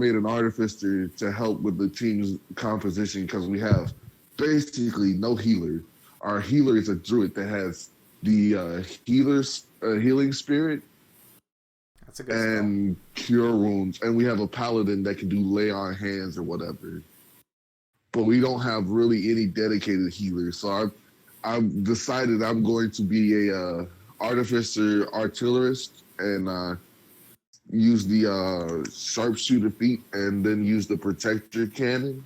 made an artificer to help with the team's composition because we have basically no healer. Our healer is a druid that has the healing spirit That's a good and cure wounds, and we have a paladin that can do lay on hands or whatever. But we don't have really any dedicated healers, so I've decided I'm going to be a artificer artillerist and use the sharpshooter feat and then use the protector cannon.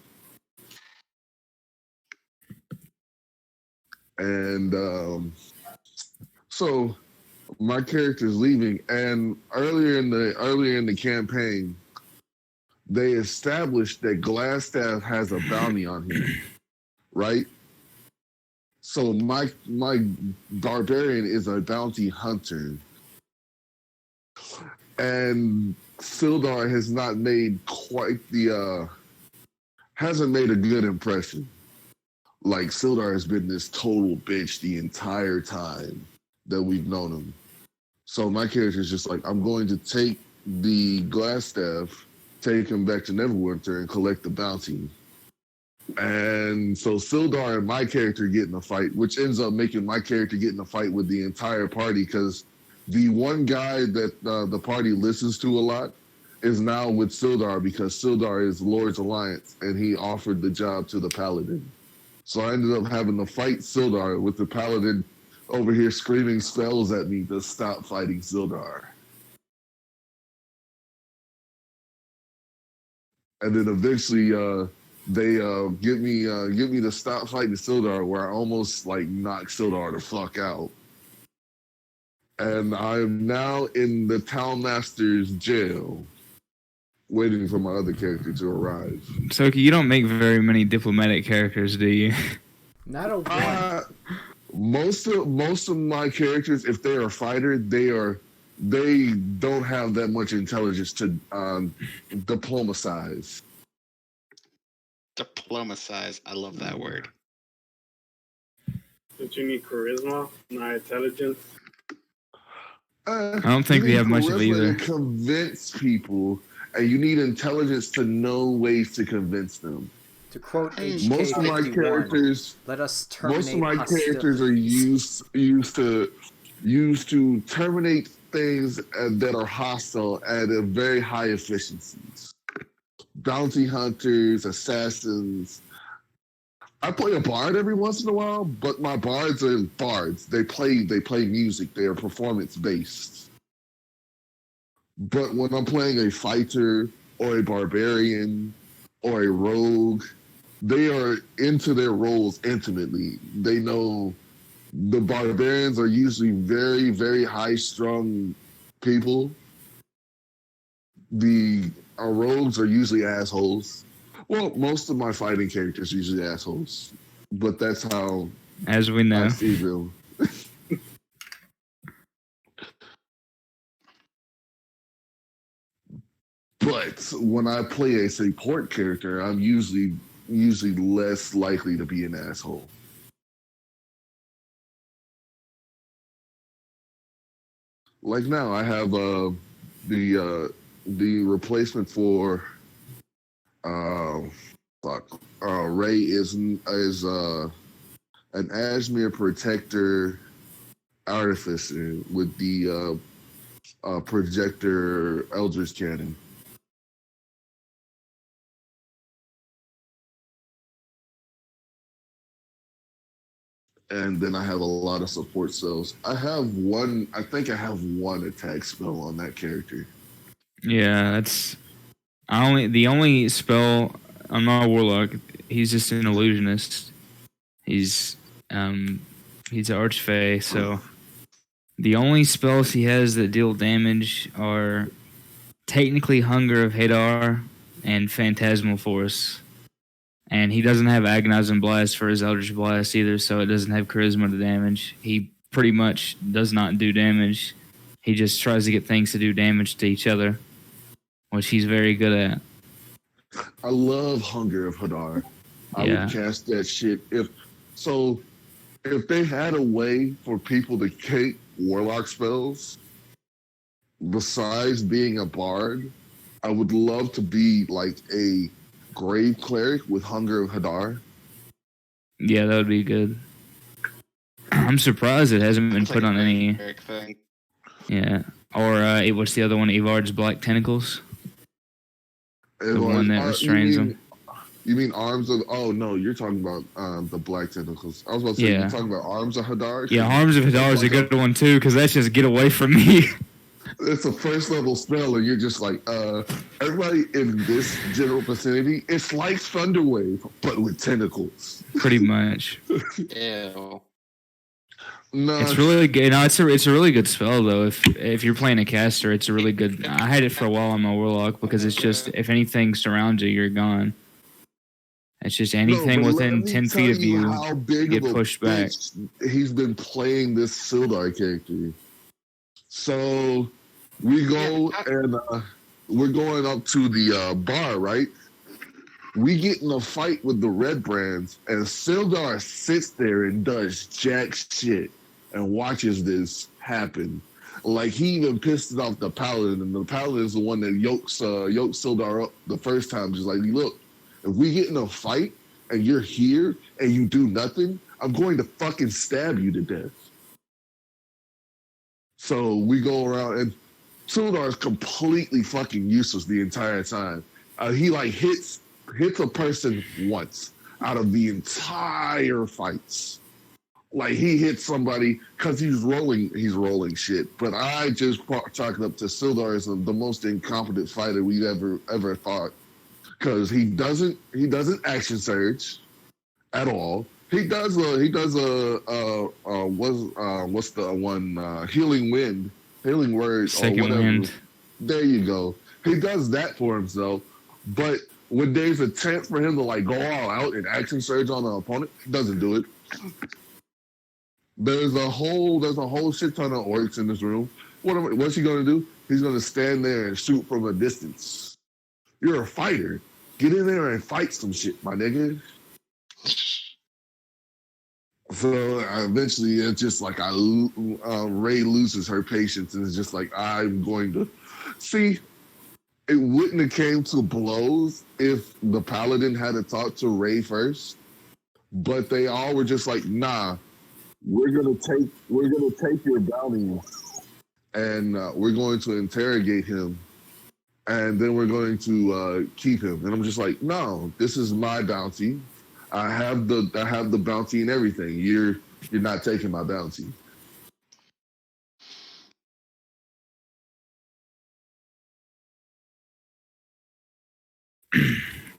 And so my character's leaving, and earlier in the campaign, they established that Glassstaff has a bounty on him, right? So my barbarian is a bounty hunter, and Sildar has not made hasn't made a good impression. Like, Sildar has been this total bitch the entire time that we've known him. So my character is just like, I'm going to take the Glassstaff, take him back to Neverwinter, and collect the bounty. And so Sildar and my character get in a fight, which ends up making my character get in a fight with the entire party because the one guy that the party listens to a lot is now with Sildar because Sildar is Lord's Alliance, and he offered the job to the Paladin. So I ended up having to fight Sildar with the Paladin over here screaming spells at me to stop fighting Sildar. And then eventually they get me to stop fighting Sildar, where I almost like knocked Sildar the fuck out. And I'm now in the Town Master's jail, waiting for my other character to arrive. Soki, you don't make very many diplomatic characters, do you? Not a one. Most of my characters, if they are a fighter, they don't have that much intelligence to diplomatize. Diplomatize. I love that word. Don't you need charisma, not intelligence? I don't think we have much of either. To convince people, and you need intelligence to know ways to convince them. To quote HK51, most of my characters, let us terminate most of my characters are used to terminate things that are hostile at a very high efficiencies. Bounty hunters, assassins. I play a bard every once in a while, but my bards are bards. They play music. They are performance based. But when I'm playing a fighter or a barbarian or a rogue, they are into their roles intimately. They know the barbarians are usually very, very high-strung people. The rogues are usually assholes. Well, most of my fighting characters are usually assholes, but that's how, as we know, I see them. But when I play a support character, I'm usually less likely to be an asshole. Like now, I have the replacement for Ray is an Ashmere Protector Artificer with the Projector Eldritch Cannon. And then I have a lot of support spells. I think I have one attack spell on that character. Yeah, the only spell. I'm not a warlock. He's just an illusionist. He's an archfey. So the only spells he has that deal damage are technically Hunger of Hadar and Phantasmal Force. And he doesn't have Agonizing Blast for his Eldritch Blast either, so it doesn't have charisma to damage. He pretty much does not do damage. He just tries to get things to do damage to each other, which he's very good at. I love Hunger of Hadar. I would cast that shit. If they had a way for people to take warlock spells besides being a bard, I would love to be like a grave cleric with Hunger of Hadar. Yeah, that would be good. I'm surprised it hasn't been It's like put a on any. generic thing. Yeah. Or what's the other one? Evard's Black Tentacles. The one that restrains them. You mean Arms of? Oh no, you're talking about the Black Tentacles. I was about to say Yeah. you're talking about Arms of Hadar. Yeah, Arms of Hadar is a good one too, because that's just get away from me. It's a first level spell, and you're just like, everybody in this general vicinity, it's like Thunderwave, but with tentacles. Pretty much. Ew. No, It's really good. No, it's a really good spell though. If you're playing a caster, it's a really good. I had it for a while on my warlock because it's just if anything surrounds you, you're gone. It's just anything but within let me 10 tell feet of you. how big get of a pushed back. bitch he's been playing this Sildar character. So we go and we're going up to the bar, right? We get in a fight with the Red Brands, and Sildar sits there and does jack shit and watches this happen. Like, he even pissed it off the Paladin, and the Paladin is the one that yokes Sildar up the first time. Just like, look, if we get in a fight and you're here and you do nothing, I'm going to fucking stab you to death. So we go around, and Sildar is completely fucking useless the entire time. He like hits a person once out of the entire fights. Like, he hits somebody because he's rolling shit. But I just chalk it up to Sildar as the most incompetent fighter we've ever thought, because he doesn't action surge at all. He does what's the one, healing word Second or whatever. wind. There you go. He does that for himself, but when there's a chance for him to like go all out and action surge on the opponent, he doesn't do it. There's a whole shit ton of orcs in this room. What's he gonna do? He's gonna stand there and shoot from a distance. You're a fighter. Get in there and fight some shit, my nigga. So eventually, it's just like Ray loses her patience and is just like, I'm going to see. It wouldn't have came to blows if the Paladin had to talk to Ray first, but they all were just like, nah, we're gonna take your bounty, and we're going to interrogate him, and then we're going to keep him. And I'm just like, no, this is my bounty. I have the bounty and everything. You're not taking my bounty.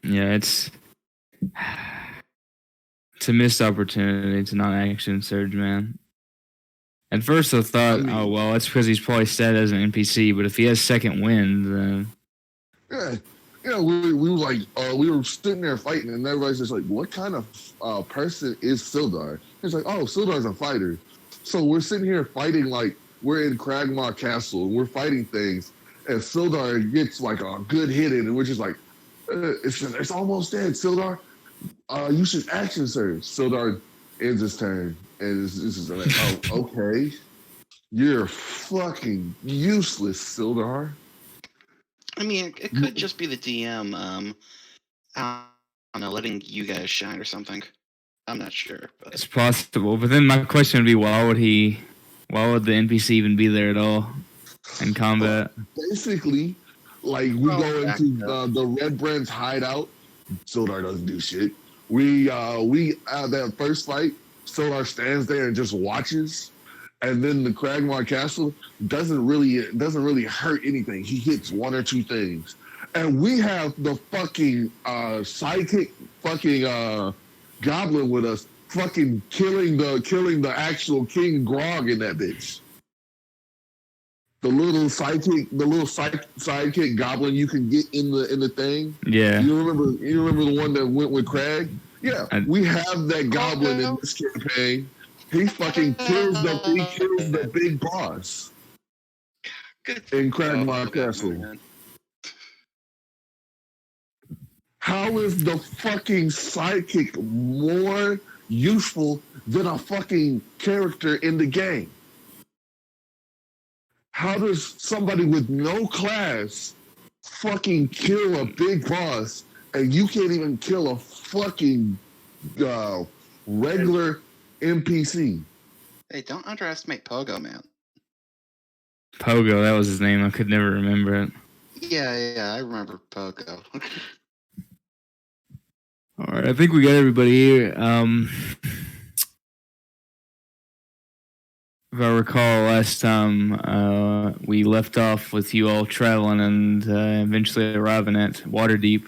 Yeah, it's a missed opportunity to not action surge, man. At first, I thought, oh well, it's because he's probably set as an NPC. But if he has second wind, then we were like, we were sitting there fighting, and everybody's just like, what kind of person is Sildar? It's like, oh, Sildar's a fighter. So we're sitting here fighting like we're in Cragmaw Castle, and we're fighting things, and Sildar gets like a good hit in, and we're just like, it's almost dead, Sildar. You should action surge. Sildar ends his turn, and this is like, oh, okay. You're fucking useless, Sildar. I mean, it could just be the DM, I don't know, letting you guys shine or something. I'm not sure. But it's possible. But then my question would be, why would the NPC even be there at all in combat? Basically, like, we go into the Red Brand's hideout. Sildar doesn't do shit. We that first fight, Sildar stands there and just watches. And then the Cragmaw Castle doesn't really hurt anything. He hits one or two things. And we have the fucking sidekick fucking goblin with us fucking killing the actual King Grog in that bitch. The little sidekick goblin you can get in the thing. Yeah. You remember the one that went with Crag? Yeah. We have that goblin in this campaign. He fucking kills the big boss. good In Cragmaw Castle. How is the fucking sidekick more useful than a fucking character in the game? How does somebody with no class fucking kill a big boss, and you can't even kill a fucking regular NPC. Hey, don't underestimate Pogo, man. Pogo, that was his name. I could never remember it. Yeah, I remember Pogo. All right, I think we got everybody here. If I recall, last time we left off with you all traveling and eventually arriving at Waterdeep.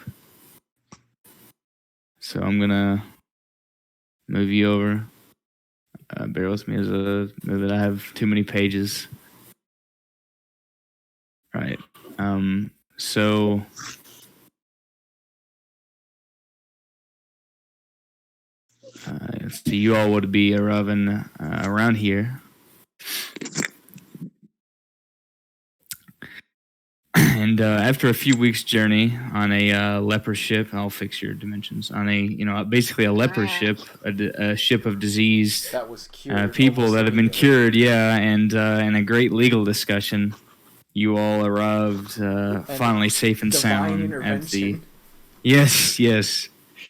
So I'm gonna move you over. Bear with me as that I have too many pages. Right. So you all would be arriving around here. And after a few weeks' journey on a leper ship, I'll fix your dimensions. On a, basically a leper ship, a ship of diseased That was cured. people that have been cured, and in a great legal discussion, you all arrived finally safe and sound at the. Yes,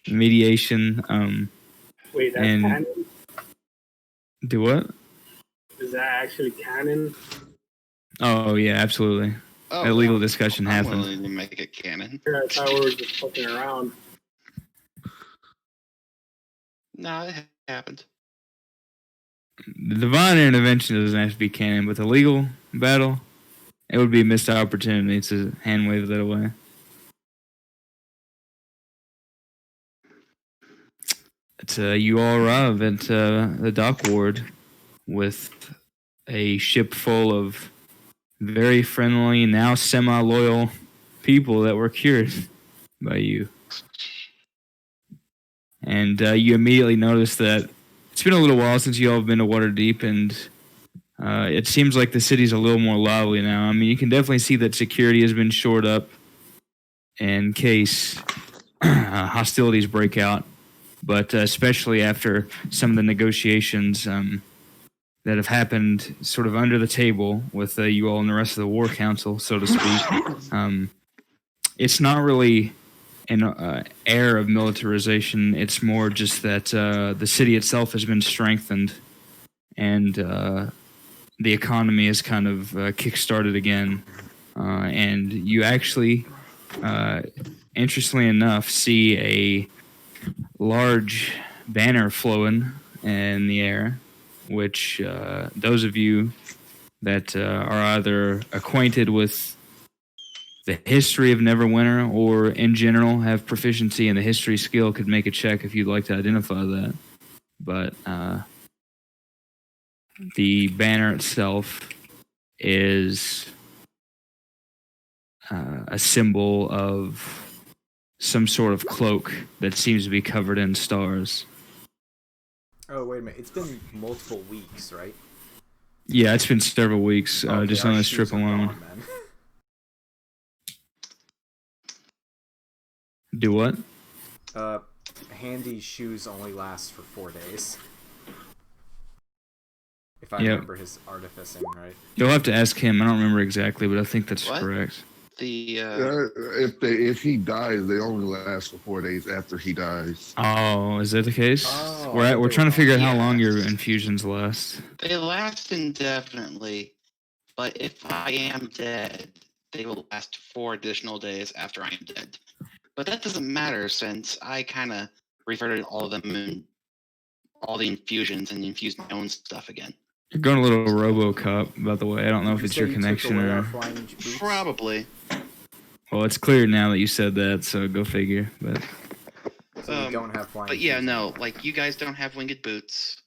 mediation. Wait, that's and canon? Do what? Is that actually canon? Oh yeah, absolutely. Oh, a legal discussion I'm happened. willing to make it canon. I thought we were just fucking around. No, it happened. The divine intervention doesn't have to be canon, but the legal battle, it would be a missed opportunity to hand wave that away. It's, you all arrive at the dock ward with a ship full of very friendly, now semi-loyal people that were cured by you. And you immediately notice that it's been a little while since you all have been to Waterdeep, and it seems like the city's a little more lively now. I mean, you can definitely see that security has been shored up in case hostilities break out, but especially after some of the negotiations that have happened sort of under the table with you all and the rest of the War Council, so to speak. It's not really an air of militarization. It's more just that the city itself has been strengthened, and the economy is kind of kick-started again. And you actually, interestingly enough, see a large banner flowing in the air, which those of you that are either acquainted with the history of Neverwinter or in general have proficiency in the history skill could make a check if you'd like to identify that. But the banner itself is a symbol of some sort of cloak that seems to be covered in stars. Oh, wait a minute. It's been multiple weeks, right? Yeah, it's been several weeks just on this trip alone. Gone, man. Do what? Handy's shoes only last for 4 days. If I remember his artificing right. You'll have to ask him. I don't remember exactly, but I think that's What? correct. If he dies, they only last for 4 days after he dies. Oh, is that the case? Oh, We're trying to figure out how yeah. long your infusions last. They last indefinitely, but if I am dead, they will last 4 additional days after I am dead. But that doesn't matter since I kind of reverted all of them in all the infusions and infused my own stuff again. You're going a little RoboCop, by the way. I don't know if it's your connection or. Probably. Well, it's clear now that you said that, so go figure. But So we don't have flying. But yeah, no, like you guys don't have winged boots.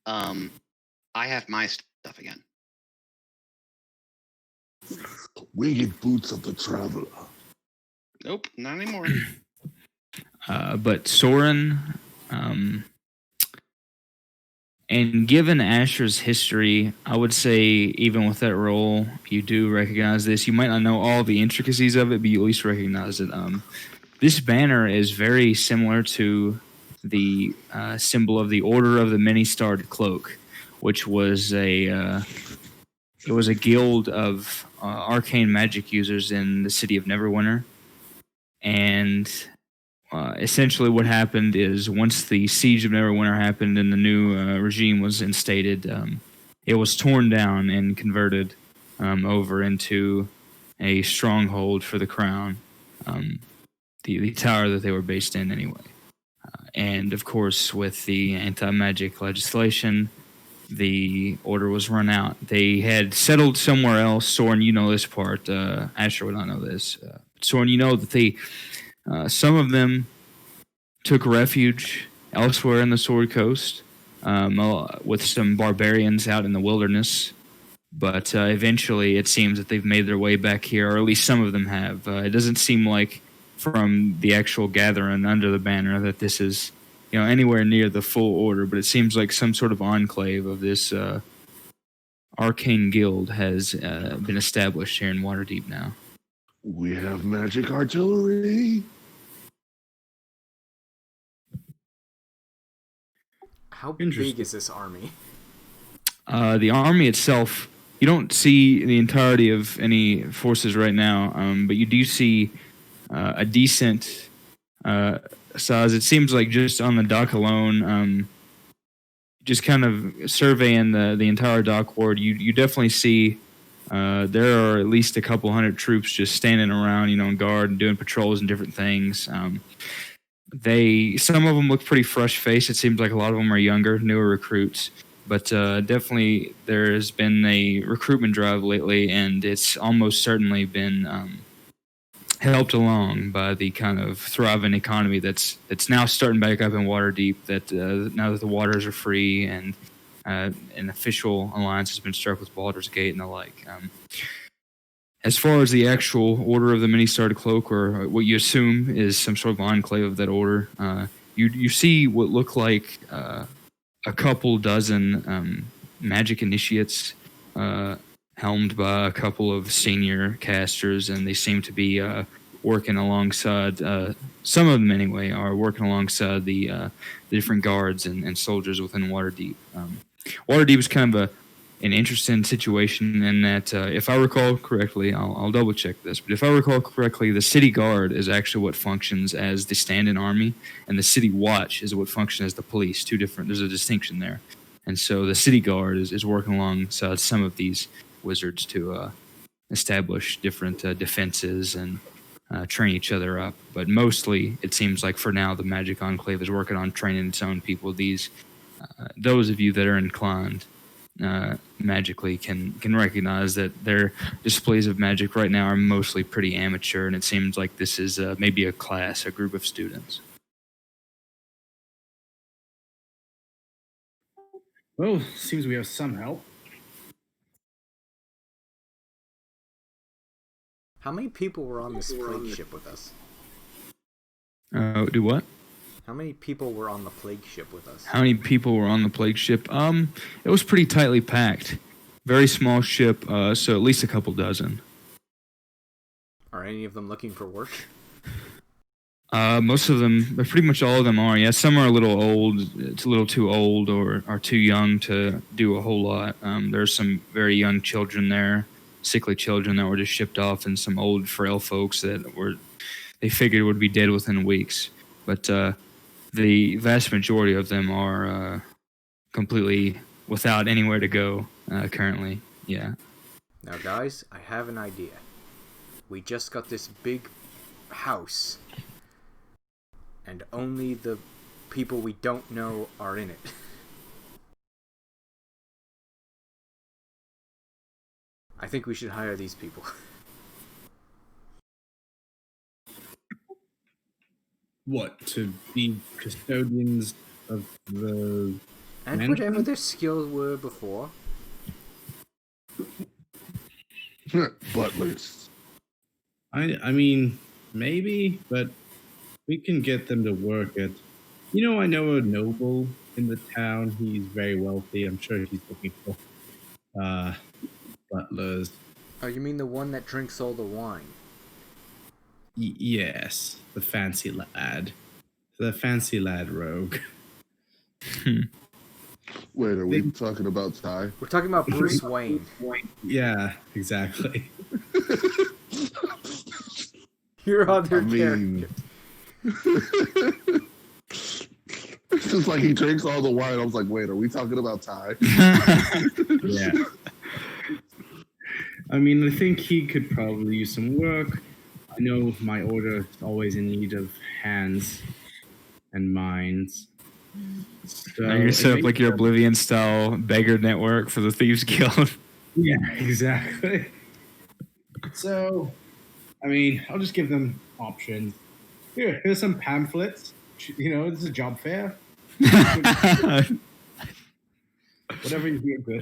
I have my stuff again. Winged boots of the traveler. Nope, not anymore. But Soren, and given Asher's history, I would say even with that role, you do recognize this. You might not know all the intricacies of it, but you at least recognize it. This banner is very similar to the symbol of the Order of the Many-Starred Cloak, which was a it was a guild of arcane magic users in the city of Neverwinter, and essentially what happened is once the siege of Neverwinter happened and the new regime was instated, it was torn down and converted over into a stronghold for the crown, the tower that they were based in anyway. And of course, with the anti-magic legislation, the order was run out. They had settled somewhere else. Soren, you know this part. Asher would not know this. Soren, you know that some of them took refuge elsewhere in the Sword Coast with some barbarians out in the wilderness. But eventually, it seems that they've made their way back here, or at least some of them have. It doesn't seem like from the actual gathering under the banner that this is, anywhere near the full order. But it seems like some sort of enclave of this arcane guild has been established here in Waterdeep now. We have magic artillery. How big is this army? The army itself, you don't see the entirety of any forces right now, but you do see a decent size. It seems like just on the dock alone, just kind of surveying the entire dock ward, you definitely see there are at least a couple hundred troops just standing around, on guard and doing patrols and different things. Some of them look pretty fresh-faced. It seems like a lot of them are younger, newer recruits. But definitely there has been a recruitment drive lately, and it's almost certainly been helped along by the kind of thriving economy that's now starting back up in Waterdeep. That now that the waters are free and an official alliance has been struck with Baldur's Gate and the like. As far as the actual order of the many-starred cloak, or what you assume is some sort of enclave of that order, you see what look like a couple dozen magic initiates helmed by a couple of senior casters, and they seem to be working alongside, some of them anyway, are working alongside the different guards and soldiers within Waterdeep. Waterdeep is kind of an interesting situation in that, if I recall correctly, I'll double check this, but if I recall correctly, the city guard is actually what functions as the stand-in army, and the city watch is what functions as the police. There's a distinction there. And so the city guard is working alongside some of these wizards to establish different defenses and train each other up. But mostly, it seems like for now, the Magic Enclave is working on training its own people. Those of you that are inclined magically can recognize that their displays of magic right now are mostly pretty amateur, and it seems like this is maybe a group of students. Well, seems we have some help. How many people were on this plague ship with us? Do what? How many people were on the plague ship with us? How many people were on the plague ship? It was pretty tightly packed. Very small ship, so at least a couple dozen. Are any of them looking for work? Most of them, pretty much all of them are. Yeah, some are a little old. It's a little too old or are too young to do a whole lot. There's some very young children there, sickly children that were just shipped off, and some old frail folks that they figured would be dead within weeks. But the vast majority of them are completely without anywhere to go currently. Yeah. Now, guys, I have an idea. We just got this big house, and only the people we don't know are in it. I think we should hire these people. What, to be custodians of the And mansion? whatever their skills were before. Butlers. I mean, maybe, but we can get them to work at... I know a noble in the town. He's very wealthy. I'm sure he's looking for butlers. Oh, you mean the one that drinks all the wine? Yes, the fancy lad. The fancy lad rogue. Wait, are we talking about Ty? We're talking about Bruce Wayne. Yeah, exactly. Your other I mean, character. it's just like he drinks all the wine. I was like, wait, are we talking about Ty? Yeah. I mean, I think he could probably use some work. I know my order is always in need of hands and minds. So Now you're set up like your Oblivion style beggar network for the Thieves Guild. Yeah, exactly. So, I mean, I'll just give them options. Here's some pamphlets. You know, this is a job fair. Whatever you feel good.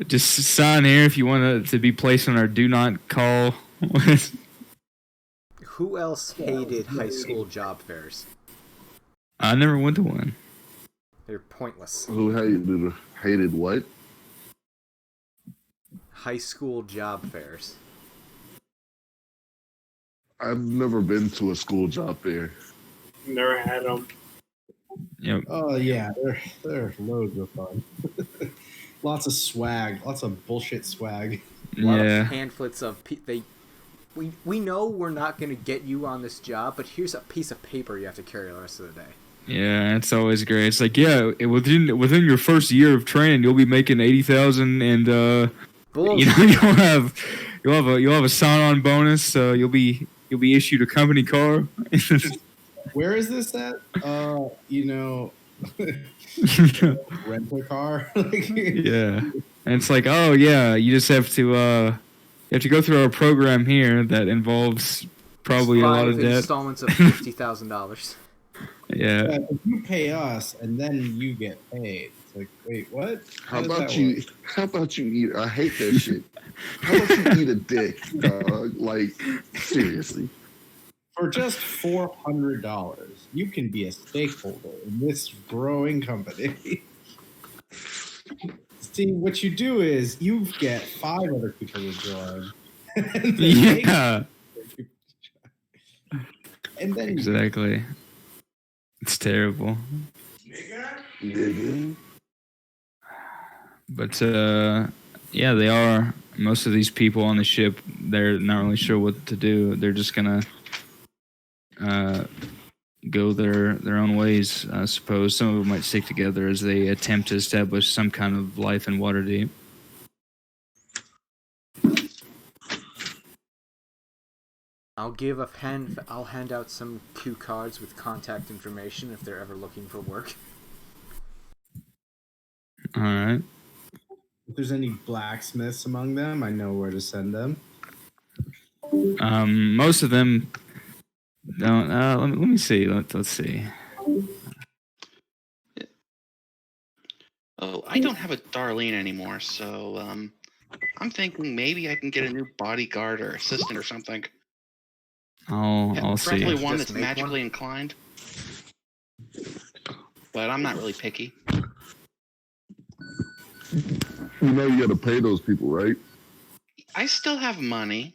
Just sign here if you want to be placed on our do not call list. Who else hated high school job fairs? I never went to one. They're pointless. Who hated what? High school job fairs. I've never been to a school job fair. Never had them. Yep. Oh yeah, they're loads of fun. Lots of swag, lots of bullshit swag. A lot Yeah. of pamphlets of we know we're not going to get you on this job, but here's a piece of paper you have to carry the rest of the day. Yeah, it's always great. It's like, yeah, within your first year of training, you'll be making 80,000, and Bullshit. you'll have a sign-on bonus. You'll be issued a company car. Where is this at? Rent a car. Yeah, and it's like, oh yeah, you just have to go through our program here that involves probably a lot of 5 debt. installments of $50,000. Yeah. If you pay us and then you get paid. It's like, wait, what? How does about that you? work? How about you eat? I hate that shit. How about you eat a dick, dog? Like, seriously. For just $400, you can be a stakeholder in this growing company. See, what you do is you get 5 other people to join. And then Yeah. And then Exactly. It's terrible. Nigga. But yeah, they are. Most of these people on the ship, they're not really sure what to do. They're just gonna go their own ways, I suppose. Some of them might stick together as they attempt to establish some kind of life in Waterdeep. I'll hand out some cue cards with contact information if they're ever looking for work. All right. if there's any blacksmiths among them, I know where to send them. Most of them don't. Let me see. Let's see. Oh, I don't have a Darlene anymore, so I'm thinking maybe I can get a new bodyguard or assistant or something. I'll see. Preferably one Just that's make magically one? inclined. But I'm not really picky. You know you got to pay those people, right? I still have money.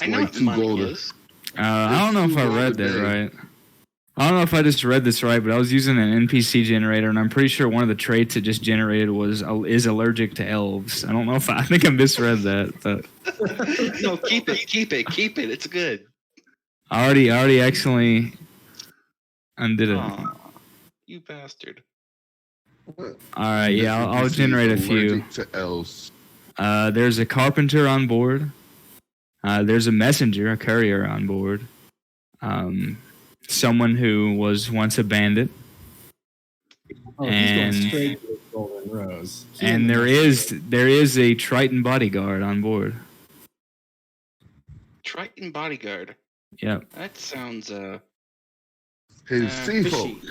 I know Like what 2 money gold. is. I don't know if I read that right. I don't know if I just read this right, but I was using an NPC generator, and I'm pretty sure one of the traits it just generated is allergic to elves. I don't know if I think I misread that, but No, keep it. It's good. I already accidentally undid it. Aw, you bastard. What? All right, yeah, I'll generate a few. Allergic to elves. There's a carpenter on board. There's a messenger, a courier on board. Someone who was once a bandit. Oh, And- he's going straight to the Golden Rose. And there is a Triton bodyguard on board. Triton bodyguard. Yep. That sounds His fishy. Seafoam.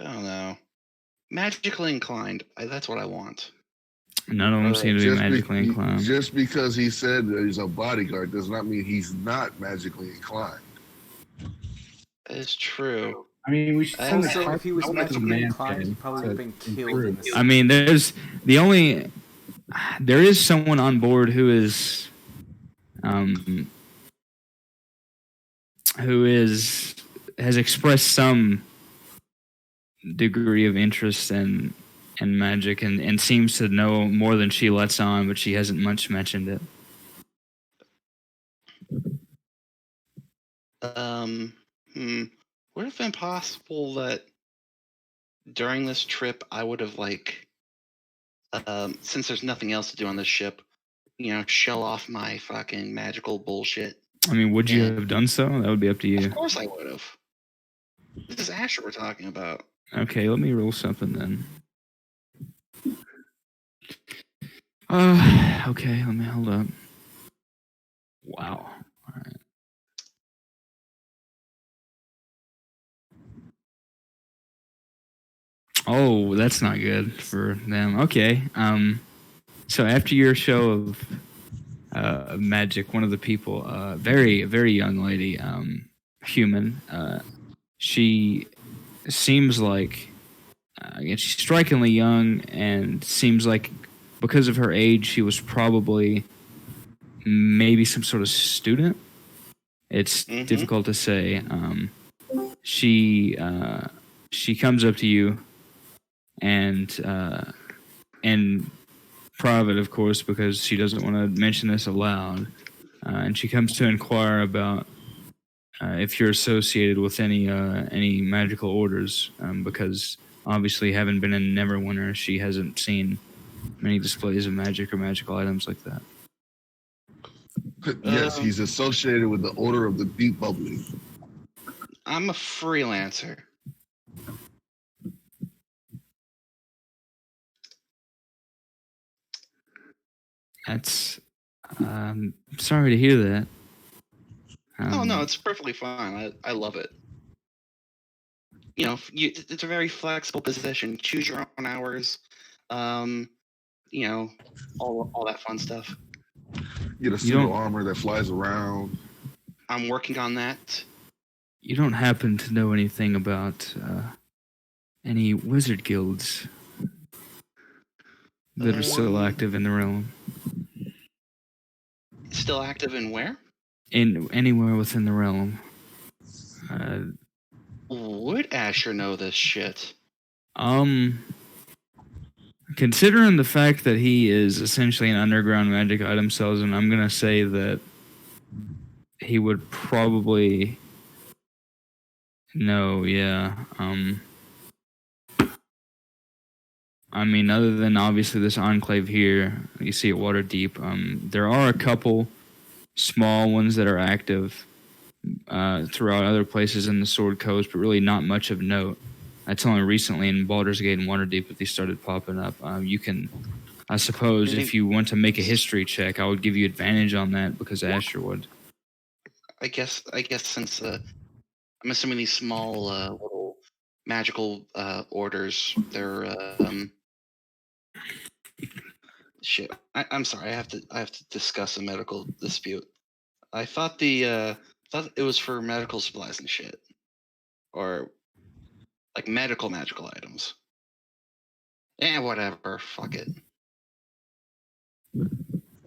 I don't know. Magically inclined. That's what I want. None of them seem to be magically inclined. Just because he said that he's a bodyguard does not mean he's not magically inclined. That is true. I mean, we should send the Also, if he was carpenter to magically the inclined, he mansion probably to would have been killed improve. in the I mean, there is someone on board who is has expressed some degree of interest in magic and seems to know more than she lets on, but she hasn't much mentioned it. Would it have been possible that during this trip I would have since there's nothing else to do on this ship, show off my fucking magical bullshit? I mean, would you have done so? That would be up to you. Of course I would have. This is Asher we're talking about. Okay, let me roll something then. Okay, let me hold up. Wow. All right. Oh, that's not good for them. Okay. So after your show of magic, one of the people, very very young lady, human, she seems like she's strikingly young and seems like because of her age, she was probably maybe some sort of student. It's difficult to say. She comes up to you and private, of course, because she doesn't want to mention this aloud. And she comes to inquire about if you're associated with any magical orders, because obviously, having been in Neverwinter, she hasn't seen many displays of magic or magical items like that. Yes, he's associated with the Order of the Deep Bubbly. I'm a freelancer. That's sorry to hear that. No, it's perfectly fine. I love it. It's a very flexible position. Choose your own hours. All that fun stuff. Get a suit of armor that flies around. I'm working on that. You don't happen to know anything about any wizard guilds that are still active in the realm? Still active in where? In anywhere within the realm. Would Asher know this shit? Considering the fact that he is essentially an underground magic item salesman, I'm gonna say that he would probably know. Yeah. I mean, other than obviously this enclave here, you see at Waterdeep, there are a couple small ones that are active throughout other places in the Sword Coast, but really not much of note. It's only recently in Baldur's Gate and Waterdeep that they started popping up. You can, I suppose, if you want to make a history check, I would give you advantage on that because Asher would. I guess since I'm assuming these small little magical orders, they're shit. I'm sorry. I have to discuss a medical dispute. I thought thought it was for medical supplies and shit, or like magical items. Whatever. Fuck it.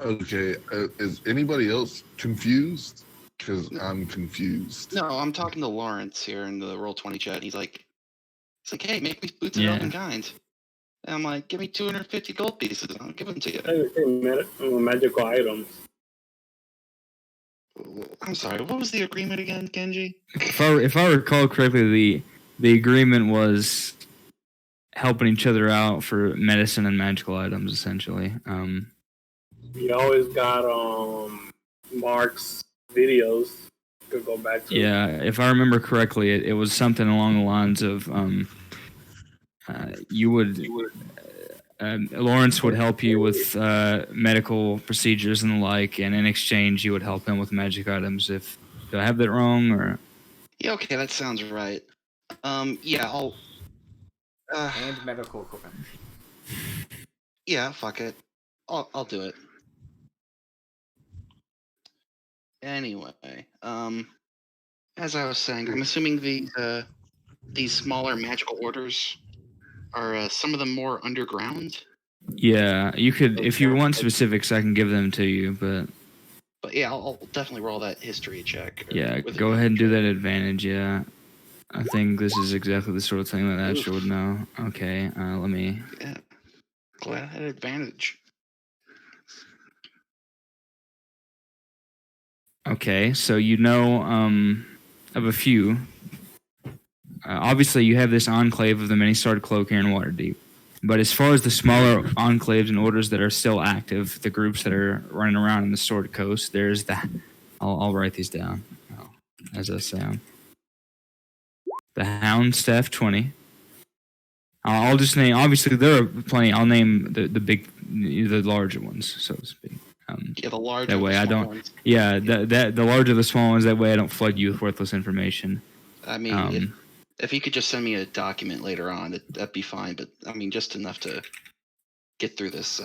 Okay, is anybody else confused? Because I'm confused. No, I'm talking to Lawrence here in the Roll20 chat. He's like, hey, make me boots of elven kind. And I'm like, give me 250 gold pieces. I'll give them to you. Magical items. I'm sorry. What was the agreement again, Genji? If I recall correctly, the agreement was helping each other out for medicine and magical items, essentially. We always got Mark's videos to go back to. Yeah, if I remember correctly, it was something along the lines of Lawrence would help you with medical procedures and the like, and in exchange, you would help him with magic items. Do I have that wrong, or? Yeah, okay, that sounds right. Yeah, I'll. And medical equipment. Yeah, fuck it. I'll do it. Anyway, as I was saying, I'm assuming these smaller magical orders are some of them more underground. Yeah, you could if you want specifics, I can give them to you, but yeah, I'll definitely roll that history check. Yeah, go ahead and do that advantage. Yeah, I think this is exactly the sort of thing that Asher would know. Okay, let me. Yeah. Glad I had advantage. Okay, so you know of a few. Obviously, you have this enclave of the many-starred cloak here in Waterdeep. But as far as the smaller enclaves and orders that are still active, the groups that are running around in the Sword Coast, there's the. I'll write these down as I say them. The Hound Staff 20. I'll just name. Obviously, there are plenty. I'll name the larger ones, so to speak. Yeah, the larger. That way, the I small don't. Ones. Yeah, the larger the small ones. That way, I don't flood you with worthless information. I mean, if you could just send me a document later on, that'd be fine. But I mean, just enough to get through this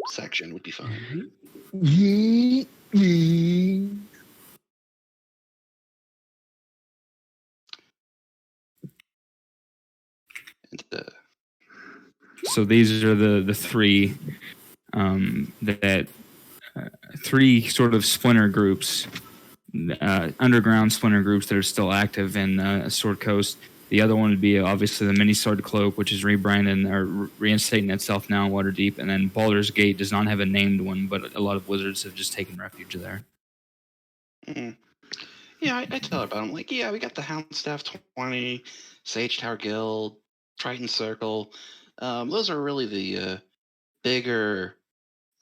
section would be fine. Yeet, yeet. And, So these are the three that three sort of splinter groups, underground splinter groups that are still active in Sword Coast. The other one would be obviously the Mini Sword Cloak, which is rebranding or reinstating itself now in Waterdeep, and then Baldur's Gate does not have a named one, but a lot of wizards have just taken refuge there. mm. Yeah, I tell her about them. Like, yeah, we got the Houndstaff 20, Sage Tower Guild, Triton Circle. Those are really the bigger.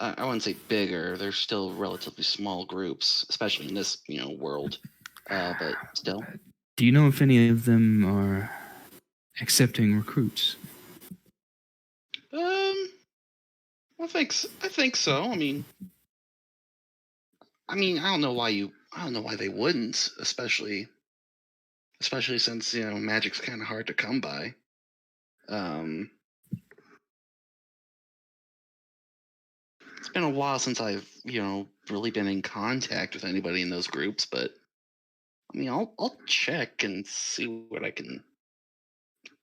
I wouldn't say bigger. They're still relatively small groups, especially in this world. But still. Do you know if any of them are accepting recruits? I think so. I don't know why they wouldn't, especially since magic's kind of hard to come by. It's been a while since I've really been in contact with anybody in those groups, but I'll check and see what I can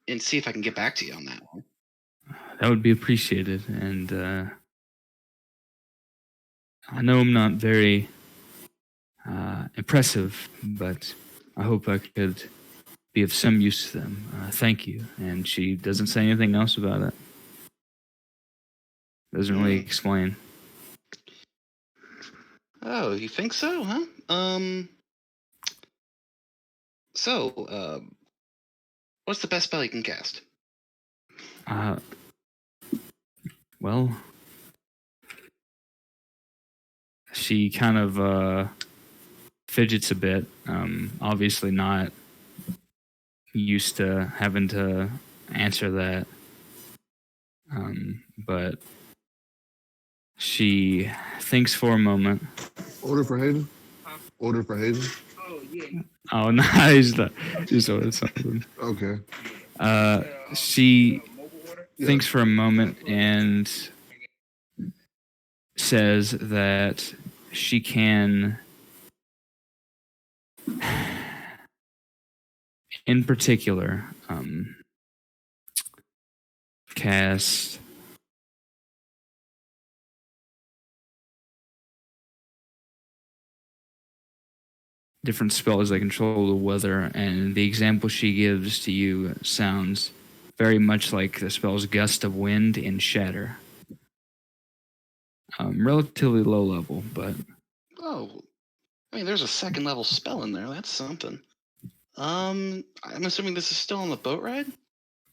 and see if I can get back to you on that one. That would be appreciated, and I know I'm not very impressive, but I hope I could be of some use to them. Thank you. And she doesn't say anything else about it. Doesn't really explain. Oh, you think so, huh? So, what's the best spell you can cast? Well, she kind of fidgets a bit. Obviously not used to having to answer that. But she thinks for a moment. Order for Haven? Order for Haven? Oh, nice. Just ordered something. Okay. She thinks for a moment and says that she can, in particular, cast different spells that control the weather, and the example she gives to you sounds very much like the spells Gust of Wind and Shatter. Relatively low level, but... Oh, there's a second level spell in there. That's something. I'm assuming this is still on the boat ride?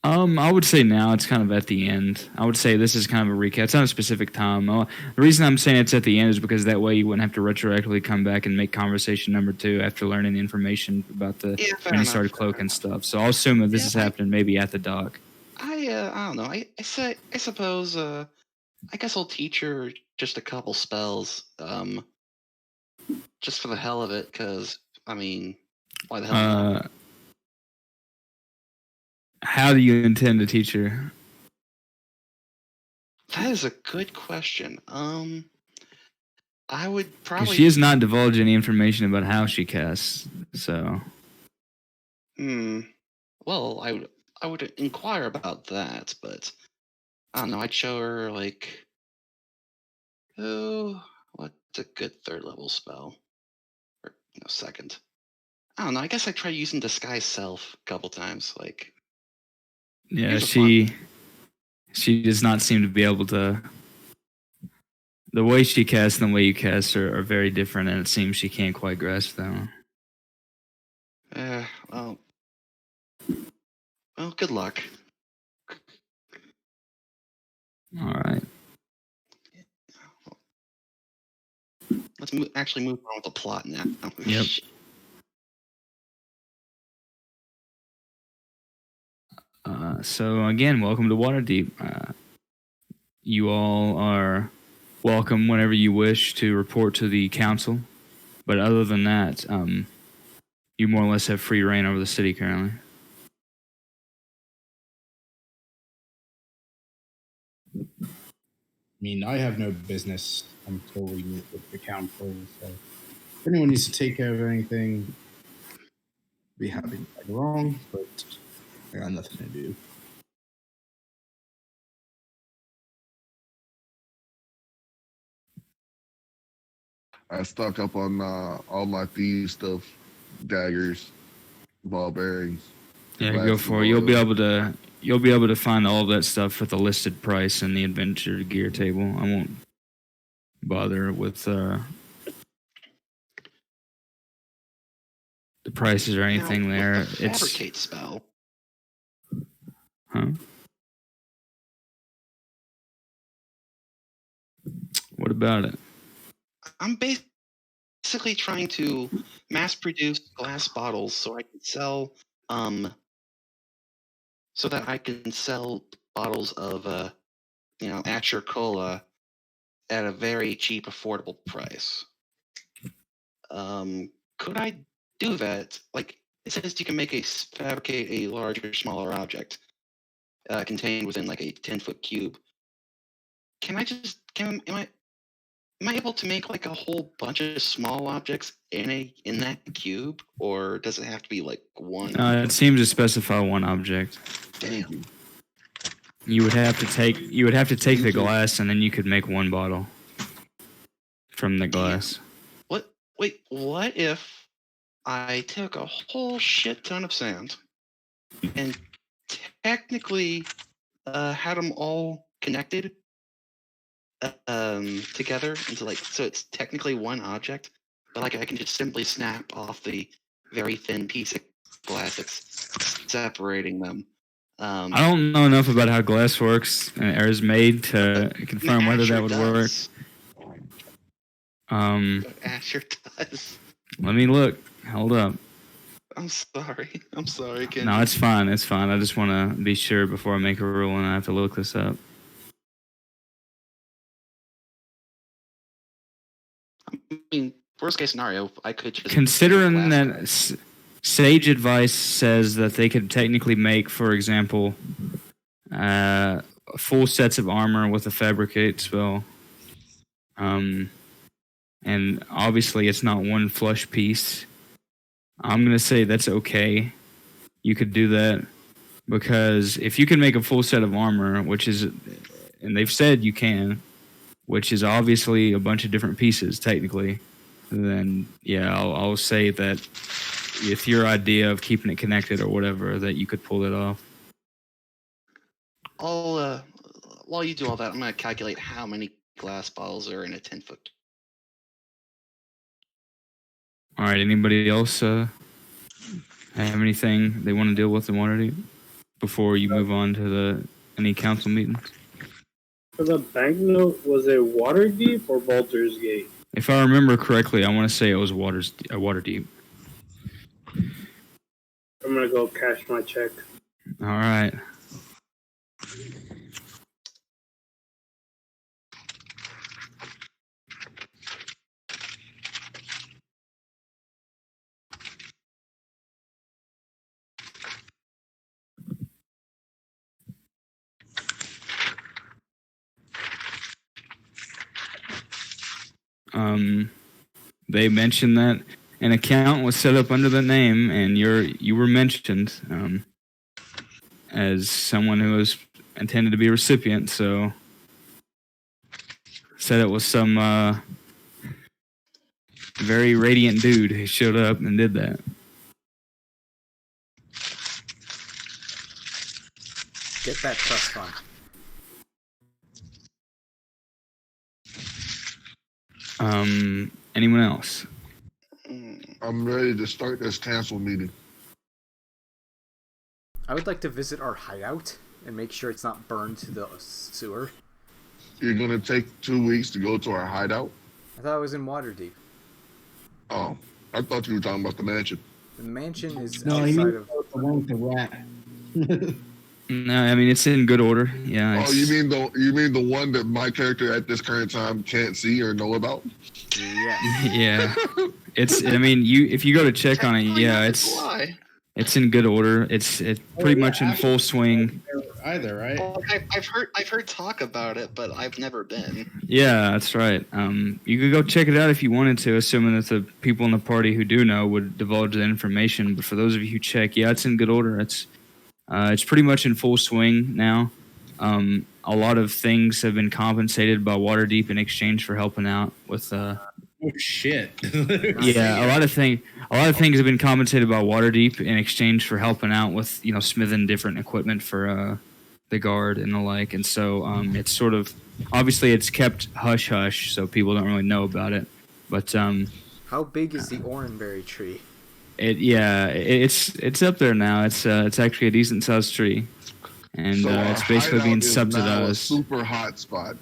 I would say now it's kind of at the end. I would say this is kind of a recap. It's not a specific time. The reason I'm saying it's at the end is because that way you wouldn't have to retroactively come back and make conversation number 2 after learning the information about the when you started cloak and stuff. So I'll assume that this is happening maybe at the dock. I don't know. I suppose I guess I'll teach her just a couple spells, just for the hell of it, because why the hell not? How do you intend to teach her? That is a good question. I would probably. She has not divulged any information about how she casts, so. Well, I would inquire about that, but I don't know. I'd show her what's a good third level spell? Or second. I don't know. I guess I tried using disguise self a couple times. Like, Yeah, here's a she does not seem to be able to. The way she casts and the way you cast are very different, and it seems she can't quite grasp them. well, good luck. All right. Let's actually move on with the plot now. Yep. So again, welcome to Waterdeep. You all are welcome whenever you wish to report to the council, but other than that, you more or less have free reign over the city currently. I mean, I have no business until we meet with the council. So, if anyone needs to take care of anything, I'd be happy to tag along. But I got nothing to do. I stock up on all my thieves stuff, daggers, ball bearings. Yeah, Flasks go of for it. You'll be oil. able to find all of that stuff at the listed price in the adventure gear table. I won't bother with the prices or anything now, there. With the fabricate spell. Huh? What about it? I'm basically trying to mass produce glass bottles so I can sell bottles of Asher Cola at a very cheap, affordable price. Could I do that? Like, it says you can fabricate a larger, smaller object contained within like a 10-foot cube. Am I able to make like a whole bunch of small objects in that cube, or does it have to be like one? It seems to specify one object. Damn. You would have to take the glass, and then you could make one bottle from the glass. What if I took a whole shit ton of sand and technically had them all connected together into so it's technically one object, but like I can just simply snap off the very thin piece of glass that's separating them. I don't know enough about how glass works or is made to confirm whether that would work. Asher does. Let me look. Hold up. I'm sorry, Ken. No, it's fine. It's fine. I just want to be sure before I make a rule, and I have to look this up. I mean, worst case scenario, I could just considering that sage advice says that they could technically make, for example, full sets of armor with a fabricate spell. And obviously it's not one flush piece. I'm gonna say that's okay. You could do that because if you can make a full set of armor, which is, and they've said you can, which is obviously a bunch of different pieces technically, then yeah, I'll say that with your idea of keeping it connected or whatever, that you could pull it off. While you do all that, I'm gonna calculate how many glass bottles are in a 10-foot. All right. Anybody else have anything they want to deal with in Waterdeep before you move on to any council meetings? For the banknote, was it Waterdeep or Baldur's Gate? If I remember correctly, I want to say it was Waterdeep. I'm gonna go cash my check. All right. They mentioned that an account was set up under the name, and you were mentioned as someone who was intended to be a recipient. So said it was some very radiant dude who showed up and did that. Get that trust fund. Anyone else? I'm ready to start this council meeting. I would like to visit our hideout and make sure it's not burned to the sewer. You're gonna take 2 weeks to go to our hideout? I thought it was in Waterdeep. Oh, I thought you were talking about the mansion. The mansion is No, he outside means of. the one with the rat. No, I mean it's in good order. Yeah. Oh, It's, you mean the one that my character at this current time can't see or know about? Yes. Yeah. It's. I mean, if you go to check on it, Technically, yeah, that's a lie. it's in good order. It's pretty much in full swing. Either, right? Well, I've heard talk about it, but I've never been. Yeah, that's right. You could go check it out if you wanted to, assuming that the people in the party who do know would divulge that information. But for those of you who check, yeah, it's in good order. It's pretty much in full swing now. A lot of things have been compensated by Waterdeep in exchange for helping out with. Oh shit! Yeah, a lot of things have been compensated by Waterdeep in exchange for helping out with smithing different equipment for the guard and the like. And so it's sort of obviously it's kept hush hush, so people don't really know about it. But How big is the oranberry tree? it's up there now. It's actually a decent sized tree, and So our it's basically hideout being is now a subsidized. super hot spot.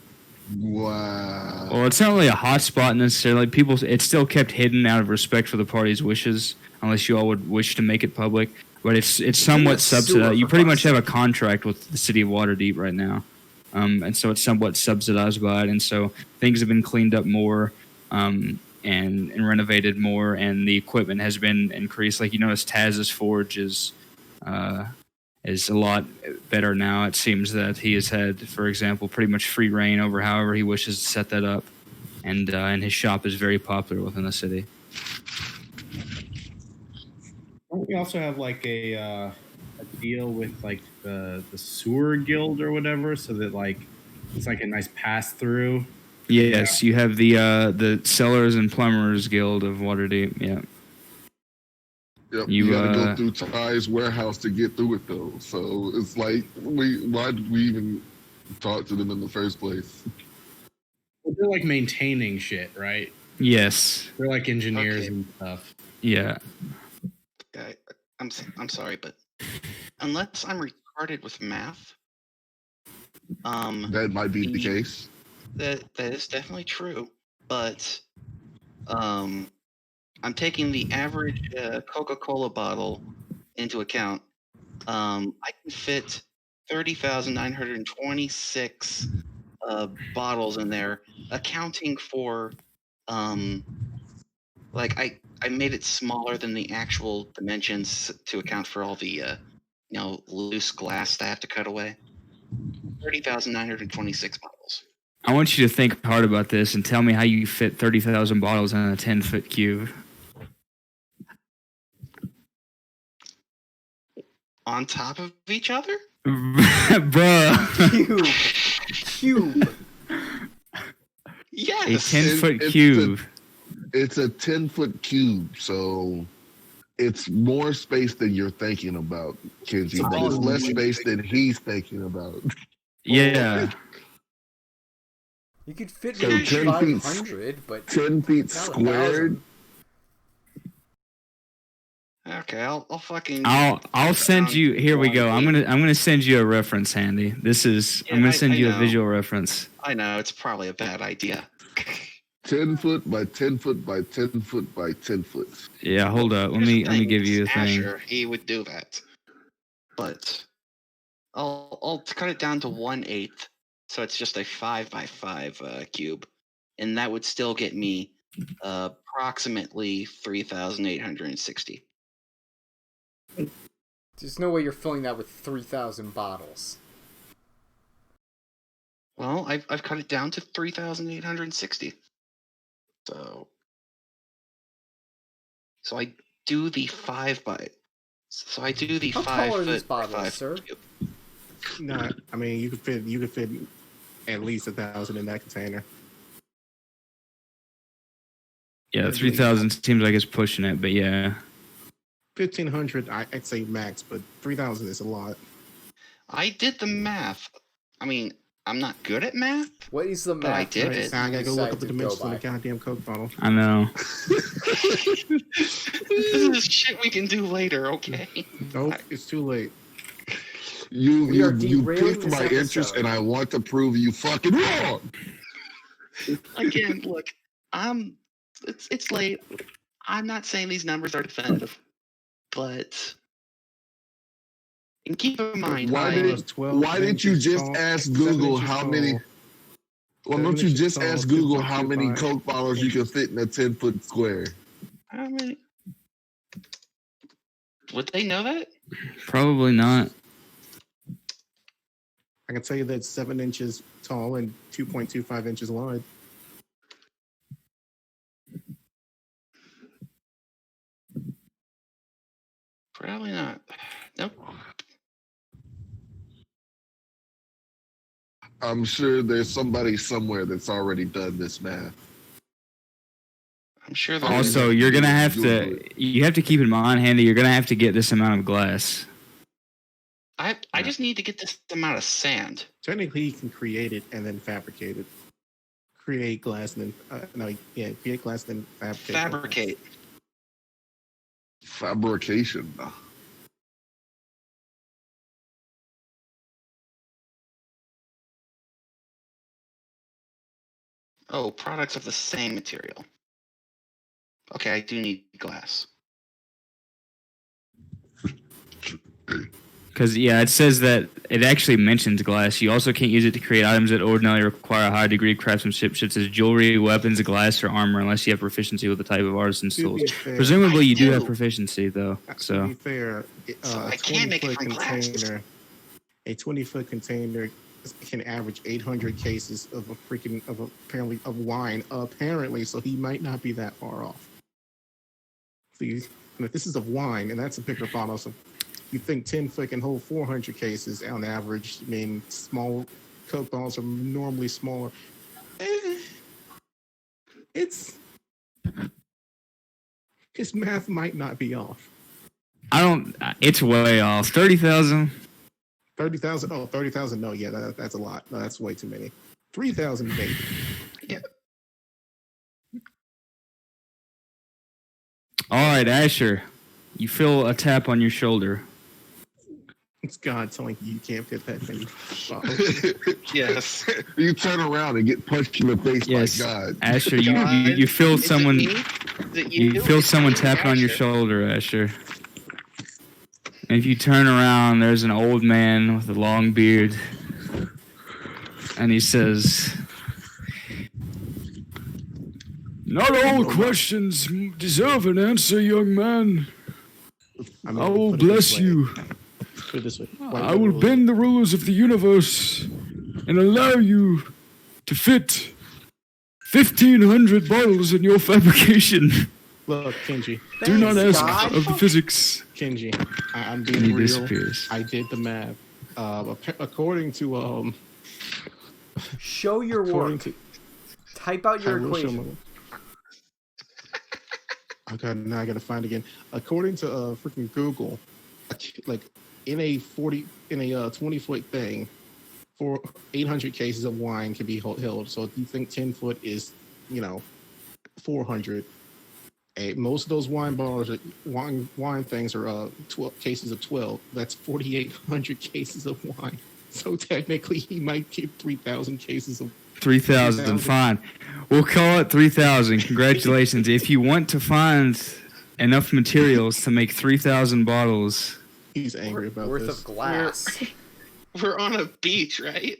Wow. Well, it's not really a hot spot necessarily. It's still kept hidden out of respect for the party's wishes, unless you all would wish to make it public. But it's somewhat a sewer, subsidized. You for pretty fuck's much have a contract with the city of Waterdeep right now, and so it's somewhat subsidized by it. And so things have been cleaned up more, and renovated more, and the equipment has been increased. Like you notice, Taz's forge is a lot better now. It seems that he has had, for example, pretty much free reign over however he wishes to set that up, and his shop is very popular within the city. Don't we also have like a deal with like the sewer guild or whatever, so that like it's like a nice pass through? Yes, you have the Sellers and Plumbers Guild of Waterdeep. Yeah. Yep, You, you gotta go through Ty's warehouse to get through it though. So it's like, why did we even talk to them in the first place? Well, they're like maintaining shit, right? Yes. They're like engineers Okay. and stuff. Yeah. I'm sorry, but unless I'm retarded with math, That might be the case. that is definitely true. But I'm taking the average Coca-Cola bottle into account. I can fit 30,926 bottles in there, accounting for like I made it smaller than the actual dimensions to account for all the loose glass that I have to cut away. 30,926 bottles. I want you to think hard about this and tell me how you fit 30,000 bottles in a 10-foot cube. On top of each other? Bruh. Cube. Yes. A 10-foot It's cube. It's a 10-foot cube, so it's more space than you're thinking about, Kenji. But it's less space than he's thinking about. Yeah. You could fit So maybe 10 feet 500, but 10 feet not 1,000. squared. Okay, I'll fucking. I'll send you. Here we go. I'm gonna send you a reference, Handy. This is. Yeah, I'm gonna send I you a know. visual reference. I know it's probably a bad idea. 10 foot by 10 foot by 10 foot by 10 foot. Yeah. Hold up. Let Here's me the let me thing, give you a thing. Smasher, he would do that, but I'll cut it down to 1/8, so it's just a 5 by 5 cube, and that would still get me approximately 3,860. There's no way you're filling that with 3,000 bottles. Well, I've cut it down to 3,860. So I do the 5 by. So I do the How 5 tall are foot these by bottles, 5 sir? cube. No, I mean you could fit at least 1,000 in that container. Yeah, 3,000 seems like it's pushing it, but yeah. 1,500, I'd say max, but 3,000 is a lot. I did the math. I mean, I'm not good at math. What is the But I math? did that it. Now I you gotta go look decide up the to go dimensions on by? the goddamn Coke bottle. I know. This is shit we can do later, okay? Nope, it's too late. We are You derailing piqued this my interest, episode. and I want to prove you fucking wrong. Again, look, it's late. I'm not saying these numbers are definitive, but and keep in mind, Why Why didn't you just ask Google how many? Why don't you just ask Google how many Coke bottles you can fit in a 10-foot square? how many? Would they know that? Probably not. I can tell you that it's 7 inches tall and 2.25 inches wide. Probably not. Nope. I'm sure there's somebody somewhere that's already done this math. I'm sure there Also, is. you're gonna have Google to. You have to keep in mind, Handy. You're gonna have to get this amount of glass. I just need to get this amount of sand. Technically, you can create it and then fabricate it. Create glass and then create glass and then fabricate. Fabrication. Oh, products of the same material. Okay, I do need glass. Because it says that it actually mentions glass. You also can't use it to create items that ordinarily require a high degree of craftsmanship, such as jewelry, weapons, glass, or armor, unless you have proficiency with the type of artisan's To be tools. fair- Presumably, I you do do. have proficiency, though. To So be fair, So a I can't make it 20-foot from glass. container, a 20-foot container can average 800 cases of of wine. Apparently, so he might not be that far off. Please, if this is of wine, and that's a bigger bottle, so you think 10-foot can hold 400 cases on average. I mean, small Coke bottles are normally smaller. It's his math might not be off. I don't. It's way off. 30,000. 30,000? Oh, 30,000? No, yeah, that's a lot. No, that's way too many. 3,000 maybe. All right, Asher. You feel a tap on your shoulder. It's God telling you can't fit that many bottles. Yes. You turn around and get punched in the face Yes, by God. Asher. God, You feel is it someone. me? Is it You feel Is it someone you, tapping on your Asher? shoulder, Asher. And if you turn around, there's an old man with a long beard. And he says, "Not all questions deserve an answer, young man. I I will put it this bless way. you. Put it this way. I will bend the rulers of the universe and allow you to fit 1,500 bottles in your fabrication. Look, Kenji. Do not Thanks, ask God. of the physics." Kenji, I'm And being he real. disappears. I did the math. According to Show your according work. to Type out your I will show equation. Okay, now I gotta find again. According to freaking Google, like in a 20-foot thing, 800 cases of wine can be held. So if you think 10-foot is, 400. Most of those wine bottles, wine things are 12 cases of 12. That's 4,800 cases of wine. So technically, he might keep 3,000 cases of 3,000, fine. We'll call it 3,000. Congratulations. If you want to find enough materials to make 3,000 bottles, He's angry about Worth this. of glass. We're on a beach, right?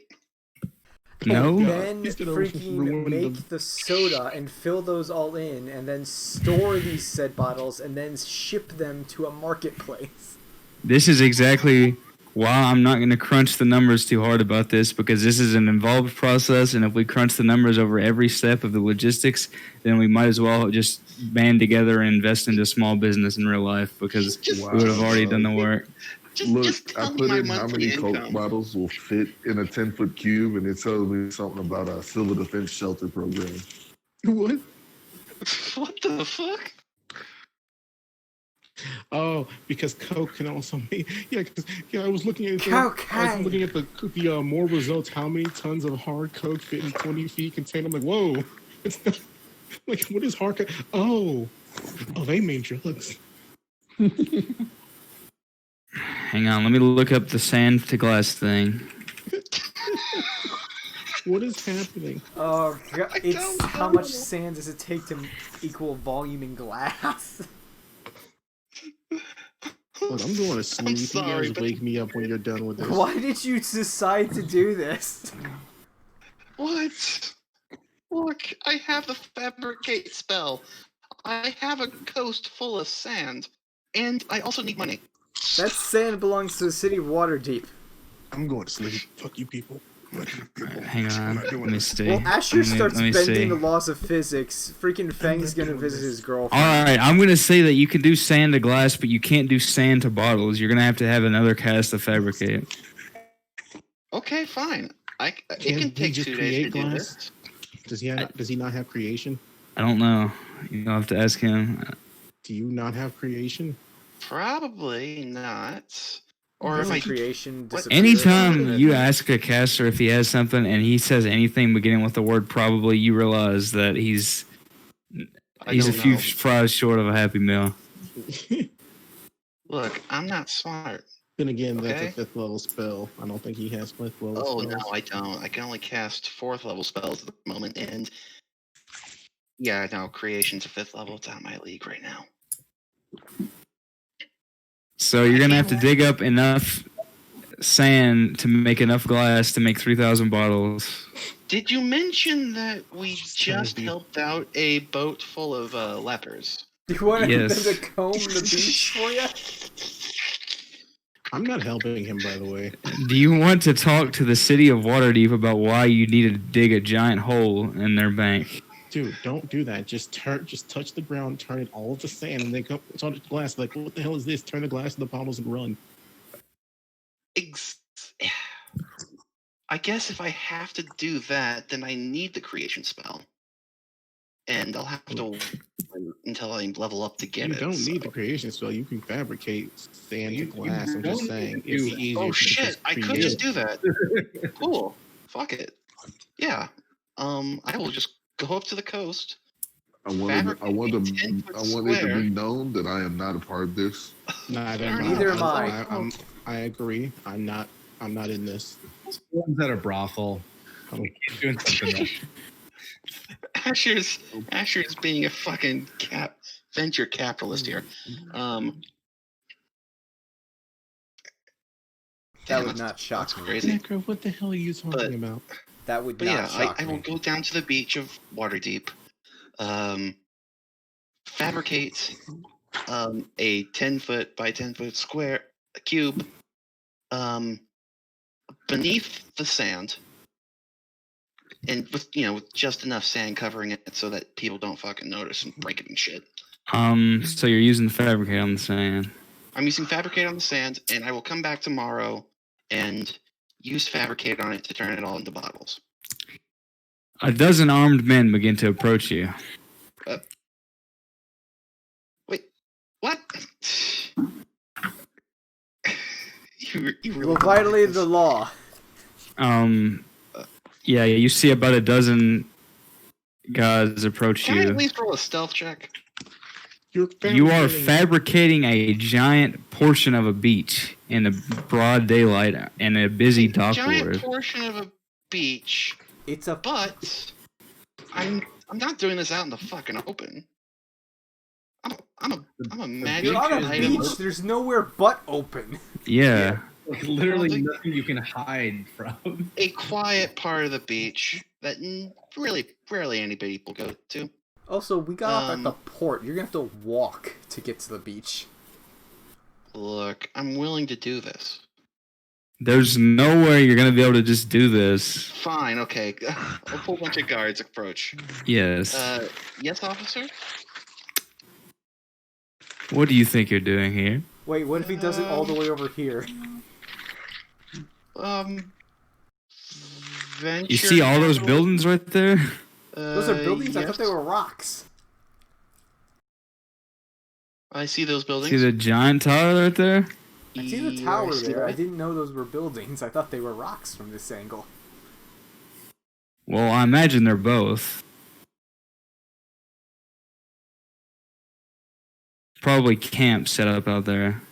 no? God. Then He's gonna freaking ruin make the soda and fill those all in, and then store these said bottles, and then ship them to a marketplace. This is exactly why I'm not going to crunch the numbers too hard about this, because this is an involved process, and if we crunch the numbers over every step of the logistics, then we might as well just band together and invest into small business in real life, because Just- we would have already done the work. Just I tell me put my in how monthly many Coke income. bottles will fit in a 10-foot cube, and it tells me something about a civil defense shelter program. What? What the fuck? Oh, because Coke can also make. Yeah, because I was looking at Cocaine. the more results. How many tons of hard Coke fit in 20 feet container? I'm like, whoa. It's not, like, what is hard Coke? Oh, they made drugs. Hang on, let me look up the sand to glass thing. What is happening? Oh god, I it's don't how know. much sand does it take to equal volume in glass? Look, I'm going to sleep. I'm You sorry, guys but wake me up when you're done with this. Why did you decide to do this? what? Look, I have the fabricate spell. I have a coast full of sand, and I also need money. That sand belongs to the city of Waterdeep. I'm going to sleep. Fuck you people. Hang on, let me see. Well, Asher starts let me bending see. the laws of physics. Freaking Fang's gonna visit his girlfriend. All right, I'm gonna say that you can do sand to glass, but you can't do sand to bottles. You're gonna have another cast of fabricate. Okay, fine. It Can't can he take just 2 days to create do glass? this. Does he not have creation? I don't know. You'll have to ask him. Do you not have creation? Probably not. Or if Doesn't I creation What- disappear? Anytime you ask a caster if he has something and he says anything beginning with the word probably, you realize that he's I a don't few know. fries short of a Happy Meal. Look, I'm not smart. Then again, that's Okay. a 5th level spell. I don't think he has 5th level Oh spells. no, I don't. I can only cast 4th level spells at the moment, and yeah, no, creation's a 5th level. It's out of my league right now. So you're gonna have to dig up enough sand to make enough glass to make 3,000 bottles. Did you mention that we just be- helped out a boat full of lepers? Do you want Yes. them to comb the beach for you? I'm not helping him, by the way. Do you want to talk to the city of Waterdeep about why you need to dig a giant hole in their bank? Dude, don't do that. Just touch the ground, turn it all to sand, and then go on the glass. Like, what the hell is this? Turn the glass to the bottles and run. I guess if I have to do that, then I need the creation spell, and I'll have to wait until I level up to get You it. don't so- need the creation spell. You can fabricate sand to glass. I'm just saying. It's do- easier. Oh to shit! just I could create just it. do that. Cool. Fuck it. Yeah. I will just go up to the coast. I want it to square. be known that I am not a part of this. Neither Neither am I. I agree. I'm not in this. One's at a brothel. We keep doing something right. Asher's being a fucking venture capitalist here. That damn, would not shock that's me. crazy. Necro, what the hell are you talking about? That would But not yeah, shock I will me. go down to the beach of Waterdeep, fabricate a 10-foot by 10-foot square cube beneath the sand, and with just enough sand covering it so that people don't fucking notice and break it and shit. So you're using fabricate on the sand. I'm using fabricate on the sand, and I will come back tomorrow and use fabricate on it to turn it all into bottles. A dozen armed men begin to approach you. Wait, what? you You really violated the law. Yeah, you see about a dozen guys approach Can I at you. least roll a stealth check? You are fabricating a giant portion of a beach in the broad daylight in a busy dock Giant ward. portion of a beach, It's a but I'm not doing this out in the fucking open. I'm a magic You're on a item. beach. There's nowhere but open. Yeah. Like, literally Well, nothing you can hide from. A quiet part of the beach that really rarely anybody will go to. Also, we got off at the Um, port. You're gonna have to walk to get to the beach. Look, I'm willing to do this. There's no way you're gonna be able to just do this. Fine, okay. A whole bunch of guards approach. Yes. Yes, officer? What do you think you're doing here? Wait, what if he does it all the way over here? Venture You see all those capital? buildings right there? Those are buildings? I thought they yes. were rocks. I see those buildings. See the giant tower right there? I see the Yeah, tower see there. I that. didn't know those were buildings. I thought they were rocks from this angle. Well, I imagine they're both. Probably camp set up out there.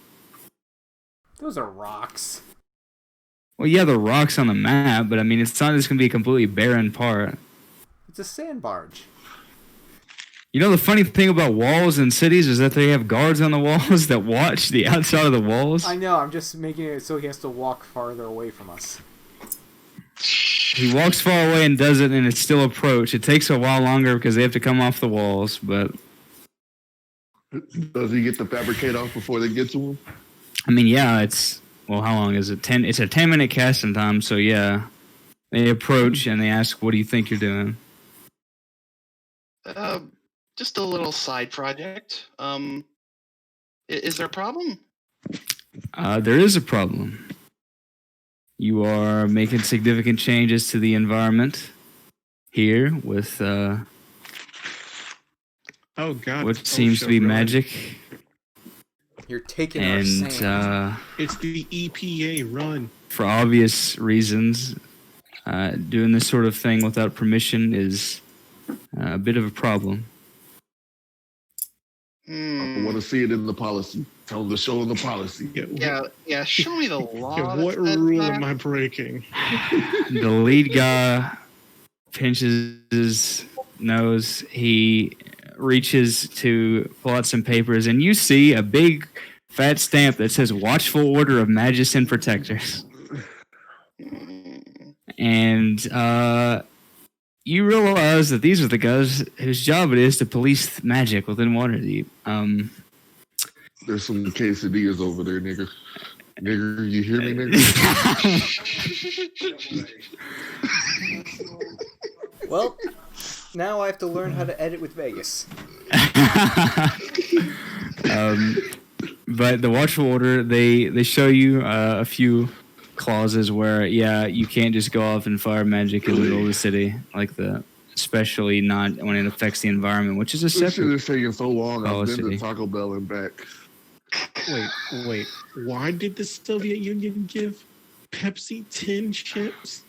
Those are rocks. Well, yeah, the rocks on the map, but I mean, it's not just going to be a completely barren part. It's a sand barge. You know, the funny thing about walls in cities is that they have guards on the walls that watch the outside of the walls. I know, I'm just making it so he has to walk farther away from us. He walks far away and does it, and it's still approach. It takes a while longer because they have to come off the walls, but... Does he get to fabricate off before they get to him? I mean, yeah, it's... Well, how long is it? It's a 10-minute casting time, so yeah. They approach, and they ask, what do you think you're doing? Just a little side project. Is there a problem? There is a problem. You are making significant changes to the environment here with Oh God! what seems to be magic. You're taking our And sand. It's the EPA. Run. for obvious reasons, doing this sort of thing without permission is a bit of a problem. I want to see it in the policy. Tell them to show them the policy. Yeah. Show me the law. What that says rule that. am I breaking? The lead guy pinches his nose. He reaches to pull out some papers, and you see a big fat stamp that says Watchful Order of Magus and Protectors. And you realize that these are the guys whose job it is to police magic within Waterdeep. There's some quesadillas over there, nigga. Nigger, you hear me, nigga? Well, now I have to learn how to edit with Vegas. But the Watchful Order, they show you a few clauses where, yeah, you can't just go off and fire magic in the middle of the city, especially not when it affects the environment, which is a This shit separate. is taking so long. I've been policy. to Taco Bell and back. Wait. Why did the Soviet Union give Pepsi 10 chips?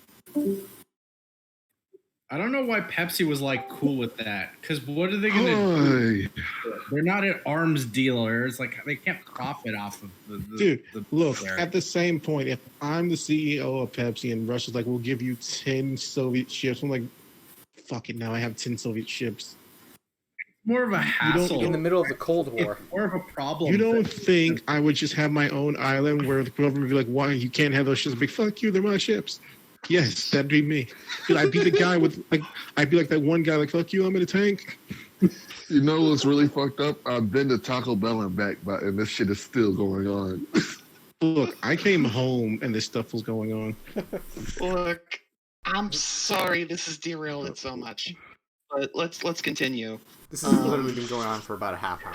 I don't know why Pepsi was like cool with that. Because what are they gonna do? Hey, They're not an arms dealer. It's like they can't profit off of the Dude, the look, there. at the same point, if I'm the CEO of Pepsi and Russia's like, we'll give you 10 Soviet ships, I'm like, fuck it, now I have 10 Soviet ships. More of a hassle. In the middle of the Cold War. It's more of a problem. You don't than- think I would just have my own island where the government would be like, why you can't have those ships? I'd be fuck you, they're my ships. Yes, that'd be me. Dude, I'd be the guy with I'd be like that one guy like, fuck you, I'm in a tank. you know what's really fucked up? I've been to Taco Bell and back, and this shit is still going on. Look, I came home and this stuff was going on. Look, I'm sorry this has derailed it so much, but let's continue. This has literally been going on for about a half hour.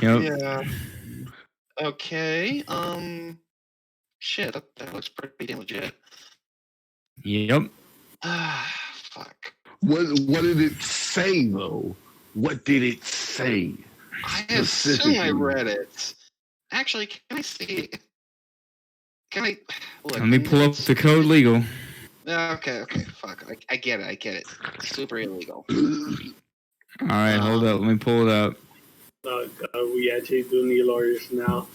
Yep. Yeah. Okay. Shit, that looks pretty damn legit. Yep. Fuck. What did it say though? What did it say? I assume I read it. Actually, can I see? Can I look? Let me pull up the code legal. Okay. Fuck. I get it. Super illegal. All right, hold up. Let me pull it up. We actually do need lawyers now.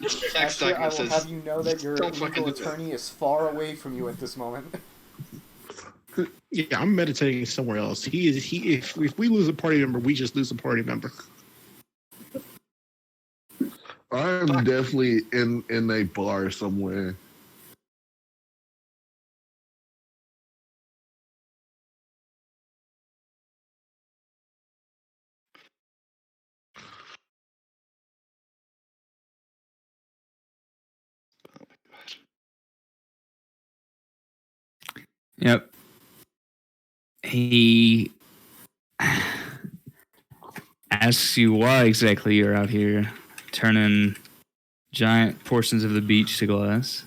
Next Actually, I document will says, have you know that your "Don't fucking legal do that." attorney is far away from you at this moment. Yeah, I'm meditating somewhere else. He if we lose a party member, we just lose a party member. I'm definitely in a bar somewhere. Yep. He asks you why exactly you're out here turning giant portions of the beach to glass.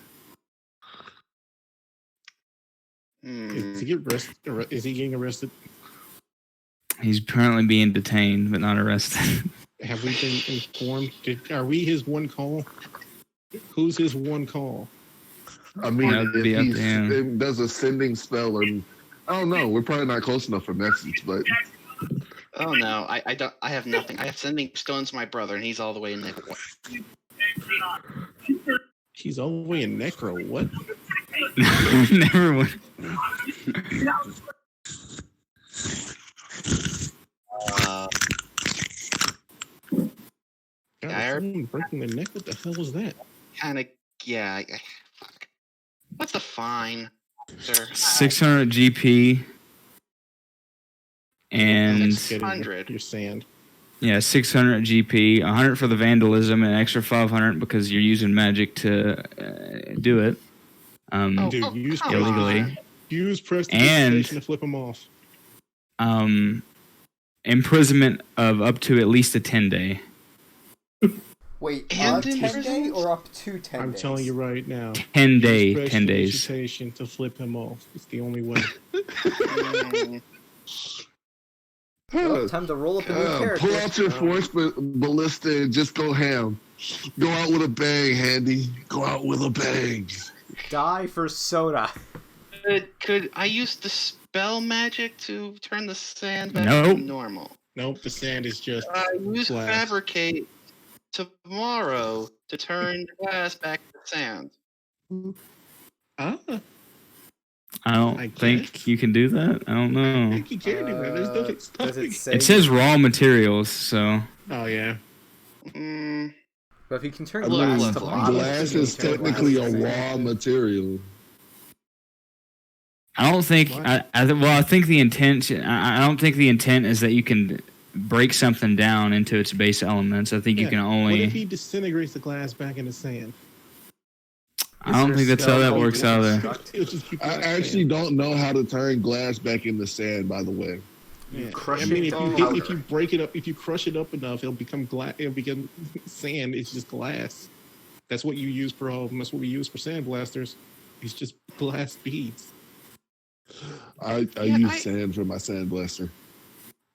Is he getting arrested? He's currently being detained, but not arrested. Have we been informed? Are we his one call? Who's his one call? I mean, That would if be up he to him. does a sending spell, or I don't know, we're probably not close enough for message, but Oh no, I don't. I have nothing. I have sending stones to my brother, and he's all the way in Nickel. He's all the way in Necro. What? Never mind. God, I heard- someone breaking their neck? What the hell was that? Kind of. Yeah. Fuck. What's the fine, sir? 600 GP. And Get in 100. your sand. yeah, 600 GP, 100 for the vandalism, and an extra 500 because you're using magic to do it. Oh, Dude, use come illegally. on. Use And- prestidigitation to flip him off. Imprisonment of up to at least a 10-day. Wait, And 10 day imprisonment? or up to 10 I'm days? telling you right now. 10 day, Use 10 days. prestidigitation to flip him off. It's the only way. Mm, Well, time to roll up a new character. pull out your force ballista and just go ham. Go out with a bang, Handy. Go out with a bang. Die for soda. could I use the spell magic to turn the sand back Nope. to normal? Nope, the sand is just Use glass. fabricate tomorrow to turn the glass back to sand. Ah, I don't I think guess. you can do that. I don't I know. think you can do it. There's nothing Does stopping it you. say? It says raw materials, so Oh, yeah. Mm, But if you can turn A little glass to flip-flop. lava, Glass you is can turn technically glass a to raw sand. material. I don't think. What? I think the intent. I don't think the intent is that you can break something down into its base elements. I think you Yeah, can What only. if he disintegrates the glass back into sand? I don't think that's how that works either. It'll just keep I going actually sand. don't know how to turn glass back into sand, by the way. Yeah. crush I mean, it if you break it up, if you crush it up enough, it'll become glass. It'll become sand. It's just glass. That's what you use for that's what we use for sandblasters. It's just glass beads. I Yeah, use sand for my sandblaster.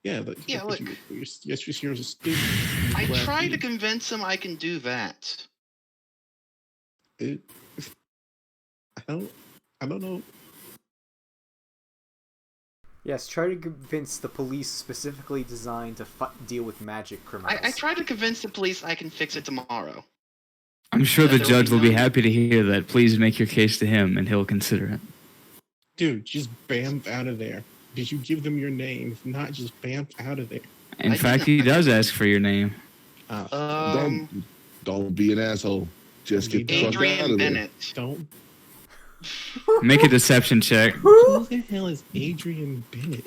Yeah, but Yeah, look. Yes, just yours is stupid. I Glass tried to beads. convince him I can do that. I don't know. Yes, try to convince the police specifically designed to deal with magic criminals. I tried to convince the police I can fix it tomorrow. I'm sure the There will judge be will be no- happy to hear that. Please make your case to him, and he'll consider it. Dude, just bam out of there. Did you give them your name? If not, just bam out of there. In I fact, did he does ask for your name. Don't be an asshole. Just get the fuck out Adrian of there. Bennett. Don't. Make a deception check. Who the hell is Adrian Bennett?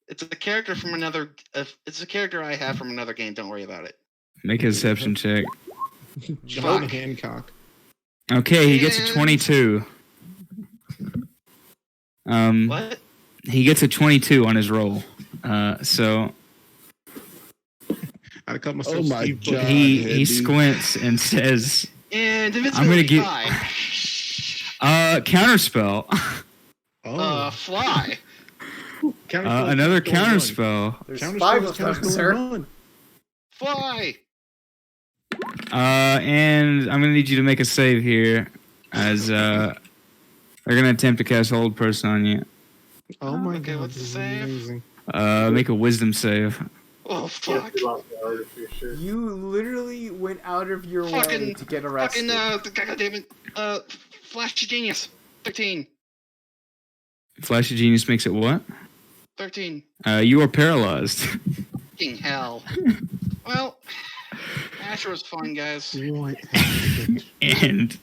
It's a character from another. It's a character I have from another game. Don't worry about it. Make a deception check. John Fuck. Hancock. Okay, he gets a And- 22. What? He gets a 22 on his roll. So I cut myself. Oh my Steve God. Butler. he Andy. squints and says, And I'm invincibility gonna get- fly. counterspell. Oh, Fly. counterspell, Another don't run. counterspell. There's Counterspell 5 is of them, counterspell, sir. run. Fly. And I'm gonna need you to make a save here, as they're gonna attempt to cast Hold Person on you. Oh my Okay, god, what's the this is save? amazing. Make a Wisdom save. Oh fuck. You literally went out of your way Fucking- to get arrested. Fucking goddamn it. Flash Genius. 13. Flash of Genius makes it what? 13. You are paralyzed. Fucking hell. Well, Asher was fun, guys. What happened? And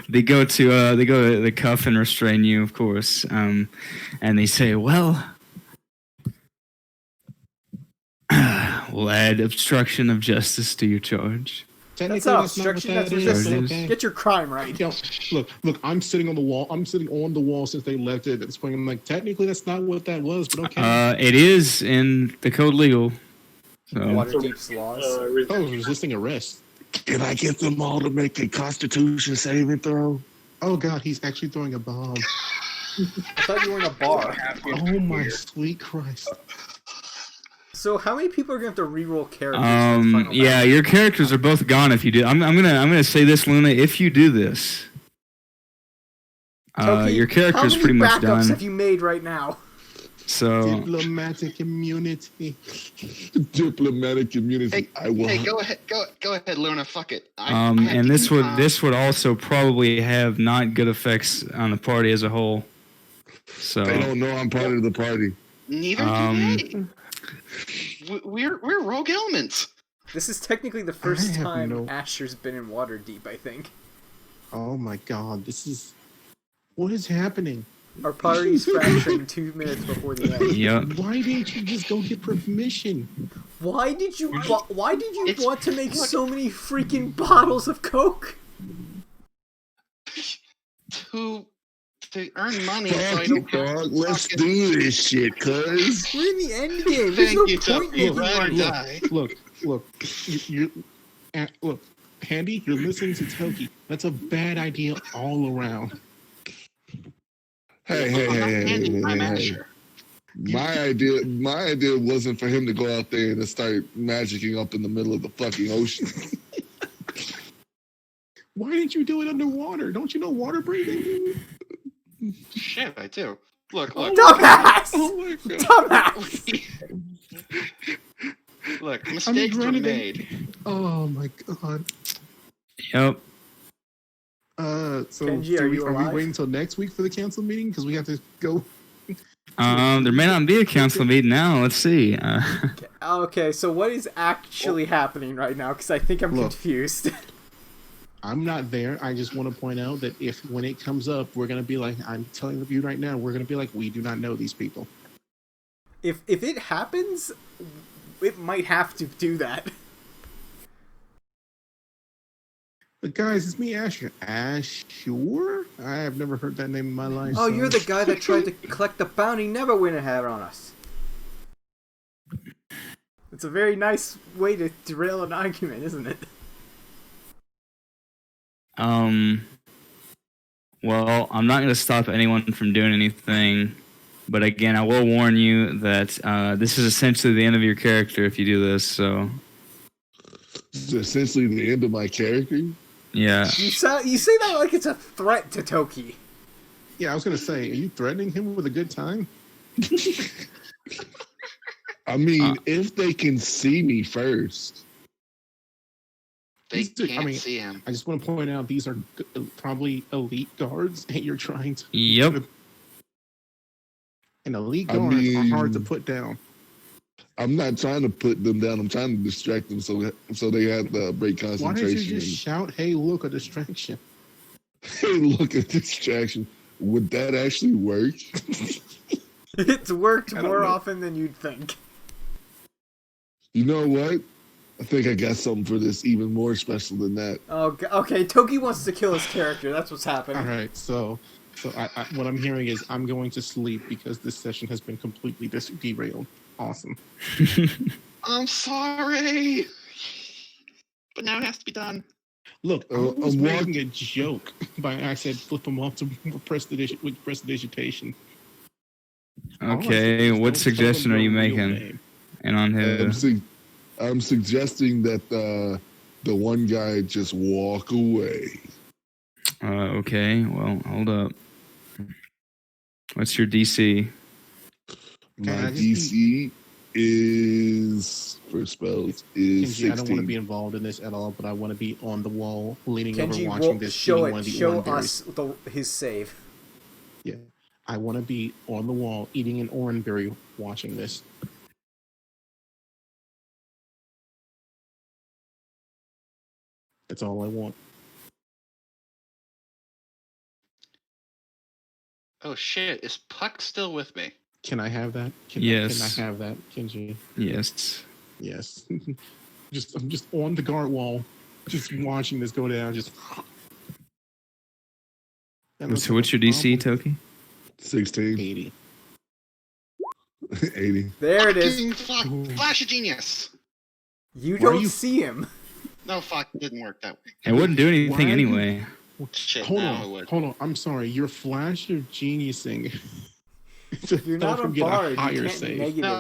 they go to the cuff and restrain you, of course. And they say, "Well, we'll add obstruction of justice to your charge." That's Technically, not what obstruction, that that's is, resistance. okay? Get your crime right. Yo, look, I'm sitting on the wall. I'm sitting on the wall since they left it at this point. I'm like, technically, that's not what that was, but okay. It is in the code legal. So Waterdeep's laws. Oh, resisting arrest. Can I get them all to make a Constitution saving throw? Oh god, he's actually throwing a bomb. I thought you were in a bar. Oh my sweet Christ. So how many people are gonna have to reroll characters? For the final Yeah, battle? your characters are both gone if you do. I'm gonna say this, Luna. If you do this, Toki, your character's pretty much How many backups done. have you made right now? So Diplomatic immunity. Diplomatic immunity. Hey, go ahead, Luna. Fuck it. I have and this decent would also probably have not good effects on the party as a whole. So They don't know I'm part of the party. Neither do they. We're rogue elements. This is technically the first have time no- Asher's been in Waterdeep, I think. Oh my god, this is... What is happening? Our party's fracturing 2 minutes before the end. yep. Why didn't you just go get permission? Why did you It's- want to make so many freaking bottles of Coke? To earn money, so I Fuck don't it, dog. have to Let's fucking- do this shit, cuz. We're in the end game. There's Thank no you, point Toki. making Ride or money. die. Look, look, Handy, you're listening to Toki. That's a bad idea all around. Hey, I'm not Andy, I'm hey. Asher. My idea wasn't for him to go out there and start magicking up in the middle of the fucking ocean. Why didn't you do it underwater? Don't you know water breathing? Shit, I do. Look. Dumbass! Oh my god. Dumbass! Look, mistakes were granted, made. Oh my god. Yep. So Kenji, are you are we alive? waiting until next week for the council meeting? Because we have to go. There may not be a council meeting now. Let's see. Okay, so what is actually happening right now? Because I think I'm Look. confused. I'm not there. I just want to point out that if when it comes up, we're gonna be like, I'm telling you right now, we're gonna be like, we do not know these people. If it happens, it might have to do that. But guys, it's me, Asher. Asher? I have never heard that name in my life. Oh, so- you're the guy that tried to collect the bounty never went ahead on us. It's a very nice way to derail an argument, isn't it? Well, I'm not going to stop anyone from doing anything, but again, I will warn you that this is essentially the end of your character if you do this. So, It's essentially the end of my character. yeah. You say that like it's a threat to Toki. Yeah, I was gonna say, are you threatening him with a good time? I mean, if they can see me first. They These are- can't see him. I just want to point out these are probably elite guards, and you're trying to. Yep. And elite I guards are hard to mean- put down. I'm not trying to put them down. I'm trying to distract them so they have the break Why don't you concentration. just shout, "Hey, look, a distraction"? Hey, look at distraction. Would that actually work? It's worked I don't more know. often than you'd think. You know what? I think I got something for this even more special than that. Oh, okay. Toki wants to kill his character. That's what's happening. All right, so I, what I'm hearing is I'm going to sleep because this session has been completely derailed. Awesome. I'm sorry. But now it has to be done. Look, I I'm was walk- making a joke by I said flip them off to prestidigitation. All I said Okay. was What don't tell suggestion them are you your real making? name. And on who? I'm suggesting that the one guy just walk away. Okay. Well, hold up. What's your DC? My I just DC is for spells is Kenji, I don't want to 16. be involved in this at all, but I want to be on the wall, leaning over, Kenji, watching this. show eating one it. of the Show orange berries. us his save. Yeah, I want to be on the wall, eating an orange berry, watching this. That's all I want. Oh shit, is Puck still with me? Can I have that? Yes. Can I have that, Kenji? Yes. Yes. I'm just on the guard wall, just watching this go down. Just. So what's your DC, Toki? 16, 80. 80. There it is. Fucking Flash of genius. You Why are don't you- see him. No, fuck, it didn't work that way. It wouldn't do anything Why? anyway. Shit, Hold now it on, would. hold on. I'm sorry. Your flash of geniusing. You're not a Get bard. You higher can't save. negative. No,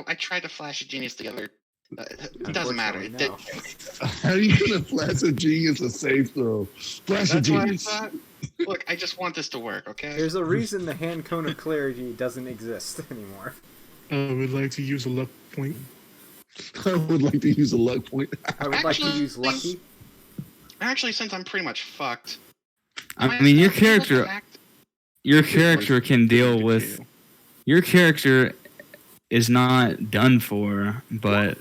I tried to flash a genius together. It doesn't matter. Unfortunately, no. How are you gonna flash a genius a save throw? Flash a That's what I genius. thought. Look, I just want this to work, okay? There's a reason the hand cone of clarity doesn't exist anymore. I would like to use a luck point. I would like to use a luck point. I would like to Actually, use lucky. Actually, since I'm pretty much fucked. I mean, your character can deal with. Your character is not done for, but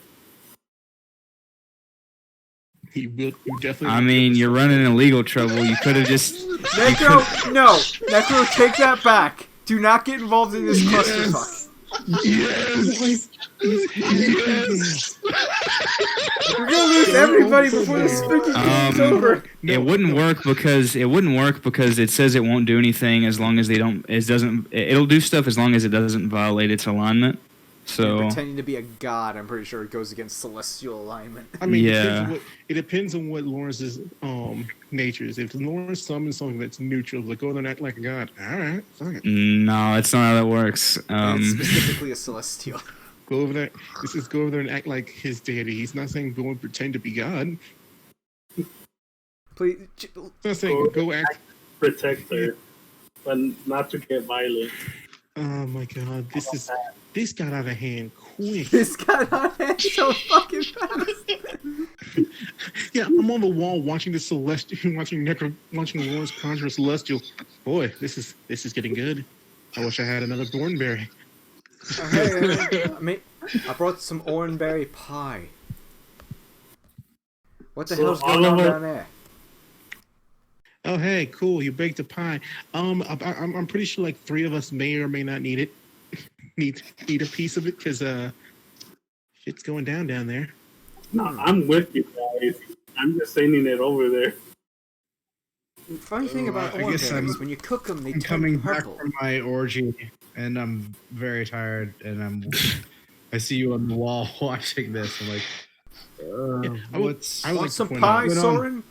He will. You definitely. I mean, you're running in legal trouble. You could have just. Necro, no! Necro, take that back! Do not get involved in this clusterfuck. Yes. Yes. We're gonna lose everybody before this freaking game's over. It wouldn't work because it says it won't do anything as long as they don't. It doesn't. It'll do stuff as long as it doesn't violate its alignment. So Pretending to be a god, I'm pretty sure it goes against celestial alignment. I mean, Yeah. it depends on what Lawrence's nature is. If Lawrence summons something that's neutral, like go there and act like a god. All right, fuck it. no, that's not how that works. And it's specifically a celestial. Go over there. This is go over there and act like his deity. He's not saying go and pretend to be God. Please, He's not saying go act. Protector, but not to get violent. Oh my god, this got out of hand quick. this got on hand so fucking fast. Yeah, I'm on the wall watching the celestial, watching Lawrence conjure a celestial. Boy, this is getting good. I wish I had another Thornberry. I brought some oranberry pie. What the So hell's going on down there? Oh hey, cool! You baked a pie. I'm pretty sure like 3 of us may or may not need it. need a piece of it because shit's going down there. No, I'm with you guys. I'm just sending it over there. The funny thing about I guess oranberries, when you cook them, they I'm turn coming back purple. from my orgy, and I'm very tired, and I see you on the wall watching this. I'm like, I what's would Want like to some point pie, out- Soren?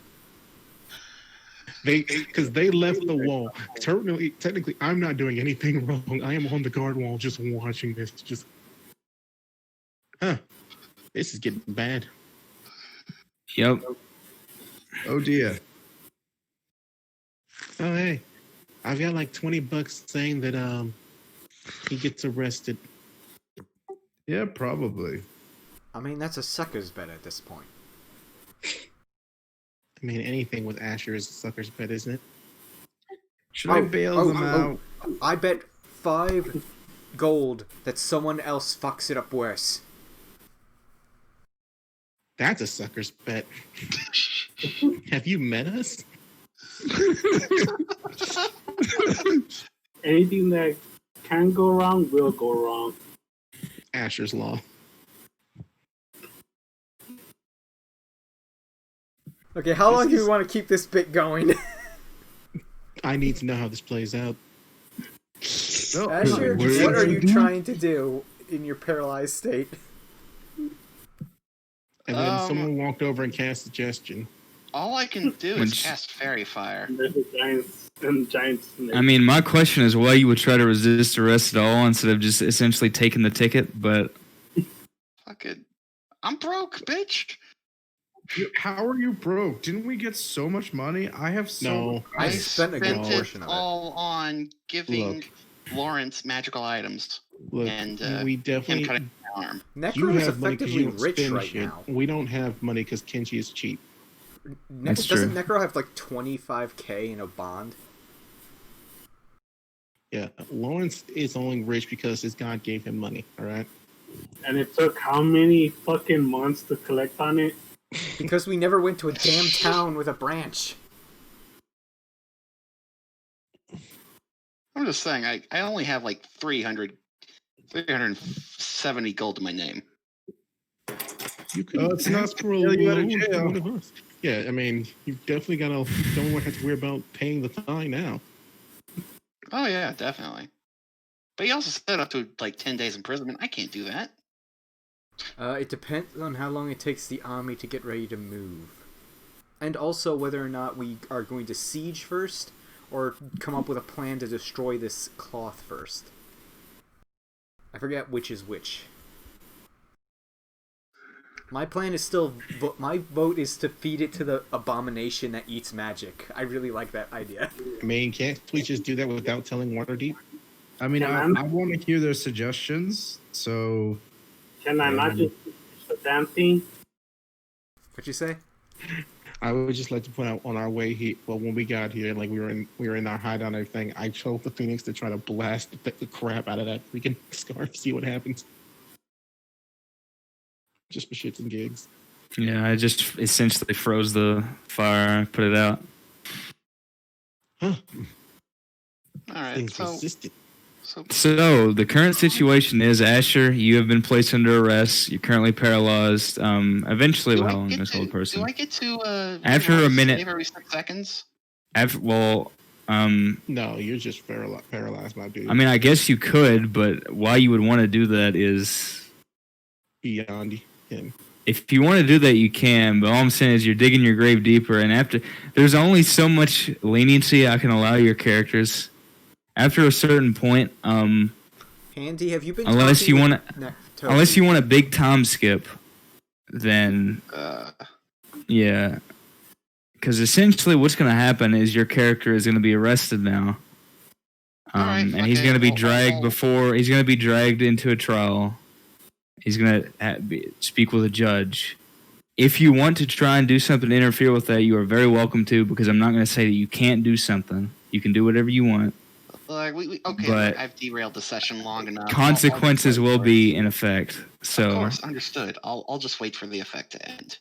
because they left the wall. Technically, I'm not doing anything wrong. I am on the guard wall, just watching this. Just, this is getting bad. Yep. oh dear. Oh hey, I've got like $20 saying that he gets arrested. Yeah, probably. I mean, that's a sucker's bet at this point. I mean, anything with Asher is a sucker's bet, isn't it? Should I bail them out? I bet 5 gold that someone else fucks it up worse. That's a sucker's bet. Have you met us? Anything that can go wrong will go wrong. Asher's Law. Okay, how long do you want to keep this bit going? I need to know how this plays out. Asher, what are you trying to do in your paralyzed state? And then someone walked over and cast suggestion. All I can do is cast Fairy Fire. And there's a giant snake. I mean, my question is why you would try to resist arrest at all instead of just essentially taking the ticket, but... Fuck it. I'm broke, bitch. How are you broke? Didn't we get so much money? I have so. No. I spent a good it portion of it. all on giving Look. Lawrence magical items. Look, And, we Him definitely... cutting my arm. You Necro is have money 'cause effectively you don't rich spend right shit. now. We don't have money because Kenji is cheap. That's Doesn't true. Necro have like 25k in a bond? Yeah, Lawrence is only rich because his god gave him money, alright? And it took how many fucking months to collect on it? Because we never went to a damn town with a branch. I'm just saying, I only have like 370 gold in my name. You could Oh, it's not ask for a jail, you go to loan jail. from one of us. Yeah, I mean, you definitely don't have to worry about paying the fine now. Oh yeah, definitely. But he also said up to like 10 days imprisonment. I can't do that. It depends on how long it takes the army to get ready to move. And also whether or not we are going to siege first, or come up with a plan to destroy this cloth first. I forget which is which. My plan is still... My vote is to feed it to the abomination that eats magic. I really like that idea. I mean, can't we just do that without telling Waterdeep? I mean, I want to hear their suggestions. So, Can I not just finish the damn thing? What'd you say? I would just like to point out on our way here. Well, when we got here, like we were in our hideout and everything. I chose the Phoenix to try to blast the crap out of that freaking scarf. See what happens. Just for shits and gigs. Yeah, I just essentially froze the fire, put it out. Huh. All right. Things resistant. So the current situation is, Asher, you have been placed under arrest. You're currently paralyzed. Eventually, how long this old person? Do I get to after a minute? Every 6 seconds. No, you're just paralyzed, my dude. I mean, I guess you could, but why you would want to do that is beyond him. If you want to do that, you can. But all I'm saying is you're digging your grave deeper, and there's only so much leniency I can allow your characters. After a certain point, Handy, have you been? Unless you want a big time skip, then yeah. Because essentially, what's going to happen is your character is going to be arrested now, and he's going to be dragged He's going to be dragged into a trial. He's going to speak with a judge. If you want to try and do something to interfere with that, you are very welcome to. Because I'm not going to say that you can't do something. You can do whatever you want. But I've derailed the session long enough. Consequences will be in effect. So, of course, understood. I'll just wait for the effect to end.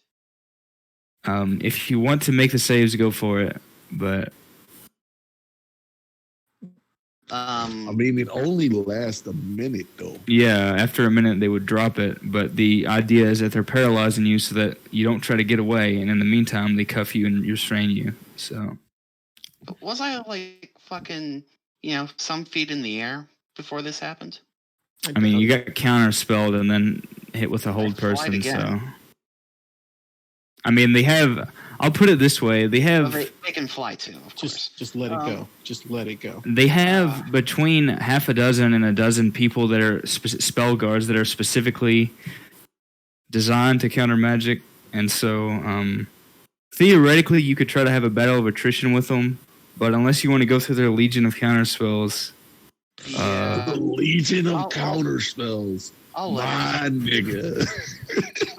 If you want to make the saves, go for it. But I mean, it only lasts a minute, though. Yeah, after a minute they would drop it. But the idea is that they're paralyzing you so that you don't try to get away, and in the meantime they cuff you and restrain you. So, was I like fucking, some feet in the air before this happened? I mean, you got counter-spelled and then hit with a hold person, so... I mean, they have... I'll put it this way. They have... Well, they can fly, too, of course. Just let it go. Just let it go. They have between half a dozen and a dozen people that are spell guards that are specifically designed to counter magic. And so, theoretically, you could try to have a battle of attrition with them. But unless you want to go through their legion of counter spells... the legion of counter spells. My nigga.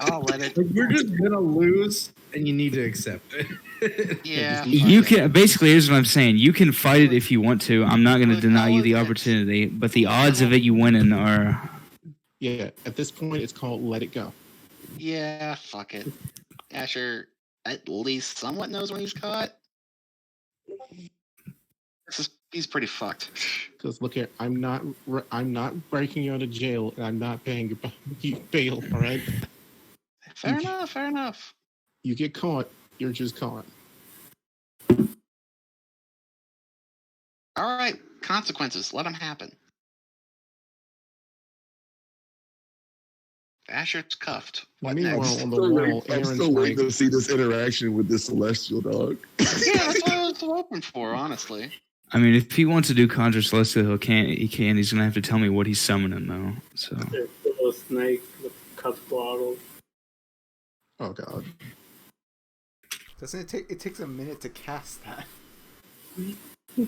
I'll let it. You're just gonna lose, and you need to accept it. Yeah. You can basically. Here's what I'm saying. You can fight it if you want to. I'm not going to deny you the opportunity, but the odds of it you winning are. Yeah. At this point, it's called let it go. Yeah. Fuck it. Asher at least somewhat knows when he's caught. He's pretty fucked. Because look here, I'm not breaking you out of jail, and I'm not paying you bail. All right. Fair enough. You get caught, you're just caught. All right, consequences. Let them happen. Asher's cuffed. What next? I'm still waiting to see this interaction with this celestial dog. Yeah, that's what I was hoping for, honestly. I mean, if he wants to do Conjure Celestial, he can. He's gonna have to tell me what he's summoning, though. So. A snake with cut bottle. Oh God. Doesn't it take? It takes a minute to cast that.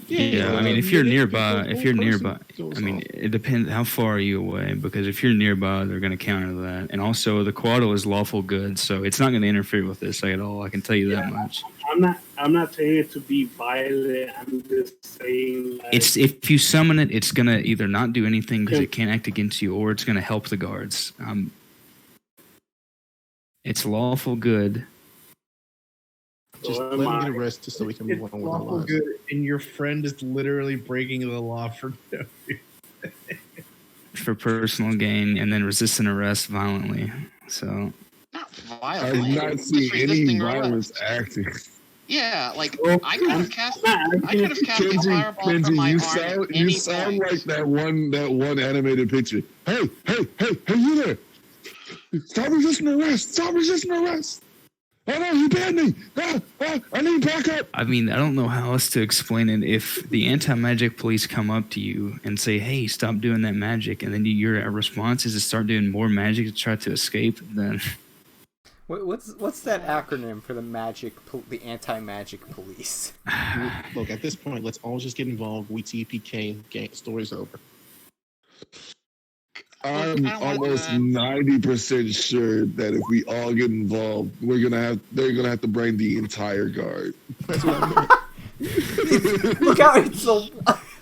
Yeah, I mean, if you're nearby, I mean, it depends. How far are you away? Because if you're nearby, they're going to counter that. And also, the Quaddle is lawful good, so it's not going to interfere with this at all. I can tell you that much. I'm not saying it to be violent. I'm just saying. It's if you summon it, it's going to either not do anything because it can't act against you, or it's going to help the guards. It's lawful good. Just let him get arrested so we can move on with our lives. Good, and your friend is literally breaking the law for no reason. For personal gain, and then resisting arrest violently. So not violently. I've not seen any violence acting. Yeah, like I could have cast a fireball from my arm. You sound like that one animated picture. Hey, you there! Stop resisting arrest! Stop resisting arrest! Oh no, you banned me! I need backup! I mean, I don't know how else to explain it. If the anti-magic police come up to you and say, "Hey, stop doing that magic," and then your response is to start doing more magic to try to escape, then What's that acronym for the anti-magic police? Look, at this point, let's all just get involved. We TPK, story's over. I'm almost 90% sure that if we all get involved, they're gonna have to bring the entire guard. That's what I meant. Look out!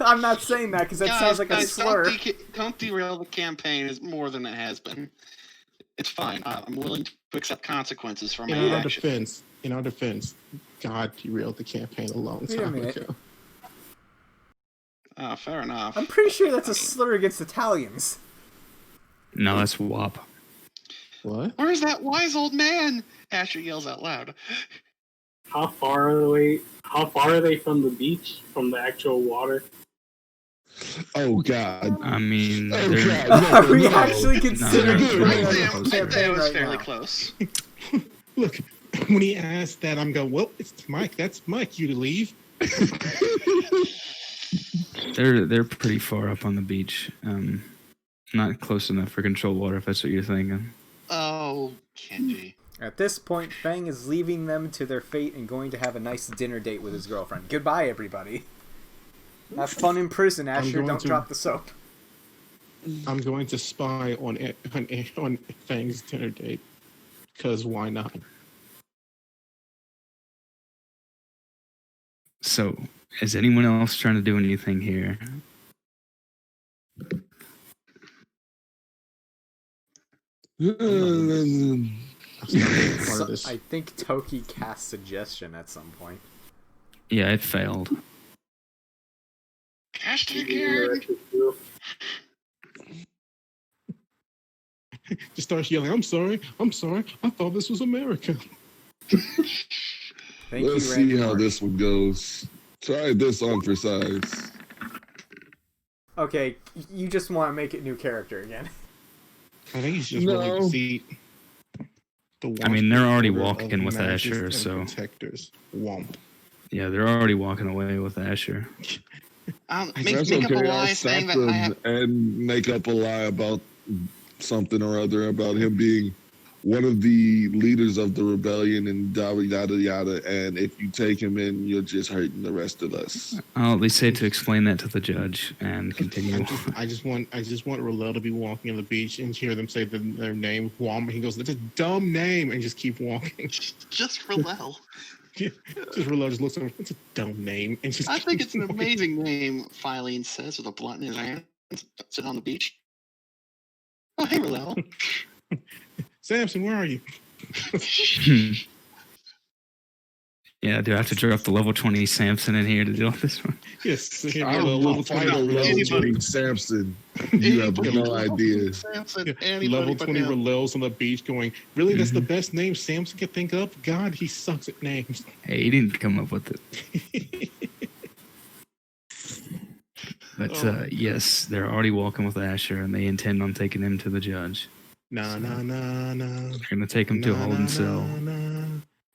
I'm not saying that because that sounds like a slur. Don't derail the campaign as more than it has been. It's fine. I'm willing to accept consequences for my actions. In our defense, God derailed the campaign a long time ago. Oh, fair enough. I'm pretty sure that's a slur against Italians. no, that's WAP. What? Where's that wise old man? Asher yells out loud. How far are they from the beach, from the actual water? Oh God! I mean, Oh, they're- God. Are we No. actually considering No. putting on I'd a say I'd say campaign it was right fairly now? close. Look, when he asked that, I'm going, well, it's Mike. That's Mike. You to leave. they're pretty far up on the beach. Not close enough for controlled water, if that's what you're thinking. Oh, Kenji. At this point, Fang is leaving them to their fate and going to have a nice dinner date with his girlfriend. Goodbye, everybody. Have fun in prison, Asher. going Don't to- drop the soap. I'm going to spy on Fang's dinner date. Because why not? So, is anyone else trying to do anything here? Part of this. I think Toki cast suggestion at some point. Yeah, it failed. Hashtag Yeah, Karen. that's true. Just starts yelling, I'm sorry. I thought this was America. Thank Let's you, see Randy how Marsh. this one goes. Try this on for size. Okay, you just want to make it new character again. I think he's just No. willing to see the I mean, they're already order of walking with mages Asher, and so protectors. Womp. yeah, they're already walking away with Asher. Make That's up a okay. lie I'll saying stop that I them have. and make up a lie about something or other about him being one of the leaders of the rebellion and yada yada yada. And if you take him in, you're just hurting the rest of us. I'll at least say to explain that to the judge and continue. I just want Rillel to be walking on the beach and hear them say their name, Womp. He goes, that's a dumb name, and just keep walking. Just for Lel. Just Rillel just looks at him, it's a dumb name, and just I think keeps it's an walking. amazing name, Filene says with a blunt in his hand, sitting on the beach. Oh, hey, Lel. Samson, where are you? Yeah, do I have to drop the level 20 Samson in here to deal with this one? Yes, here, I Rillel, will fight a level Anybody. 20 Samson. You have no idea. Samson, Level 20 him. Rillel's on the beach going, really, that's the best name Samson could think of? God, he sucks at names. Hey, he didn't come up with it. But yes, they're already walking with Asher, and they intend on taking him to the judge. Nah, nah, nah, nah. They're going to take him to a holding cell. Nah.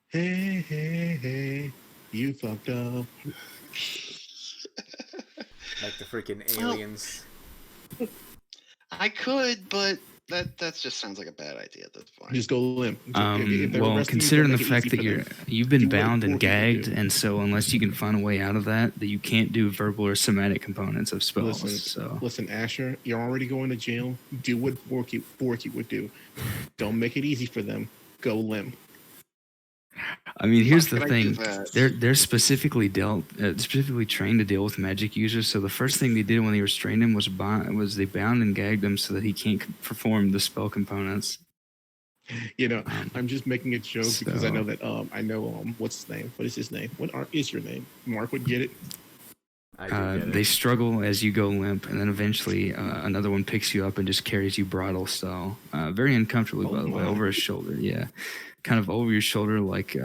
Hey, hey, hey, you fucked up. Like the freaking Well- aliens. I could, but that just sounds like a bad idea at this point. Just go limp. If they're Well, arresting you, considering the make it fact easy that for them. you've been Do what bound and poor people gagged, do. and so unless you can find a way out of that you can't do verbal or somatic components of spells. So Listen, Asher, you're already going to jail. Do what Borky would do. Don't make it easy for them. Go limp. I mean, here's the Fuck, can I do thing: that? they're specifically specifically trained to deal with magic users. So the first thing they did when they restrained him was they bound and gagged him so that he can't perform the spell components. You know, I'm just making a joke because I So- know that what's his name? What is his name? What is your name? Mark would get it. I do get They it. struggle as you go limp, and then eventually another one picks you up and just carries you bridal style, very uncomfortably, by the way, my. over his shoulder. Yeah, kind of over your shoulder, like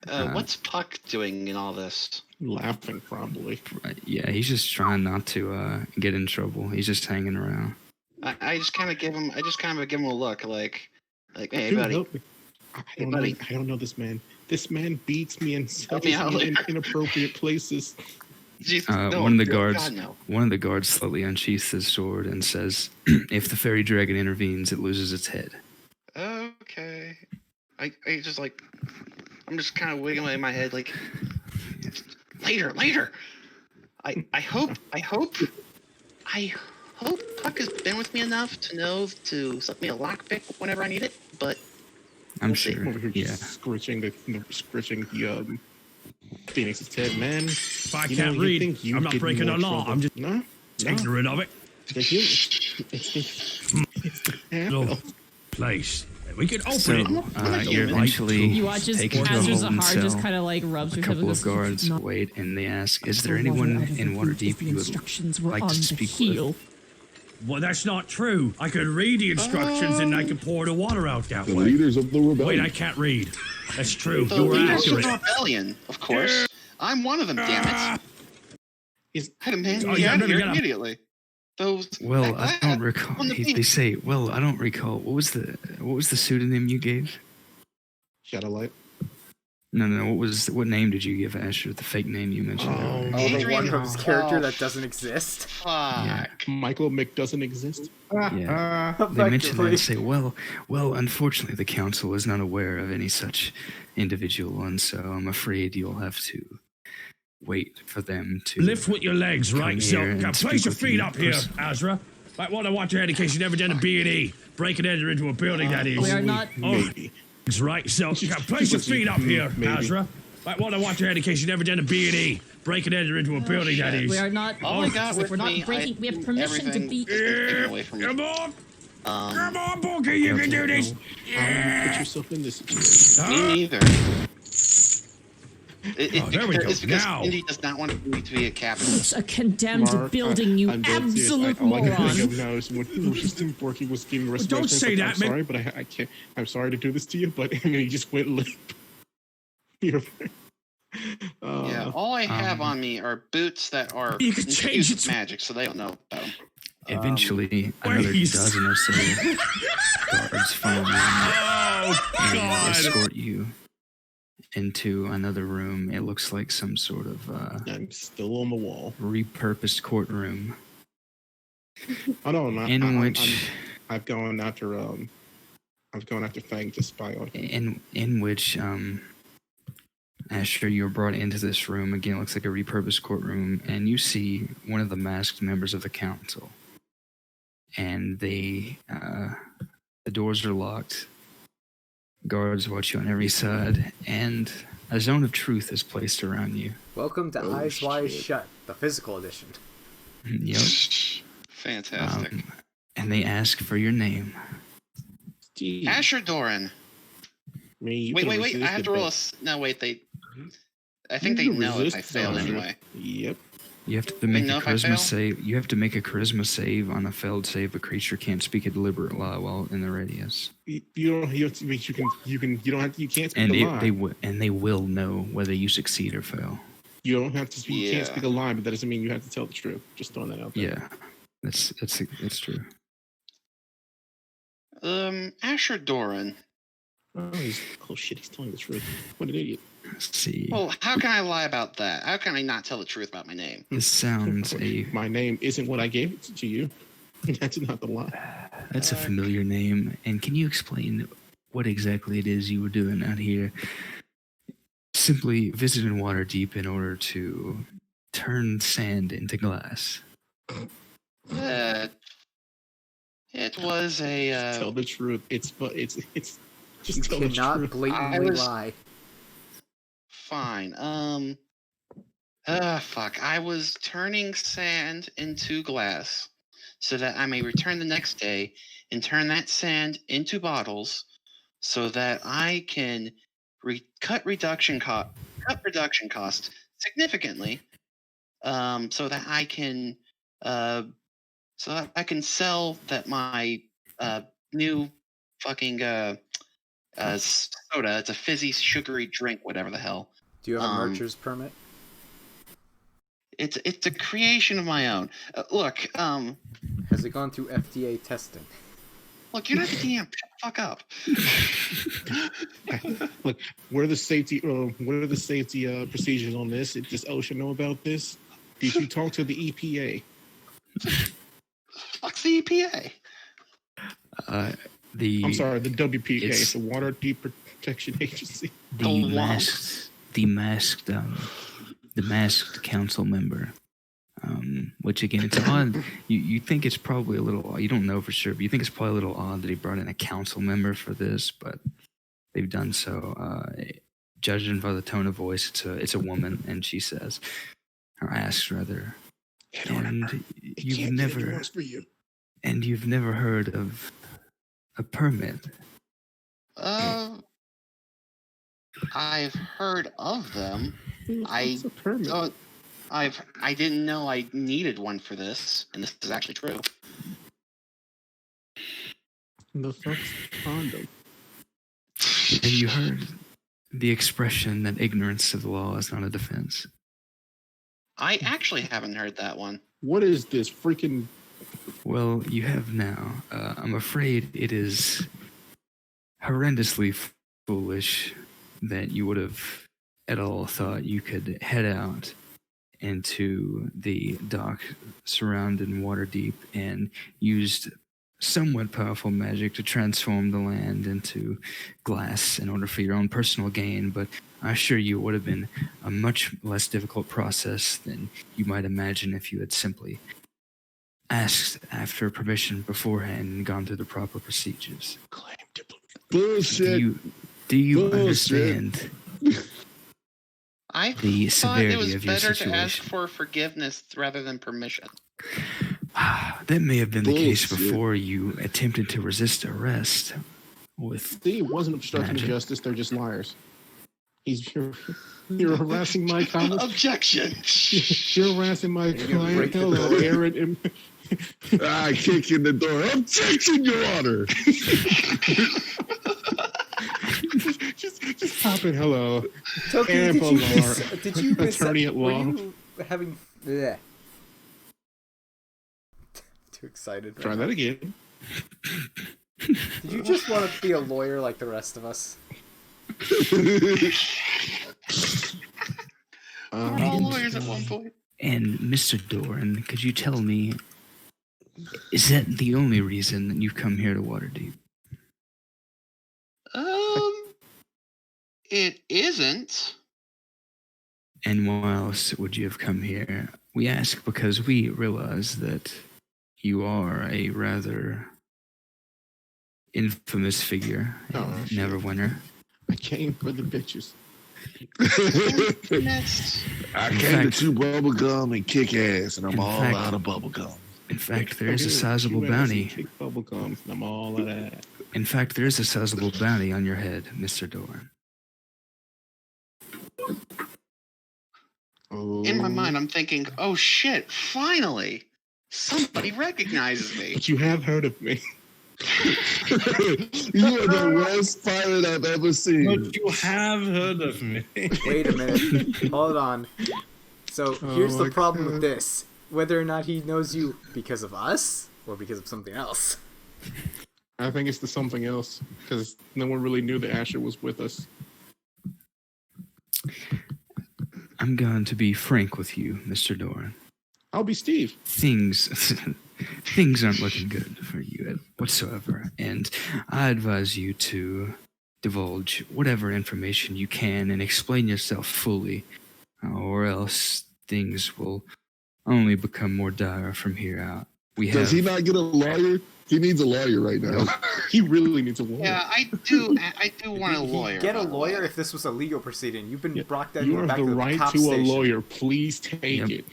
What's Puck doing in all this? Laughing, probably. yeah. He's just trying not to get in trouble. He's just hanging around. I just kind of give him a look, like, hey, Dude, buddy. help me. I don't know this man. This man beats me and Help me sends me in out. inappropriate places. Jesus, no, one of the dear guards, God, no. one of the guards slowly unsheaths his sword and says, "If the fairy dragon intervenes, it loses its head." Okay. I just like, I'm just kind of wiggling my head like, later. I hope Puck has been with me enough to know to slip me a lockpick whenever I need it, but I'm We'll see. sure. Over here Yeah. just scorching the Phoenix's head, man. If I You can't know, you read, think you I'm not get breaking more the law. trouble. I'm just no. ignorant of it. The humans. It's the Little half-elf. place. We can open So it. you're Right. eventually You watch as taken to a Azra holding Zahar just cell. kind of like rubs A her couple head of guards wait, and they ask, "Is there anyone in Waterdeep you would instructions were like on to the speak heel. with?" Well, that's not true. I could read the instructions and I could pour the water out that The way. leaders of the rebellion. Wait, I can't read. That's true. the You were leaders of accurate. the rebellion, of course. I'm one of them, damn it. Is I had a man Oh, me yeah, out of maybe here get up. immediately. Those. Well, I that- don't recall. on the They beach. say, "Well, I don't recall. What was the pseudonym you gave?" Shadowlight? No. What name did you give Asher? The fake name you mentioned earlier. Oh, the one Adrian- from his character Oh, that doesn't exist. Fuck. Yeah. Michael Mick doesn't exist? Yeah. They mention that and say, well, unfortunately, the council is not aware of any such individual, and so I'm afraid you'll have to wait for them to Lift with your legs, come right? here So, and place speak your with feet you up here, personally. Azra. Like what I want your head in case you never done a B&E. Break and enter into a building, that is. We are not. Maybe. Right, so place your feet up here, Maybe. Azra. Like what I want your head in case you never done a B&E. Break and enter into a building, that is. We are not. All I got with we're not me, breaking. We have I- permission to everything be. is taken away from me. Come on, Um, Bookie, you can do this. How do you put yourself in this situation? me neither. There we go. It's because Now. Indy does not want me to be a captain. It's a condemned Mark, building, you I'm dead serious. absolute All I can think moron. of now is when Borky was giving respect. don't say that, I'm man. sorry, but I can't. I'm sorry to do this to you, but and then he just went limp. You're- Yeah, all I have on me are boots that are You can change infused it with to- magic, so they don't know about them. Eventually, another Please. dozen or so guards follow you Oh, and God. escort you into another room. It looks like some sort of I'm still on the wall. repurposed courtroom I don't know. in which I've gone after Fang to spy on him. in which Asher, you're brought into this room. Again, it looks like a repurposed courtroom, and you see one of the masked members of the council. And the doors are locked. Guards watch you on every side, and a zone of truth is placed around you. Welcome to Oh, Eyes Wide shit. Shut, the physical edition. Yep. Fantastic. And they ask for your name. Gee, Asher Doran. man, you Wait. can I resist have it, to roll a. but No, wait. I think they you can know if resist I fail Azra. anyway. Yep. You have to make know a if I fail? charisma save. You have to make a charisma save on a failed save. A creature can't speak a deliberate lie while in the radius, You don't. You don't have to. You can't speak and a lie. they will know whether you succeed or fail. You don't have to speak. You can't Yeah. speak a lie, but that doesn't mean you have to tell the truth. Just throwing that out there. Yeah, it's true. Asher Doran. Oh shit! He's telling the truth. What an idiot. Let's see. Well, how can I lie about that? How can I not tell the truth about my name? This sounds My name isn't what I gave it to you. That's not the lie. that's a familiar name. And can you explain what exactly it is you were doing out here? Simply visiting Waterdeep in order to turn sand into glass. It was a. Tell the truth. It's just You tell the cannot truth. blatantly I was- lie. Fine. Fuck. I was turning sand into glass so that I may return the next day and turn that sand into bottles so that I can cut production cost significantly, so that I can sell that my new fucking soda. It's a fizzy, sugary drink, whatever the hell. Do you have a mercher's permit? It's a creation of my own. Look, Has it gone through FDA testing? you're not the damn fuck up. Look, what are the safety procedures on this? Does OSHA know about this? Did you talk to the EPA? Fuck's the EPA. I'm sorry, the WPA, it's the Water Deep Protection Agency. the The masked council member. Which again, it's odd. You think it's probably a little. You don't know for sure, but you think it's probably a little odd that he brought in a council member for this, but they've done so. Judging by the tone of voice, it's a woman, and she says, or asks rather, and you've never heard of a permit. I've heard of them. What's a permit? I didn't know I needed one for this, and this is actually true. The fuck's condom? Have you heard the expression that ignorance of the law is not a defense? I actually haven't heard that one. What is this freaking? Well, you have now. I'm afraid it is horrendously foolish that you would have at all thought you could head out into the dock surrounding Waterdeep and used somewhat powerful magic to transform the land into glass in order for your own personal gain, but I assure you it would have been a much less difficult process than you might imagine if you had simply asked after permission beforehand and gone through the proper procedures. Bullshit. Do you Bullshit. understand I the thought severity it was of your better to ask situation? for forgiveness rather than permission. That may have been the case Bullshit. before you attempted to resist arrest with See, it wasn't obstruction of magic. justice. They're just liars. You're harassing my comments. Objection! You're harassing my client. Hello, Aaron. I kick in the door. Objection, Your Honor. just pop in. Hello. Toki, Aaron did you Polar, miss? Did you miss? attorney at Were law. you having? Bleh. Too excited. Try that again. Did you just want to be a lawyer like the rest of us? We're all lawyers at one point. And Mr. Doran, could you tell me, is that the only reason that you've come here to Waterdeep? It isn't. And why else would you have come here? We ask because we realize that you are a rather infamous figure, Oh, shit. Neverwinter. I came for the bitches. Next. I In came to fact- chew bubble gum and kick ass, and I'm In all fact- out of bubble gum. In fact, there is a Here, sizable you have some bounty. Kick bubble gum. And I'm all of that. In fact, there is a sizable bounty on your head, Mr. Doran. Oh. In my mind, I'm thinking, oh shit, finally! Somebody recognizes me. But you have heard of me. You are the worst pirate I've ever seen. But you have heard of me. Wait a minute. Hold on. So here's the my problem God. with this: whether or not he knows you because of us or because of something else. I think it's the something else because no one really knew that Asher was with us. I'm going to be frank with you, Mr. Doran. I'll be Steve. Things aren't looking good for you whatsoever, and I advise you to divulge whatever information you can and explain yourself fully, or else things will only become more dire from here out. Does he not get a lawyer? He needs a lawyer right now. He really needs a lawyer. Yeah, I do want a He'd lawyer. get a by the lawyer way. if this was a legal proceeding. You've been Yeah, brought down You have back the to the right cop to station. a lawyer. Please take Yep. it.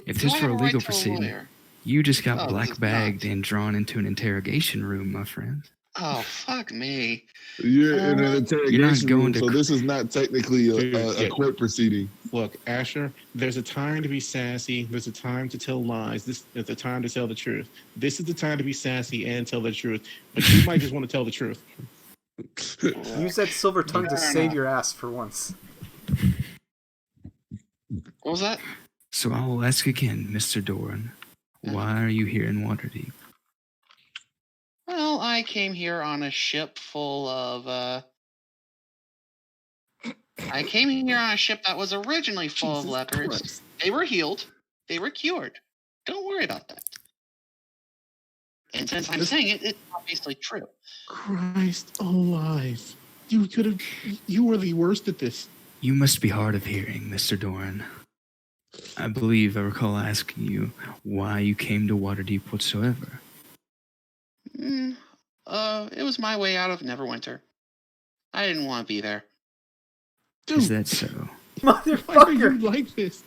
If Do this I were have a right legal to proceeding, lawyer? you just got Oh, this black is bagged nuts. and drawn into an interrogation room, my friend. Oh, fuck me. You're in an interrogation going room, to so cr- this is not technically Dude, a yeah. court proceeding. Look, Asher, there's a time to be sassy. There's a time to tell lies. There's a time to tell the truth. This is the time to be sassy and tell the truth. But you might just want to tell the truth. Use that silver tongue to Fair save enough. your ass for once. What was that? So I will ask again, Mr. Doran, why are you here in Waterdeep? Well, Well, I came here on a ship full of. I came here on a ship that was originally full of Jesus leopards. Christ. They were healed. They were cured. Don't worry about that. And since I'm saying it, it's obviously true. Christ alive. You were the worst at this. You must be hard of hearing, Mr. Doran. I believe I recall asking you why you came to Waterdeep whatsoever. It was my way out of Neverwinter. I didn't want to be there. Dude, Is that so? why are you Motherfucker! like this?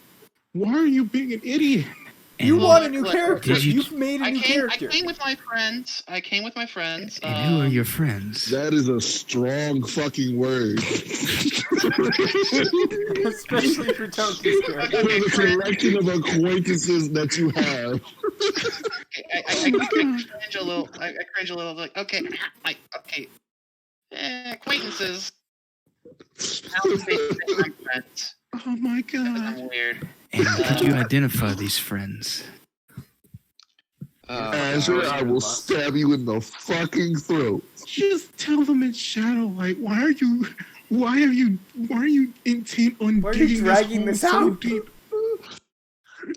Why are you being an idiot? You And- want a new Look, character. did you- You've made a new I character. came with my friends. And who are your friends? That is a strong fucking word. Especially for Toki's For character. the collection of acquaintances that you have. I cringe a little. I cringe a little. Like, okay, acquaintances. I'm friends. Oh my god. I'm weird. And could you identify these friends? Azure, I will stab you in the fucking throat. Just tell them it's Shadowlight. Why are you intent on Why are you digging dragging this this hole so out? deep?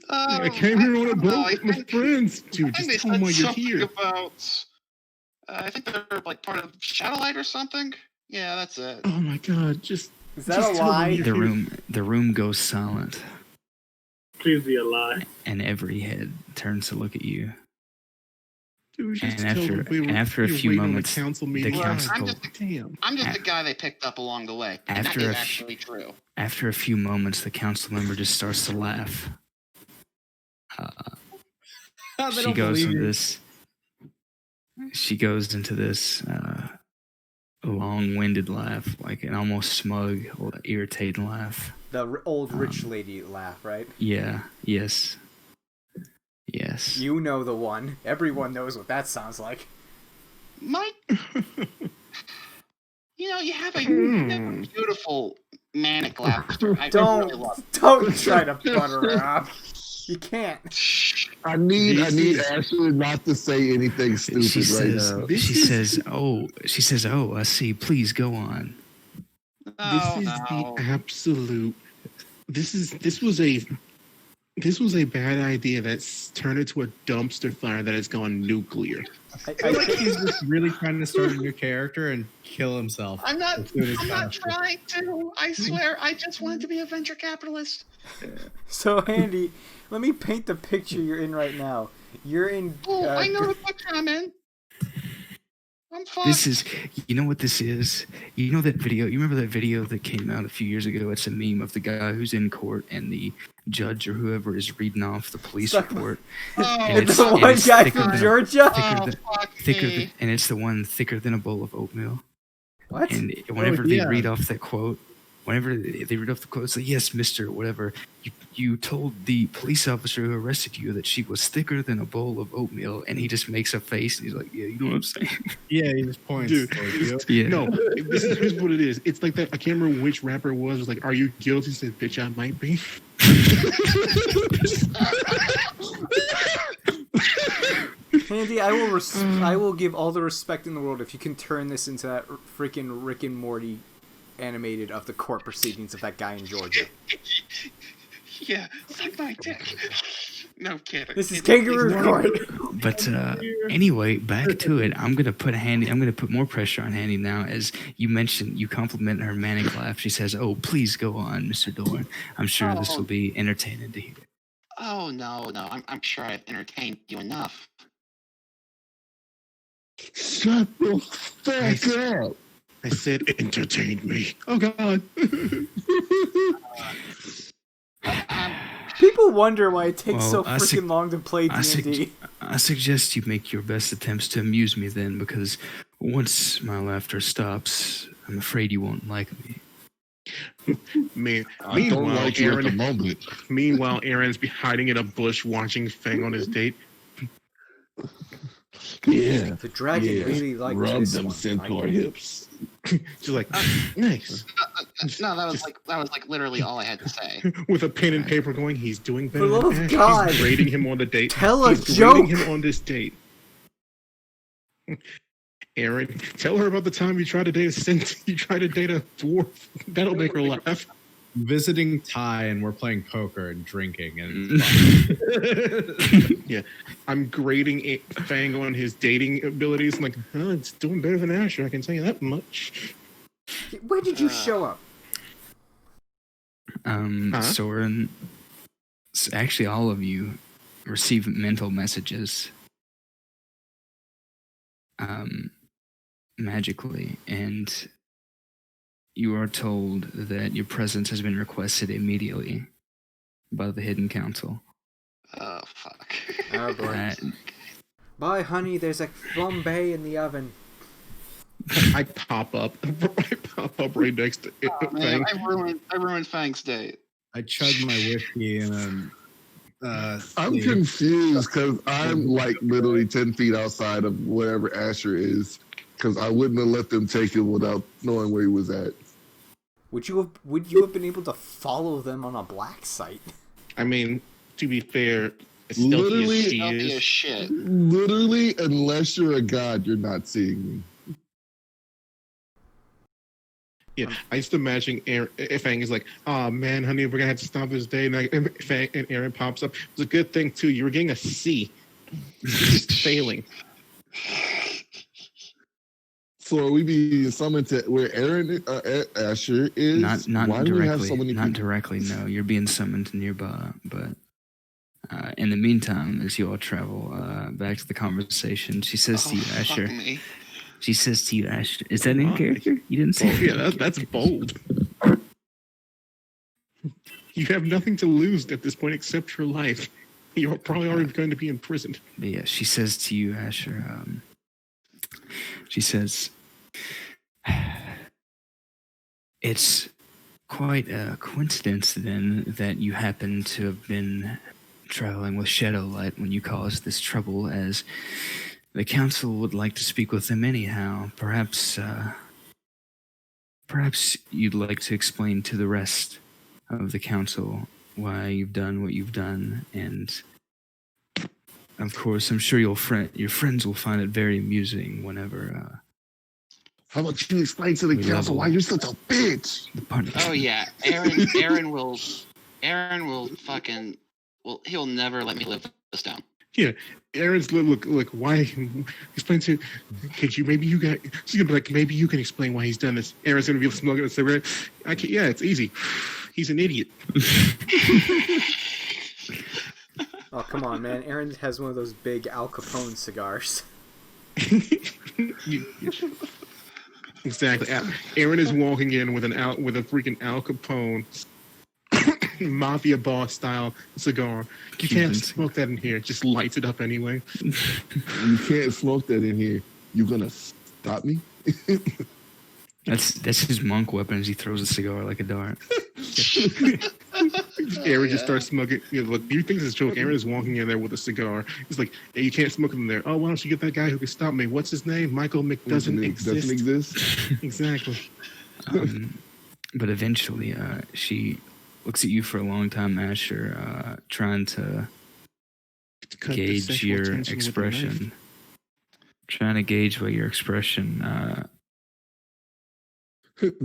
I came here on a boat with my friends. Dude, I think just they tell them why said you're something here. about. I think they're like part of Shadowlight or something. Yeah, that's it. Oh my god, just Is that just a tell them lie? you're The room goes silent, Please be a lie. and every head turns to look at you. Dude, just And tell them after a we were few waiting on moments, the council the meeting. council. Damn. I'm just the guy they picked up along the way. And After that a is f- actually true. After a few moments, the council member just starts to laugh. She goes into this. She goes into this long-winded laugh, like an almost smug, or irritating laugh. The old rich lady laugh, right? Yeah. Yes. Yes. You know the one. Everyone knows what that sounds like. Mike, you have a beautiful manic laughter. I really love it. Don't try to butter her up. You can't. I need This Ashley not to say anything stupid She right says. now. She says. Oh. She says. Oh. I see. Please go on. No, This is no. the absolute. This was a bad idea that's turned into a dumpster fire that has gone nuclear. I feel like he's just really trying to start a new character and kill himself. I'm not. as soon as I'm not possible. trying to. I swear. I just wanted to be a venture capitalist. So, Andy, let me paint the picture you're in right now. You're in. Oh, I know the picture I'm in. I'm fine. This is, you know what this is? You know that video? You remember that video that came out a few years ago? It's a meme of the guy who's in court and the judge or whoever is reading off the police report. Oh, and It's the one it's guy thicker from than a- Georgia? thicker me. than, and it's the one thicker than a bowl of oatmeal. What? And whenever yeah. they read off that quote, whenever they read off the quote, it's like, yes, mister, whatever, you told the police officer who arrested you that she was thicker than a bowl of oatmeal, and he just makes a face, and he's like, yeah, you know what I'm saying? Yeah, he just points. Dude, towards you. Yeah. No, here's what it is. It's like that. I can't remember which rapper it was. It was like, "Are you guilty?" He said, "Bitch, I might be." Andy, I will give all the respect in the world if you can turn this into that freaking Rick and Morty animated of the court proceedings of that guy in Georgia. Yeah, suck my dick. No kidding. This is Kangaroo Court. But anyway, back to it. I'm gonna put more pressure on Handy now, as you mentioned. You compliment her manic laugh. She says, "Oh, please go on, Mr. Dorn. I'm sure this will be entertaining to hear." Oh no. I'm sure I've entertained you enough. Shut the fuck up. I said, "Entertain me." Oh God. People wonder why it takes so Well, freaking long to play D&D. I suggest you make your best attempts to amuse me then, because once my laughter stops, I'm afraid you won't like me. Man, I don't like you at the moment. Meanwhile, Aaron's be hiding in a bush watching Fang on his date. Yeah. The dragon Yeah. really liked Rub this them one. centaur hips. She's like, nice. No, that was like literally all I had to say. With a pen and paper going, he's doing better. For the than love of Ash. God. He's grading him on the date. Tell a He's joke. grading him on this date. Aaron, tell her about the time you tried to date a dwarf. That'll make her laugh. Visiting Ty and we're playing poker and drinking and it's fun. Yeah, I'm grading Fang on his dating abilities. I'm like, oh, it's doing better than Asher. I can tell you that much. Where did you show up? Soren. Actually, all of you receive mental messages. Magically, and you are told that your presence has been requested immediately by the Hidden Council. Oh, fuck. Oh, boy. Bye, honey. There's a flambe in the oven. I pop up right next to it. Oh, man, I ruined Fang's date. I chug my whiskey and I'm confused because I'm like literally 10 feet outside of wherever Asher is, because I wouldn't have let them take him without knowing where he was at. Would you have been able to follow them on a black site? I mean, to be fair, stealthy as she Stealthy as is. shit. Literally, unless you're a god, you're not seeing me. Yeah, I used to imagine Fang is like, "Oh man, honey, we're gonna have to stop this day." And Aaron pops up. It's a good thing too. You were getting a C, just failing. So are we being summoned to where Aaron Asher is? Not Why directly. do we have so many not people? directly. No, you're being summoned nearby. But in the meantime, as you all travel back to the conversation, she says to you, Asher. Fuck me. She says to you, Asher. Is that in character? You didn't say. Oh yeah, that's bold. You have nothing to lose at this point except your life. You're probably already going to be imprisoned. But yeah, she says to you, Asher. She says, "It's quite a coincidence then that you happen to have been traveling with Shadowlight when you caused this trouble, as the council would like to speak with them anyhow. Perhaps you'd like to explain to the rest of the council why you've done what you've done, and of course, I'm sure your friends will find it very amusing whenever How about you explain to the council why you're such a bitch? the punishment." Oh yeah, Aaron will fucking he'll never let me live this down. Yeah, Aaron's look. Why? Explain to. Could you? Maybe you got. She's gonna be like, maybe you can explain why he's done this. Aaron's gonna be smoking a cigarette. I can't. Yeah, it's easy. He's an idiot. Oh, come on, man. Aaron has one of those big Al Capone cigars. Exactly. Aaron is walking in with a freaking Al Capone mafia boss style cigar. You can't smoke that in here. Just lights it up anyway. You can't smoke that in here. You gonna stop me? That's his monk weapon as he throws a cigar like a dart. Aaron just starts smoking. Look, you think this is a joke? Aaron is walking in there with a cigar. He's like, hey, you can't smoke in there. Oh, why don't you get that guy who can stop me? What's his name? Michael doesn't exist. Doesn't exist. Exactly. But eventually, she looks at you for a long time, Asher, trying to gauge your expression. Trying to gauge what your expression.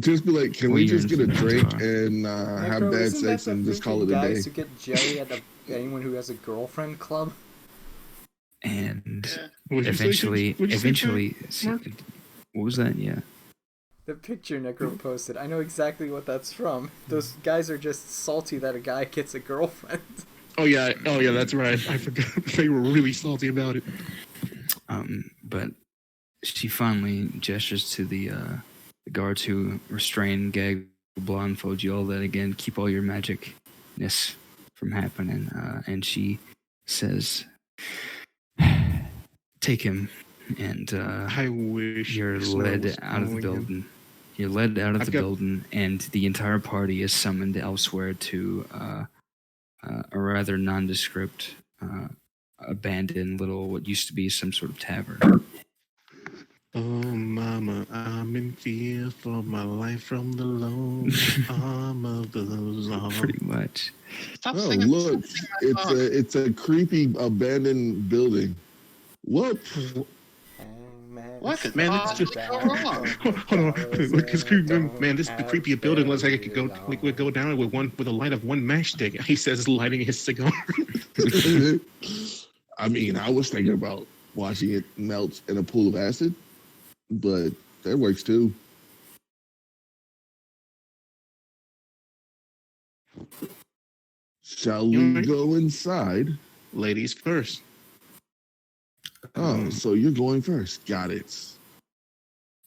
Just be like, can we just get a drink Necro, and have bad sex and just call it a day? Guys who get jelly at anyone who has a girlfriend club. And What'd you say, eventually, Mark? what was that? Yeah. The picture Necro posted, I know exactly what that's from. Those guys are just salty that a guy gets a girlfriend. Oh yeah, that's right. I forgot. They were really salty about it. But she finally gestures to the guards who restrain, gag, blindfold you, all that again, keep all your magicness from happening. And she says, "Take him," and I wish you're led out of the building. You're led out of the building, and the entire party is summoned elsewhere to a rather nondescript, abandoned little, what used to be some sort of tavern. Oh, mama, I'm in fear for my life from the lone arm of the law. Pretty much. Stop Oh, singing. look, it's a creepy abandoned building. What? Hangman What could Man, it's possibly just go wrong? hold on. Look, it's creepy. Man, this is the creepiest building. Looks like it could go. We could go down with a light of one matchstick. He says, lighting his cigar. I mean, I was thinking about watching it melt in a pool of acid, but that works too. Shall we go inside? Ladies first. Oh, so you're going first. Got it.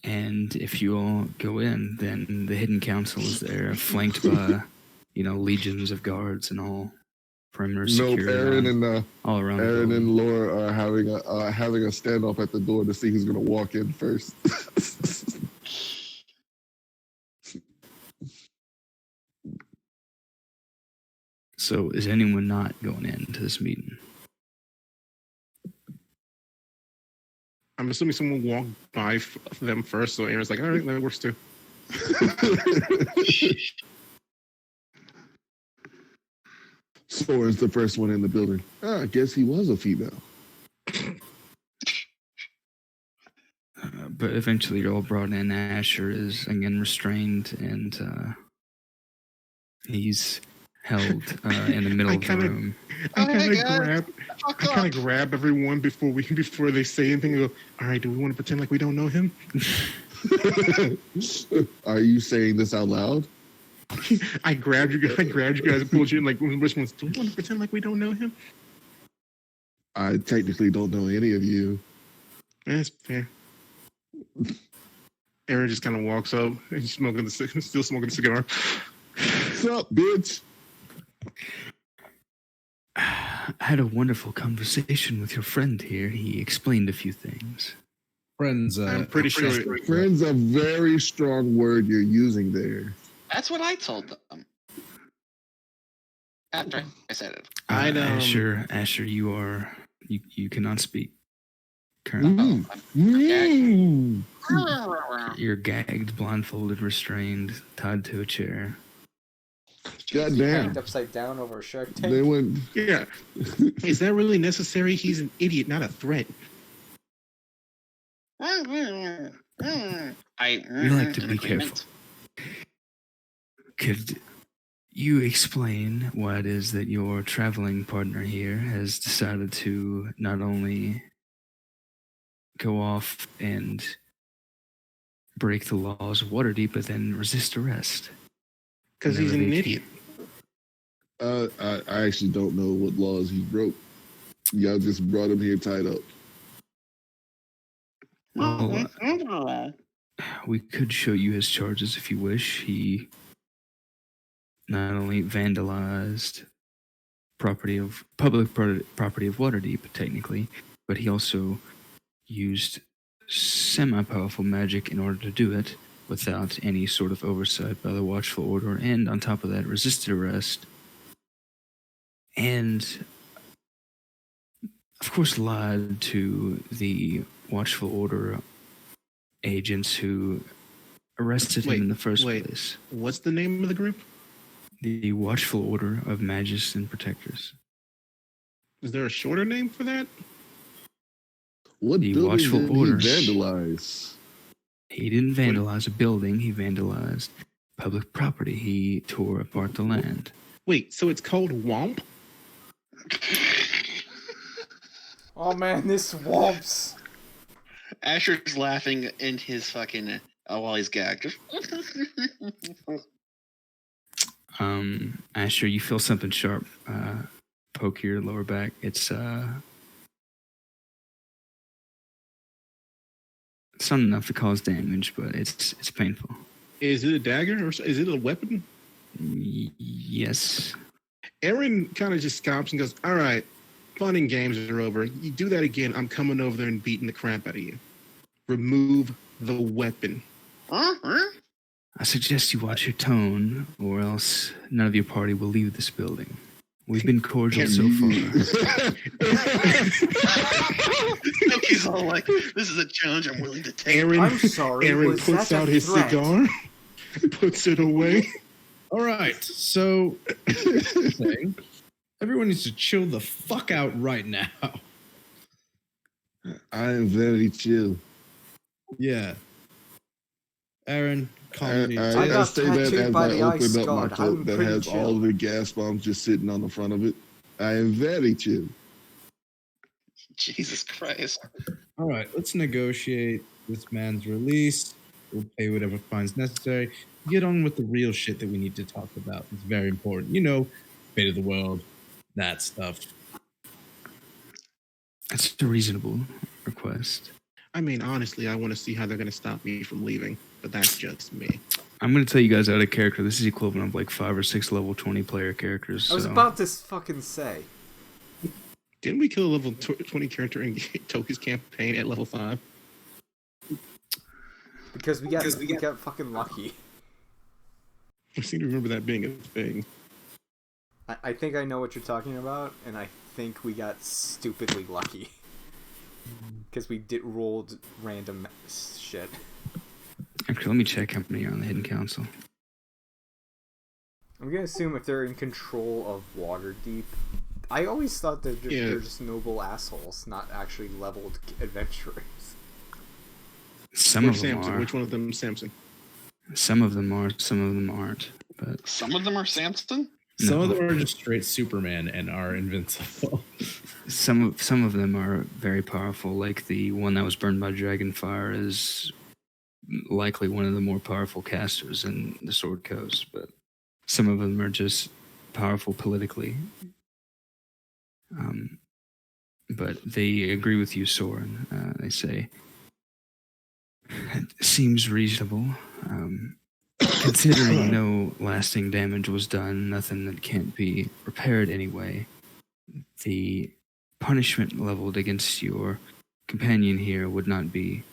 And if you all go in, then the hidden council is there, flanked by, legions of guards and all perimeter Nope, security. Aaron all around. Aaron and Laura are having a standoff at the door to see who's gonna walk in first. So is anyone not going into this meeting? I'm assuming someone walked by them first, so Aaron's like, all right, that works too. Soren's the first one in the building. I guess he was a female. But eventually you're all brought in. Asher is again restrained, and he's held in the middle of the room. I kind of grab everyone before they say anything. And go, all right, do we want to pretend like we don't know him? Are you saying this out loud? I grabbed you guys and pulled you in like, which ones? Do we want to pretend like we don't know him? I technically don't know any of you. That's fair. Aaron just kind of walks up and still smoking the cigar. What's up, bitch? I had a wonderful conversation with your friend here. He explained a few things. Friends, I'm pretty sure. Friend's a very strong word you're using there. That's what I told them. After I said it. Asher, you cannot speak currently. You're gagged, blindfolded, restrained, tied to a chair. God Hanged damn. upside down over a Shark Tank. They went. Yeah. Is that really necessary? He's an idiot, not a threat. You like to be careful. Could you explain why it is that your traveling partner here has decided to not only go off and break the laws of Waterdeep, but then resist arrest? Because he's an idiot. I actually don't know what laws he broke. Y'all just brought him here tied up. Well, we could show you his charges if you wish. He not only vandalized public property of Waterdeep, technically, but he also used semi-powerful magic in order to do it without any sort of oversight by the Watchful Order, and on top of that, resisted arrest, and of course lied to the Watchful Order agents who arrested him in the first place. What's the name of the group? The Watchful Order of Magists and Protectors. Is there a shorter name for that? What The building Watchful did Order. he vandalize? He didn't vandalize a building, he vandalized public property. He tore apart the land. Wait, so it's called Womp? Oh man, this whomps. Asher's laughing in his fucking while he's gagged. Asher, you feel something sharp poke your lower back. It's not enough to cause damage, but it's painful. Is it a dagger or is it a weapon? Yes. Aaron kind of just scoffs and goes, all right, fun and games are over. You do that again, I'm coming over there and beating the crap out of you. Remove the weapon. I suggest you watch your tone, or else none of your party will leave this building. We've been cordial so far. He's all like, this is a challenge I'm willing to take. I'm sorry. Aaron puts out his cigar, puts it away. All right, so everyone needs to chill the fuck out right now. I am very chill. Yeah. Aaron, comedy. I got say that tattooed as by I the ice open up my god. coat I'm that pretty has chill. all of the gas bombs just sitting on the front of it. I am very chill. Jesus Christ. All right, let's negotiate this man's release. We'll pay whatever fines necessary. Get on with the real shit that we need to talk about. It's very important. You know, fate of the world, that stuff. That's a reasonable request. I mean, honestly, I want to see how they're going to stop me from leaving, but that's just me. I'm going to tell you guys out of character. This is equivalent of like 5 or 6 level 20 player characters. I was so- about to fucking say. Didn't we kill a level 20 character in Toki's campaign at level 5? Because we got fucking lucky. I seem to remember that being a thing. I think I know what you're talking about, and I think we got stupidly lucky. Because we rolled random shit. Actually, let me check how many are on the Hidden Council. I'm gonna assume if they're in control of Waterdeep. I always thought that they're just noble assholes, not actually leveled adventurers. Some of them Samson? are. Which one of them is Samson? Some of them are. Some of them aren't. But Some of them are Samson? Some No. of them are just straight Superman and are invincible. some of them are very powerful. Like the one that was burned by Dragonfire is likely one of the more powerful casters in the Sword Coast. But some of them are just powerful politically. But they agree with you, Soren. They say it seems reasonable. Considering no lasting damage was done, nothing that can't be repaired anyway, the punishment leveled against your companion here would not be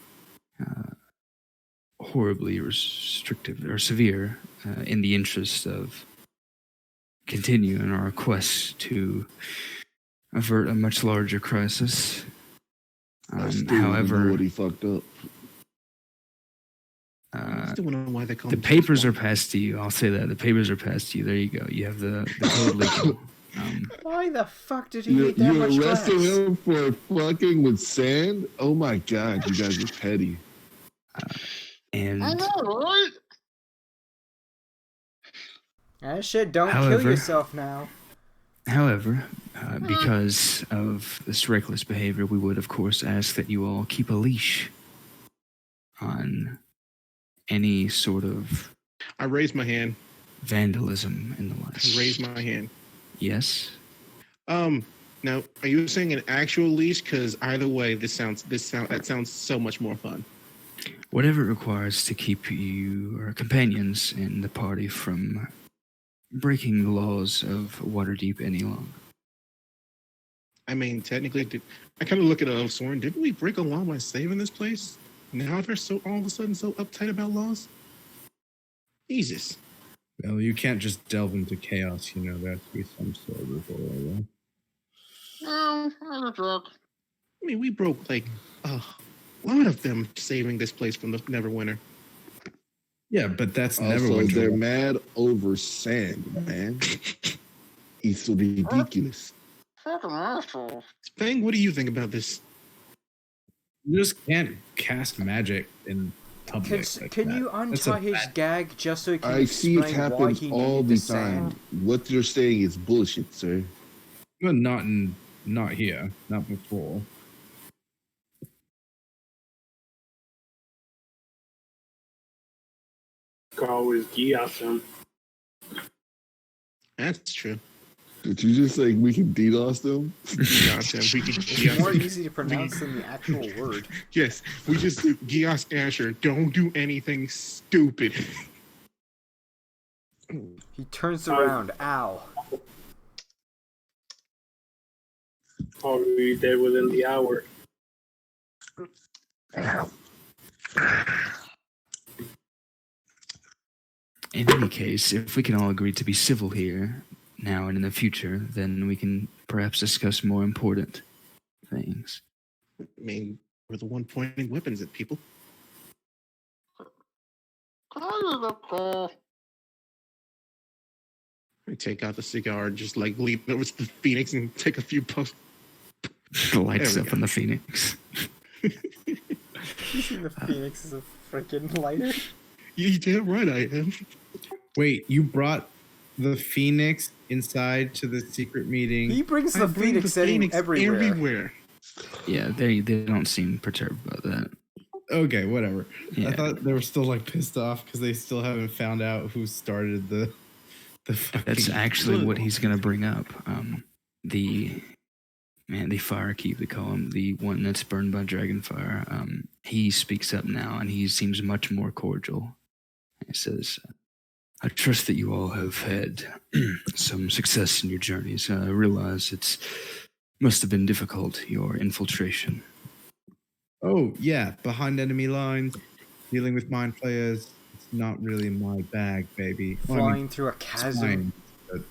horribly restrictive or severe in the interest of continuing our quest to avert a much larger crisis. I still don't know However, what he fucked up. I still want to know why they call the him papers are James passed to you. I'll say that. The papers are passed to you. There you go. You have the code legal. Why the fuck did he You, eat that much you glass? arrested him for fucking with sand? Oh my god, you guys are petty. And I know, right? Ah, shit, don't kill However- yourself now. however, because of this reckless behavior, we would, of course, ask that you all keep a leash on any sort of I raised my hand. vandalism in the like. I raised my hand. Yes. Now, are you saying an actual leash? Because either way, that sounds so much more fun. Whatever it requires to keep you or companions in the party from breaking the laws of Waterdeep any longer. I mean, technically, I kind of look at Soren. Didn't we break a law by saving this place? Now they're so all of a sudden so uptight about laws. Jesus. Well, you can't just delve into chaos, you know, there has to be some sort of order. No, I'm a drunk. I mean, we broke like a lot of them saving this place from the Neverwinter. Yeah, but that's Also, Neverwinter. they're mad over sand, man. It's so ridiculous. Fucking asshole. Fang, what do you think about this? You just can't cast magic in public. like Can that. you That's a untie his bad- gag just so he can I see it explain why happens he all needed the the time. sand? What you're saying is bullshit, sir. Well, not here, not before. Could always Gias him. That's true. Did you just say we can DDoS them? Gias him. We could It's more Gias. easy to pronounce than the actual word. Yes, we just Gias Asher. Don't do anything stupid. He turns around. Ow. Probably dead within the hour. In any case, if we can all agree to be civil here, now and in the future, then we can perhaps discuss more important things. I mean, we're the one pointing weapons at people. Oh, I take out the cigar, and just like leave it with the Phoenix and take a few puffs. The lights There we up on the Phoenix. Using the phoenix as a freaking lighter. You damn right I am. Wait, you brought the Phoenix inside to the secret meeting? He brings I the bring phoenix setting everywhere. everywhere. Yeah, they don't seem perturbed about that. Okay, whatever. Yeah. I thought they were still like pissed off because they still haven't found out who started the fucking. That's actually what he's gonna bring up. The Firekeep, they call him, the one that's burned by Dragonfire. He speaks up now, and he seems much more cordial. He says, "I trust that you all have had some success in your journeys. I realize must have been difficult, your infiltration." Oh yeah, behind enemy lines, dealing with mind players. It's not really my bag, baby. Flying through a chasm. But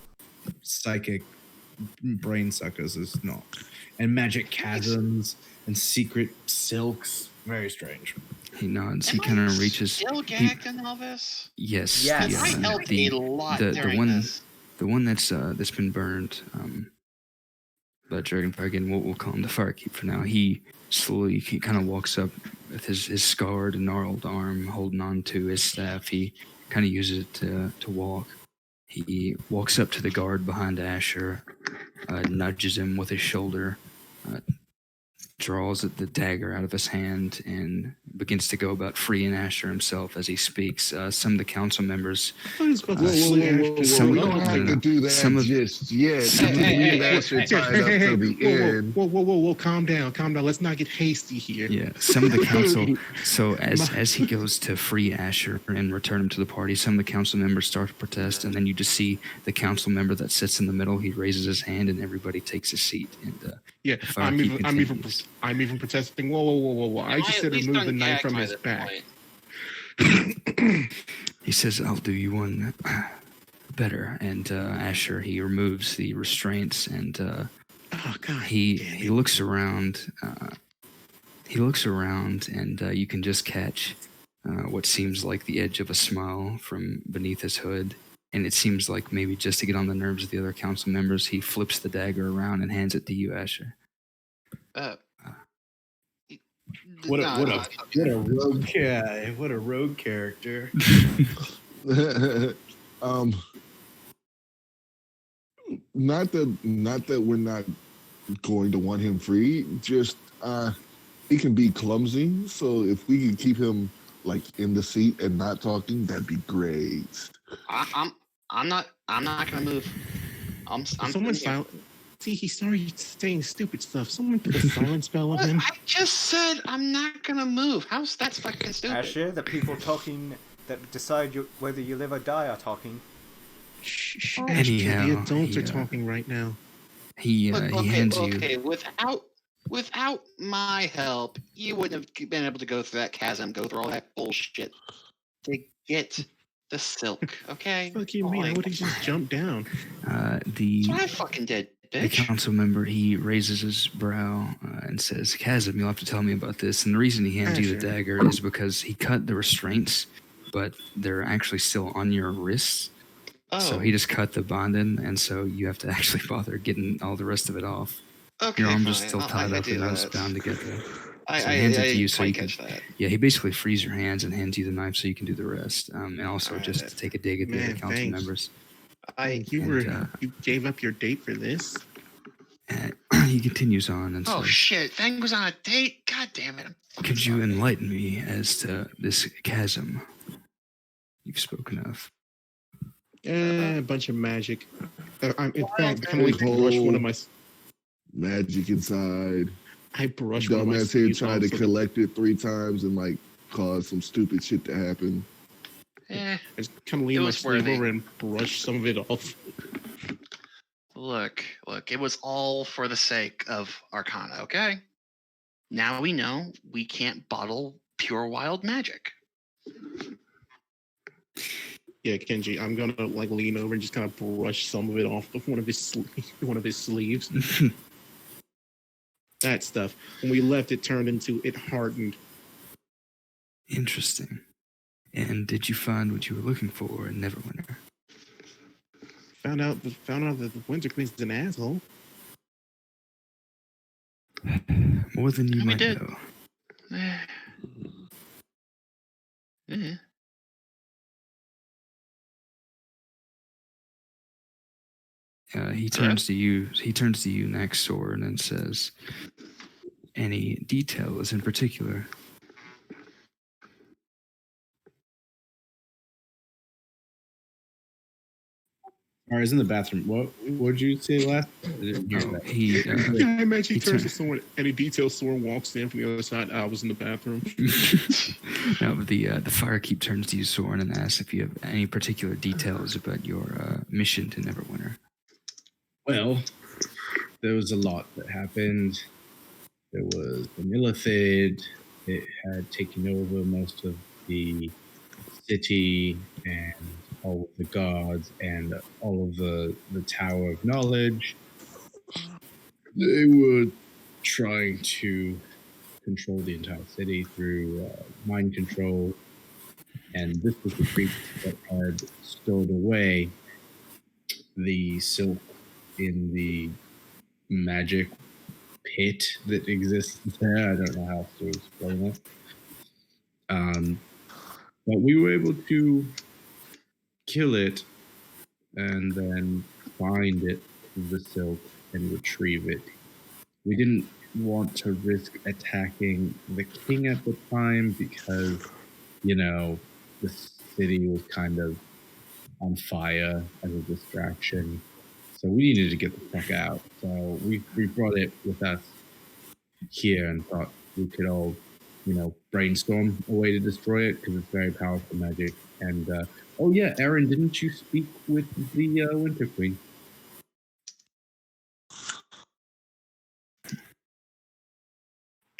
psychic brain suckers is not, and magic chasms and secret silks. Very strange. He nods. He Am kind I of reaches. still gagged in all this? Yes. Yes. I helped a lot during this. The one that's been burned. But Dragonfire, again, we'll call him the Firekeep for now. He kind of walks up with his scarred and gnarled arm, holding on to his staff. He kind of uses it to walk. He walks up to the guard behind Asher, nudges him with his shoulder, draws the dagger out of his hand, and begins to go about freeing Asher himself as he speaks. Some of the council members... Whoa. We don't have to do that just yet. We Asher tied up to the end. Whoa. Calm down. Let's not get hasty here. Yeah, some of the council... So as he goes to free Asher and return him to the party, some of the council members start to protest, and then you just see the council member that sits in the middle. He raises his hand, and everybody takes a seat. And yeah, I'm even protesting. Whoa. I just said remove the knife from his back. He says, "I'll do you one better." And Asher, he removes the restraints, and oh god, he looks around. And you can just catch what seems like the edge of a smile from beneath his hood. And it seems like maybe just to get on the nerves of the other council members, he flips the dagger around and hands it to you, Asher. What a rogue guy! What a rogue character! Not that we're not going to want him free. Just he can be clumsy. So if we can keep him like in the seat and not talking, that'd be great. I'm not gonna move. I'm someone silent. See, he started saying stupid stuff. Someone put a silent spell on him. I just said I'm not gonna move. How's that fucking stupid? Asher, the people talking that decide whether you live or die are talking. Shh. Anyhow, the adults are talking right now. He hands you. Okay, without my help, you wouldn't have been able to go through that chasm, go through all that bullshit to get the silk. Okay. Fuck you, mean? I would have just jumped down. That's what I fucking did. The Bitch. council member, he raises his brow and says, "Chasm, you'll have to tell me about this." And the reason he hands you the dagger is because he cut the restraints, but they're actually still on your wrists. Oh. So he just cut the bonding, and so you have to actually bother getting all the rest of it off. Okay, your arms are fine. still tied up and not bound together. So he I hands it to you so you can. catch that. Yeah, he basically frees your hands and hands you the knife so you can do the rest. And also just to take a dig at the other council members. You gave up your date for this? He continues on and Oh says, shit! Fang was on a date. God damn it! "Could you enlighten me as to this chasm you've spoken of?" A bunch of magic. In fact, I can brush one of my magic inside. I brushed one of my Dumbass here sleeves tried to off. collect it 3 times and like cause some stupid shit to happen. Eh, I just kind of lean It my was sleeve worthy. over and brush some of it off. look. It was all for the sake of Arcana. Okay. Now we know we can't bottle pure wild magic. Yeah, Kenji, I'm gonna like lean over and just kind of brush some of it off of one of his sleeves. That stuff. When we left, it turned into it hardened. Interesting. And did you find what you were looking for in Neverwinter? Found out that the Winter Queen's an asshole. More than you We might did. know. Eh, He turns to you. He turns to you next, Sword, and says, "Any details in particular?" All right, I was in the bathroom. What did you say last? I didn't hear that. Yeah, I imagine he turns turn- to someone, any detail someone walks in from the other side. I was in the bathroom. No, but the Firekeep turns to you, Soren, and asks if you have any particular details about your mission to Neverwinter. Well, there was a lot that happened. There was the Millithid. It had taken over most of the city and all of the gods and all of the Tower of Knowledge. They were trying to control the entire city through mind control, and this was the creature that had stored away the silk in the magic pit that exists there. I don't know how else to explain it. But we were able to kill it and then find it, the silk, and retrieve it. We didn't want to risk attacking the king at the time because, you know, the city was kind of on fire as a distraction. So we needed to get the fuck out. So we brought it with us here and thought we could all, brainstorm a way to destroy it because it's very powerful magic. And oh yeah, Aaron, didn't you speak with the Winter Queen?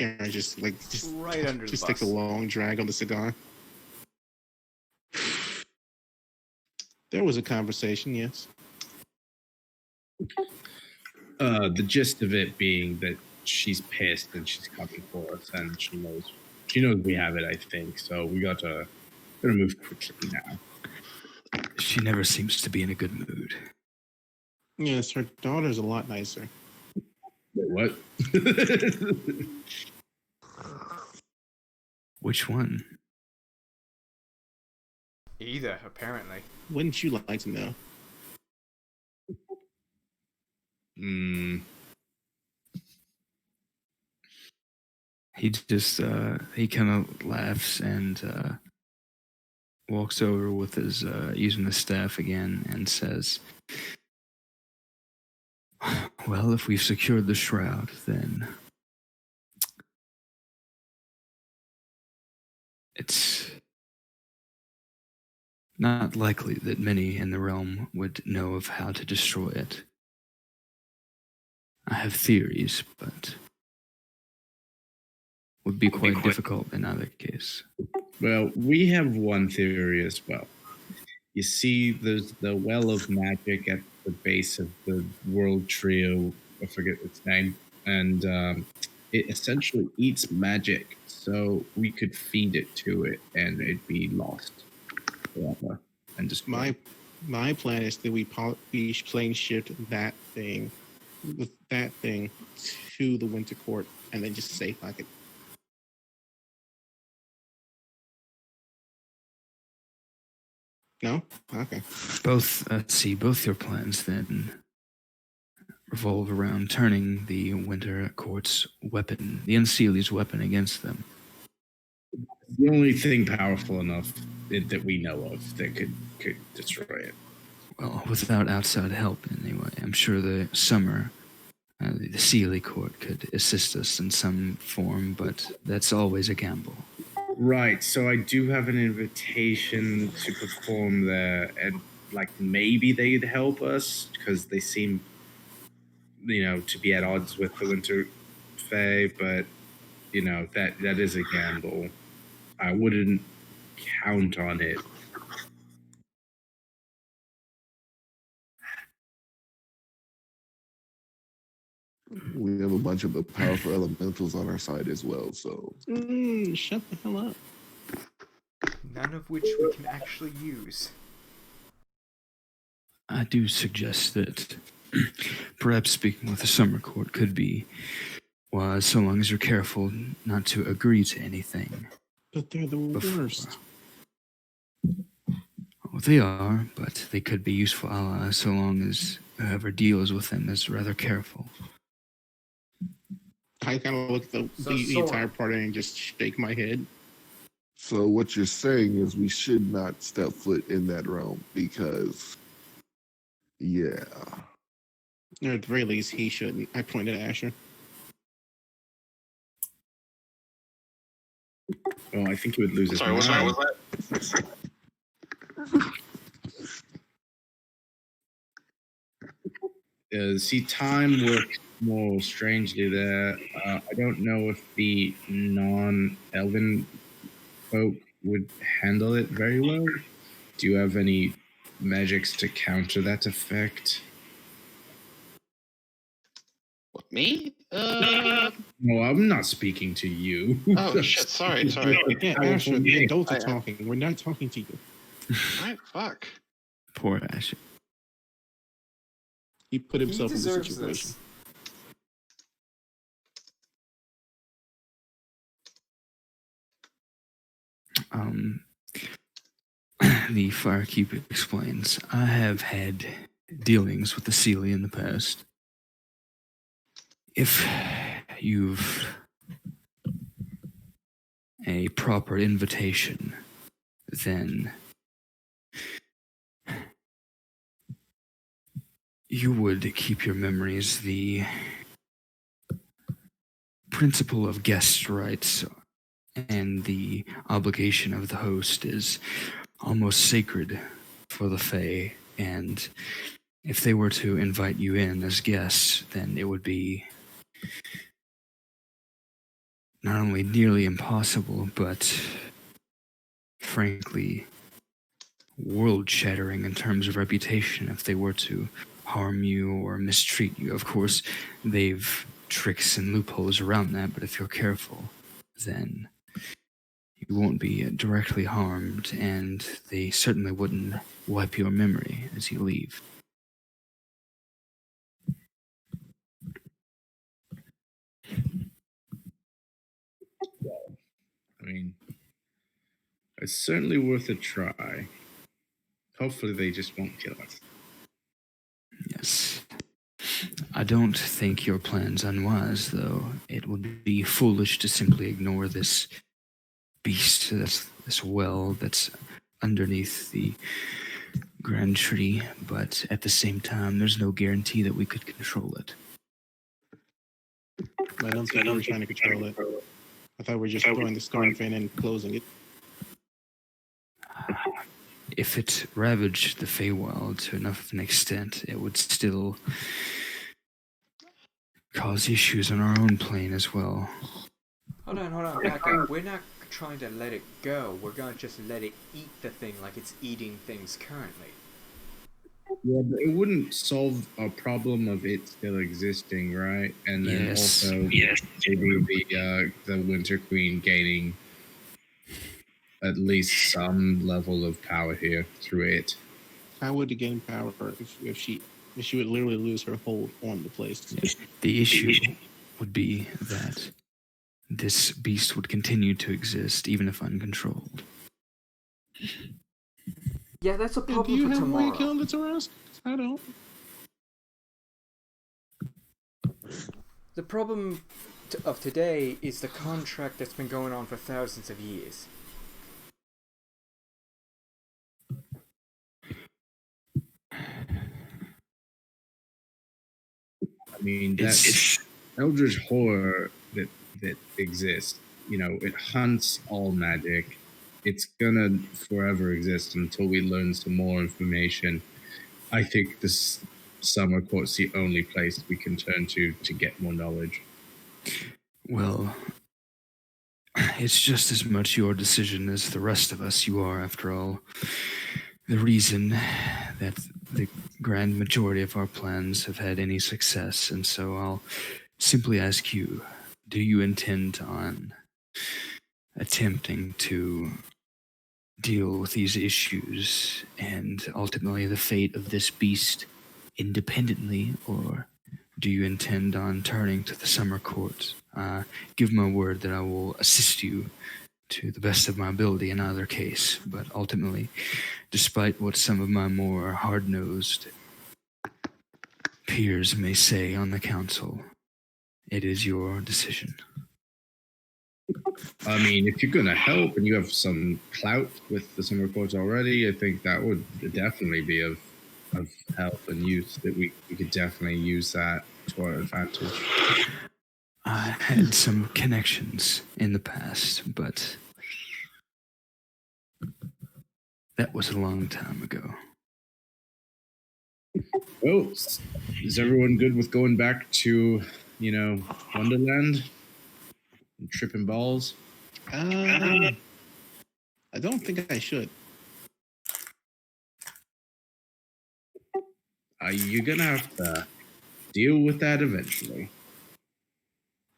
And just Right under the just bus. takes a long drag on the cigar. There was a conversation, yes. The gist of it being that she's pissed and she's coming for us, and she knows we have it. I think so. We gotta move quickly now. She never seems to be in a good mood. Yes, her daughter's a lot nicer. Wait, what? Which one? Either, apparently. Wouldn't you like to know? He just he kind of laughs and walks over with his using the staff again and says, "Well, if we've secured the shroud, then it's not likely that many in the realm would know of how to destroy it. I have theories, but would be quite difficult in either case." Well, we have one theory as well. You see, there's the well of magic at the base of the world trio. I forget its name, and it essentially eats magic. So we could feed it to it, and it'd be lost forever. And just My plan is that we plane shift that thing to the Winter Court and then just safe lock it. No? Okay. Both your plans then revolve around turning the Winter Court's weapon, the Unseeled's weapon, against them. The only thing powerful enough that we know of that could destroy it. Well, without outside help, anyway. I'm sure the Summer, the Sealy Court, could assist us in some form, but that's always a gamble. Right, so I do have an invitation to perform there, and maybe they'd help us because they seem, to be at odds with the Winter Fae, but that is a gamble. I wouldn't count on it. We have a bunch of the powerful elementals on our side as well, so Shut the hell up. None of which we can actually use. I do suggest that perhaps speaking with the Summer Court could be wise, so long as you're careful not to agree to anything. But they're the worst. Well, they are, but they could be useful allies so long as whoever deals with them is rather careful. I kind of look at the entire party and just shake my head. So what you're saying is we should not step foot in that realm because, yeah. Or at the very least, he shouldn't. I pointed at Asher. Well, I think he would lose his Sorry, mind. what was that? See, time works more strangely there. I don't know if the non-elven folk would handle it very well. Do you have any magics to counter that effect? What, me? No, I'm not speaking to you. Oh shit! Sorry. Yeah, Asher, the adults are talking. We're not talking to you. Alright, fuck. Poor Asher. He put He himself in the deserves situation. this. The Firekeeper explains, I have had dealings with the Sealy in the past. If you've a proper invitation, then you would keep your memories. The principle of guest rights and the obligation of the host is almost sacred for the Fae, and if they were to invite you in as guests, then it would be not only nearly impossible, but frankly world-shattering in terms of reputation if they were to harm you or mistreat you. Of course, they've tricks and loopholes around that, but if you're careful, then you won't be directly harmed, and they certainly wouldn't wipe your memory as you leave. I mean, it's certainly worth a try. Hopefully they just won't kill us. Yes. I don't think your plan's unwise, though. It would be foolish to simply ignore this beast, this well that's underneath the grand tree, but at the same time, there's no guarantee that we could control it. I don't think we were trying to control it. I thought we were just throwing the storm fan and closing it. If it ravaged the Feywild to enough of an extent, it would still cause issues on our own plane as well. Hold on, back up. We're not trying to let it go. We're gonna just let it eat the thing like it's eating things currently. Yeah, but it wouldn't solve a problem of it still existing, right? And then Yes. also maybe the Winter Queen gaining at least some level of power here through it. How would it gain power if she would literally lose her hold on the place? The issue would be that this beast would continue to exist even if uncontrolled. Yeah, that's a Do problem you for have a way tomorrow. to kill the Taurus? I don't. The problem of today is the contract that's been going on for thousands of years. I mean, that Eldritch horror that exists, it hunts all magic. It's gonna forever exist until we learn some more information. I think this summer court's the only place we can turn to get more knowledge. Well, it's just as much your decision as the rest of us. You are, after all, the reason that the grand majority of our plans have had any success, and so I'll simply ask you, do you intend on attempting to deal with these issues and ultimately the fate of this beast independently, or do you intend on turning to the summer court? Give my word that I will assist you to the best of my ability in either case, but ultimately, despite what some of my more hard-nosed peers may say on the council. It is your decision. I mean, if you're gonna help and you have some clout with the summer courts already, I think that would definitely be of help and use. That we could definitely use that to our advantage. I had some connections in the past, but that was a long time ago. Oh, is everyone good with going back to, Wonderland and tripping balls? I don't think I should. You're gonna have to deal with that eventually.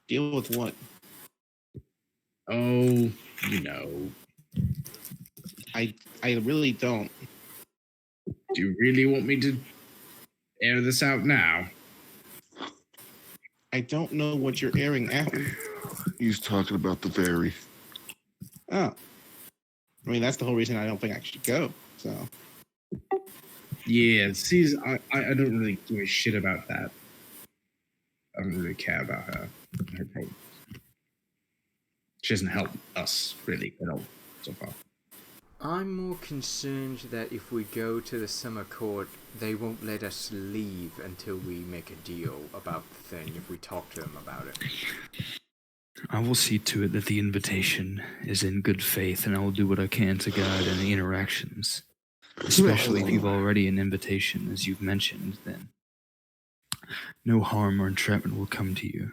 Deal with what? Oh, I really don't. do you really want me to air this out now? I don't know what you're airing at. He's talking about the fairy. Oh. I mean, that's the whole reason I don't think I should go. So. Yeah, see, I don't really give a shit about that. I don't really care about her problems. She hasn't helped us really at all so far. I'm more concerned that if we go to the summer court, they won't let us leave until we make a deal about the thing, if we talk to them about it. I will see to it that the invitation is in good faith, and I will do what I can to guide any interactions. Especially if you've already an invitation, as you've mentioned, then no harm or entrapment will come to you.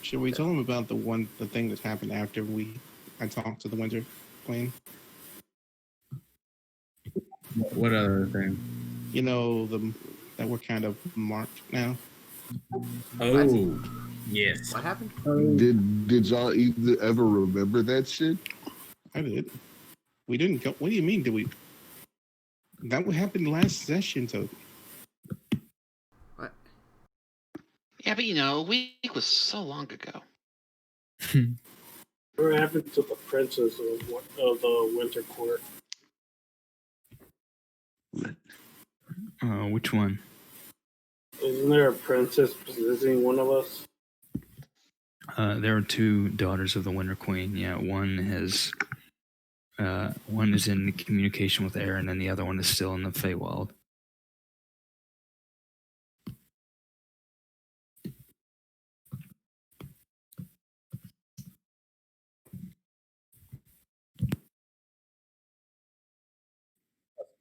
Should we tell them about the thing that happened after I talked to the Winter Queen? What other thing? That we're kind of marked now. Oh, yes. What happened? Did y'all either ever remember that shit? I did. We didn't go. What do you mean? Did we? That what happened last session, Toby. What? Yeah, but a week was so long ago. What happened to the princess of the Winter Court? Which one? Isn't there a princess visiting one of us? There are two daughters of the Winter Queen. Yeah, one is in communication with Aaron, and the other one is still in the Feywild.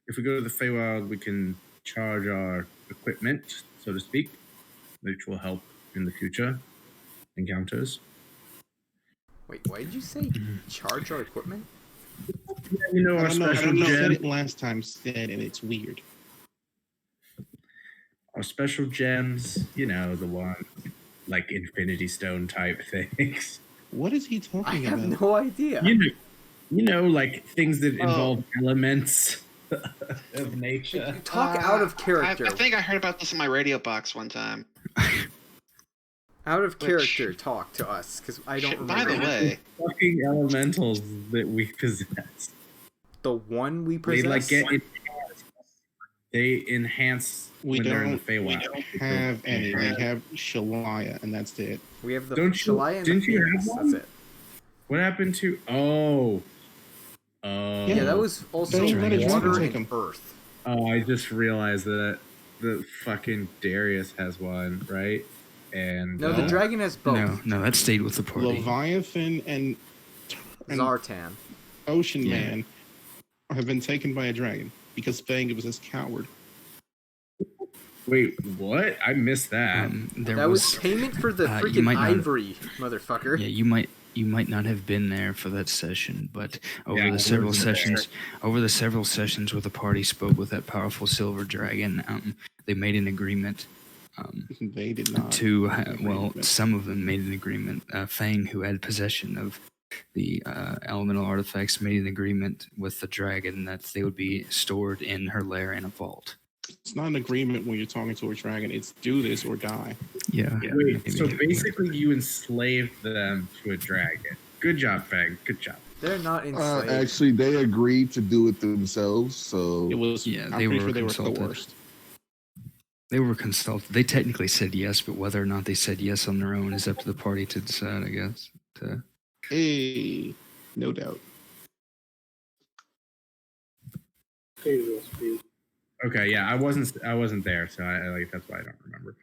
If we go to the Feywild, we can charge our equipment, so to speak, which will help in the future encounters. Wait, why did you say charge our equipment? Our special I said gem. it last time, and it's weird. Our special gems, the one like Infinity Stone type things. What is he I talking about? have no idea. Like things that involve elements of nature. Talk out of character. I think I heard about this in my radio box one time. Out of character, talk to us, because I don't remember. By the way, Fucking elementals that we possess. The one we possess? They get enhanced. They enhance when they're in the Feywild. We don't have any. We have Shalaya, and that's it. We have the Shalaya and the Phoenix. Have one? That's it. What happened to? Yeah, that was also water and earth. Oh, I just realized that the fucking Darius has one, right? And no, the dragon has both. No, that stayed with the party. Leviathan and Zartan, Ocean Man have been taken by a dragon because Fang was this coward. Wait, what? I missed that. That was payment for the freaking ivory, motherfucker. Yeah, you might not have been there for that session, but over the several sessions where the party spoke with that powerful silver dragon, they made an agreement. They did not. Some of them made an agreement. Fang, who had possession of the elemental artifacts, made an agreement with the dragon that they would be stored in her lair in a vault. It's not an agreement when you're talking to a dragon. It's do this or die. Yeah. Wait, so basically you enslaved them to a dragon. Good job, Fang. Good job. They're not enslaved. Actually, they agreed to do it themselves, so... It was, yeah, I'm pretty sure they were coerced. They were consulted. They technically said yes, but whether or not they said yes on their own is up to the party to decide, I guess. Hey, no doubt. Okay, yeah, I wasn't there, so I like that's why I don't remember.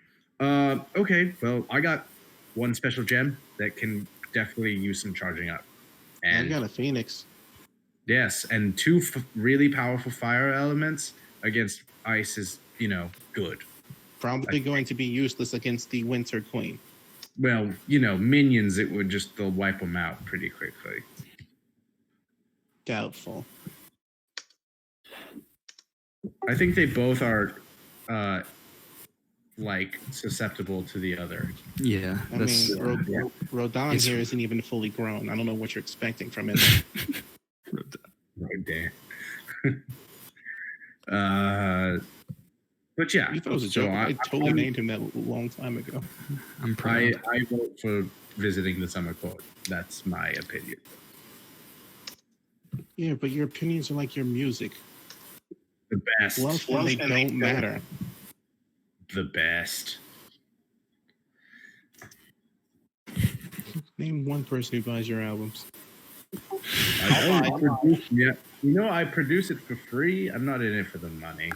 Okay, well, I got one special gem that can definitely use some charging up, I got a Phoenix. yes, and two really powerful fire elements against ice is good. Probably going to be useless against the Winter Queen. Well, minions, they'll wipe them out pretty quickly. Doubtful. I think they both are susceptible to the other. Yeah, I mean, Rodon here isn't even fully grown. I don't know what you're expecting from it. Rodan. But yeah, You thought it was a joke. I totally named him that a long time ago. I'm proud. I vote for visiting the summer court. That's my opinion. Yeah, but your opinions are like your music. The best. Well, they don't matter. The best. Name one person who buys your albums. I produce it for free. I'm not in it for the money,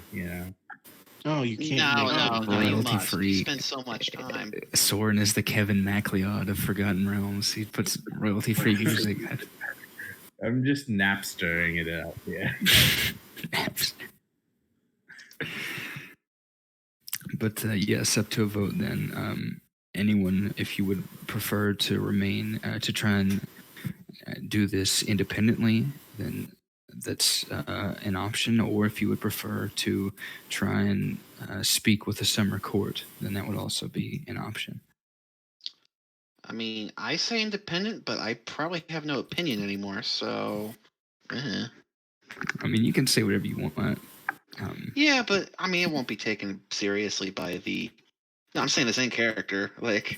Oh, you can't. No, you royalty must. free. You spend so much time. Soren is the Kevin MacLeod of Forgotten Realms. He puts royalty-free music. I'm just Napstering it out, yeah. But yes, up to a vote then. Anyone, if you would prefer to remain, to try and do this independently, then that's an option. Or if you would prefer to try and speak with the summer court, then that would also be an option. I mean, I say independent, but I probably have no opinion anymore, so... I mean, you can say whatever you want. Yeah, but, I mean, it won't be taken seriously by the... No, I'm saying the same character, like...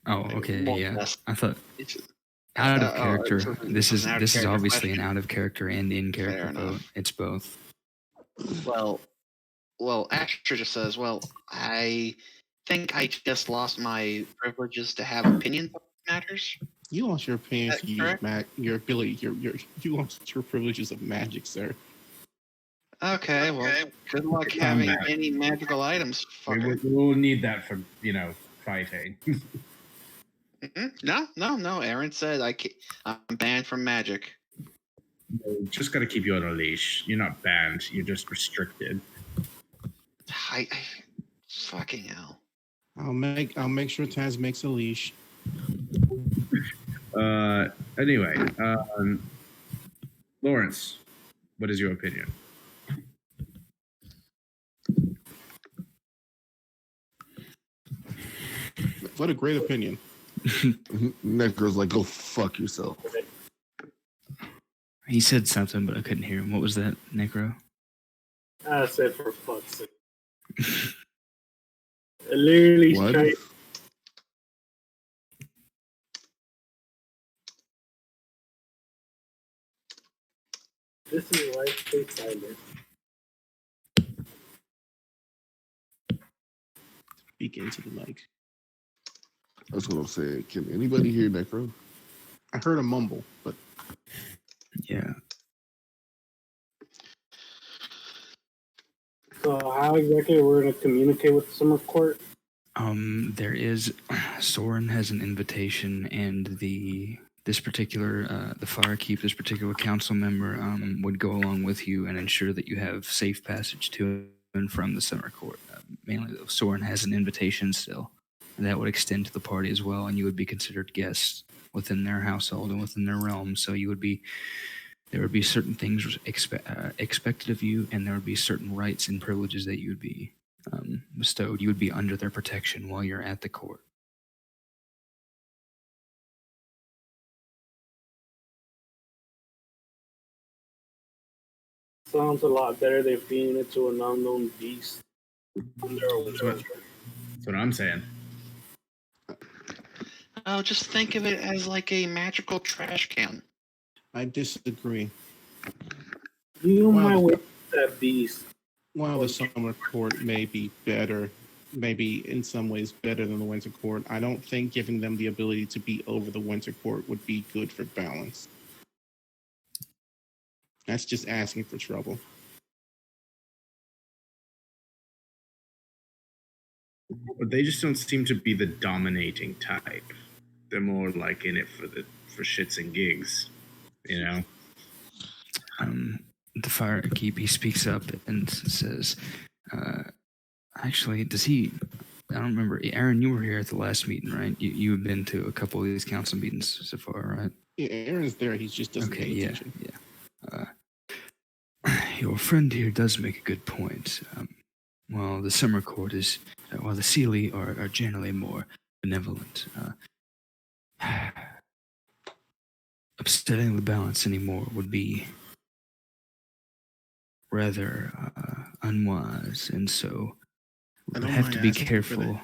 Oh, okay, yeah. Less. I thought... Out of character. This is character obviously question. an out of character and in character Fair vote. enough. It's both. Well, Asher just says, well, I think I just lost my privileges to have opinions on matters. You lost your opinions to use correct? your ability. You lost your privileges of magic, sir. Okay, well, good luck having any magical items, fucker. We'll need that for, fighting. No. Aaron said I'm banned from magic. Just got to keep you on a leash. You're not banned. You're just restricted. I fucking hell. I'll make sure Taz makes a leash. Anyway, Lawrence, what is your opinion? What a great opinion. Necro's like, go fuck yourself. He said something, but I couldn't hear him. What was that, Necro? I said for fuck's sake. I literally What? tried. This is why stay silent. Speak into the mic. That's what I'm saying. Can anybody hear Necro? I heard a mumble, but Yeah. So how exactly we're going to communicate with the summer court? There is Soren has an invitation, and this particular the Firekeep, this particular council member would go along with you and ensure that you have safe passage to and from the summer court. Mainly, though, Soren has an invitation still, and that would extend to the party as well, and you would be considered guests within their household and within their realm. So there would be certain things expected of you, and there would be certain rights and privileges that you would be bestowed. You would be under their protection while you're at the court. Sounds a lot better than feeding it to an unknown beast. That's what I'm saying. Oh, just think of it as like a magical trash can. I disagree. You Wow. might wait for that beast. While the summer court may be better maybe in some ways better than the Winter Court. I don't think giving them the ability to be over the Winter Court would be good for balance. That's just asking for trouble. But they just don't seem to be the dominating type. They're more like in it for shits and gigs, you know. The firekeep, he speaks up and says, actually, does he? I don't remember. Aaron, you were here at the last meeting, right? You have been to a couple of these council meetings so far, right? Yeah, Aaron's there. He just doesn't pay Okay, attention. yeah. Your friend here does make a good point. While the summer court is, while the Sealy are generally more benevolent, upsetting the balance anymore would be rather unwise, and so we would have to be careful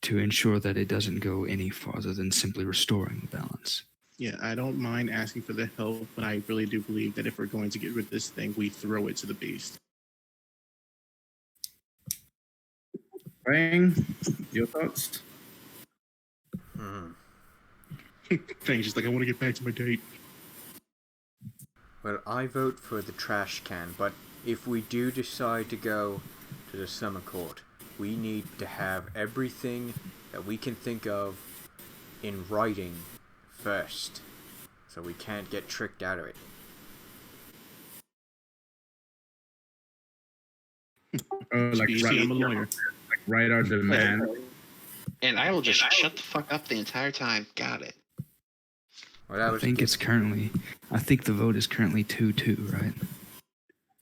to ensure that it doesn't go any farther than simply restoring the balance. Yeah, I don't mind asking for the help, but I really do believe that if we're going to get rid of this thing, we throw it to the beast. Bang, your thoughts? Thing's just like, I want to get back to my date. Well, I vote for the trash can, but if we do decide to go to the summer court, we need to have everything that we can think of in writing first, so we can't get tricked out of it. Like I'm a lawyer. Like write our demand. And I will just shut the fuck up the entire time. Got it. Well, I think it's currently. I think the vote is currently 2-2, right?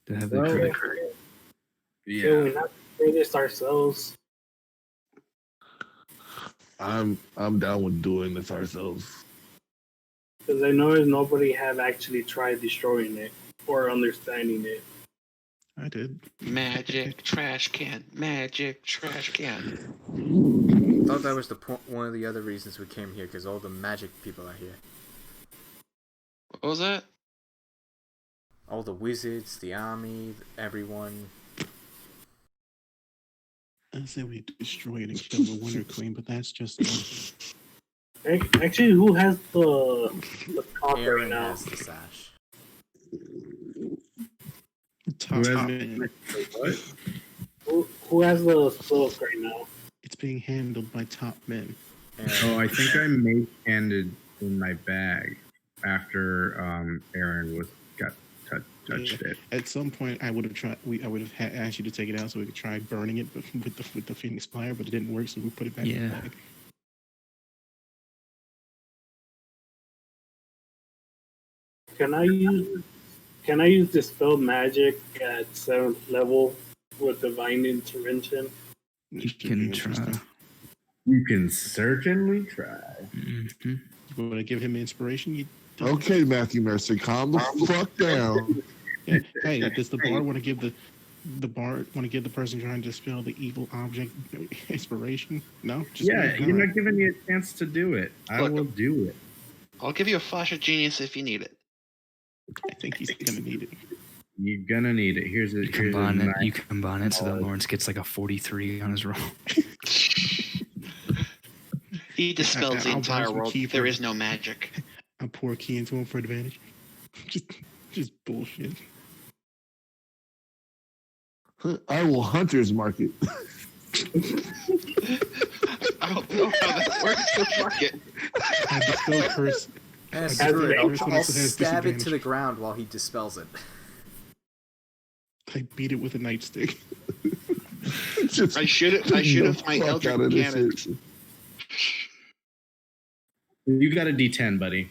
To have that correct. Yeah. We not do this ourselves. I'm down with doing this ourselves. Because I know nobody have actually tried destroying it or understanding it. I did. Magic trash can. Magic trash can. I thought that was one of the other reasons we came here, because all the magic people are here. What was that? All the wizards, the army, everyone. I said we destroy it and kill the Winter Queen, but that's just... Actually, who has the top Aaron right now? has the sash. Who has the cloak right now? It's being handled by top men. Oh, I think I handed in my bag after Aaron got touched it. At some point, I would have tried. I would have asked you to take it out so we could try burning it with the Phoenix Fire, but it didn't work, so we put it back in the bag. Can I use Dispel Magic at 7th level with Divine Intervention? You can try. You can certainly try. Mm-hmm. You want to give him inspiration? Okay, Matthew Mercer, calm the fuck down. Hey, does the bard want to give the person trying to dispel the evil object inspiration? No? You're not giving me a chance to do it. I will do it. I'll give you a flash of genius if you need it. I think he's gonna need it. You're gonna need it. You combine it so that Lawrence gets like a 43 on his roll. He dispels the entire world. There is no magic. I pour a key into him for advantage. Just bullshit. I will hunter's market. I don't know how that works to market. I dispel curse. I'll stab it to the ground while he dispels it. I beat it with a nightstick. I shoot it my Eldritch cannons. You got a D10, buddy.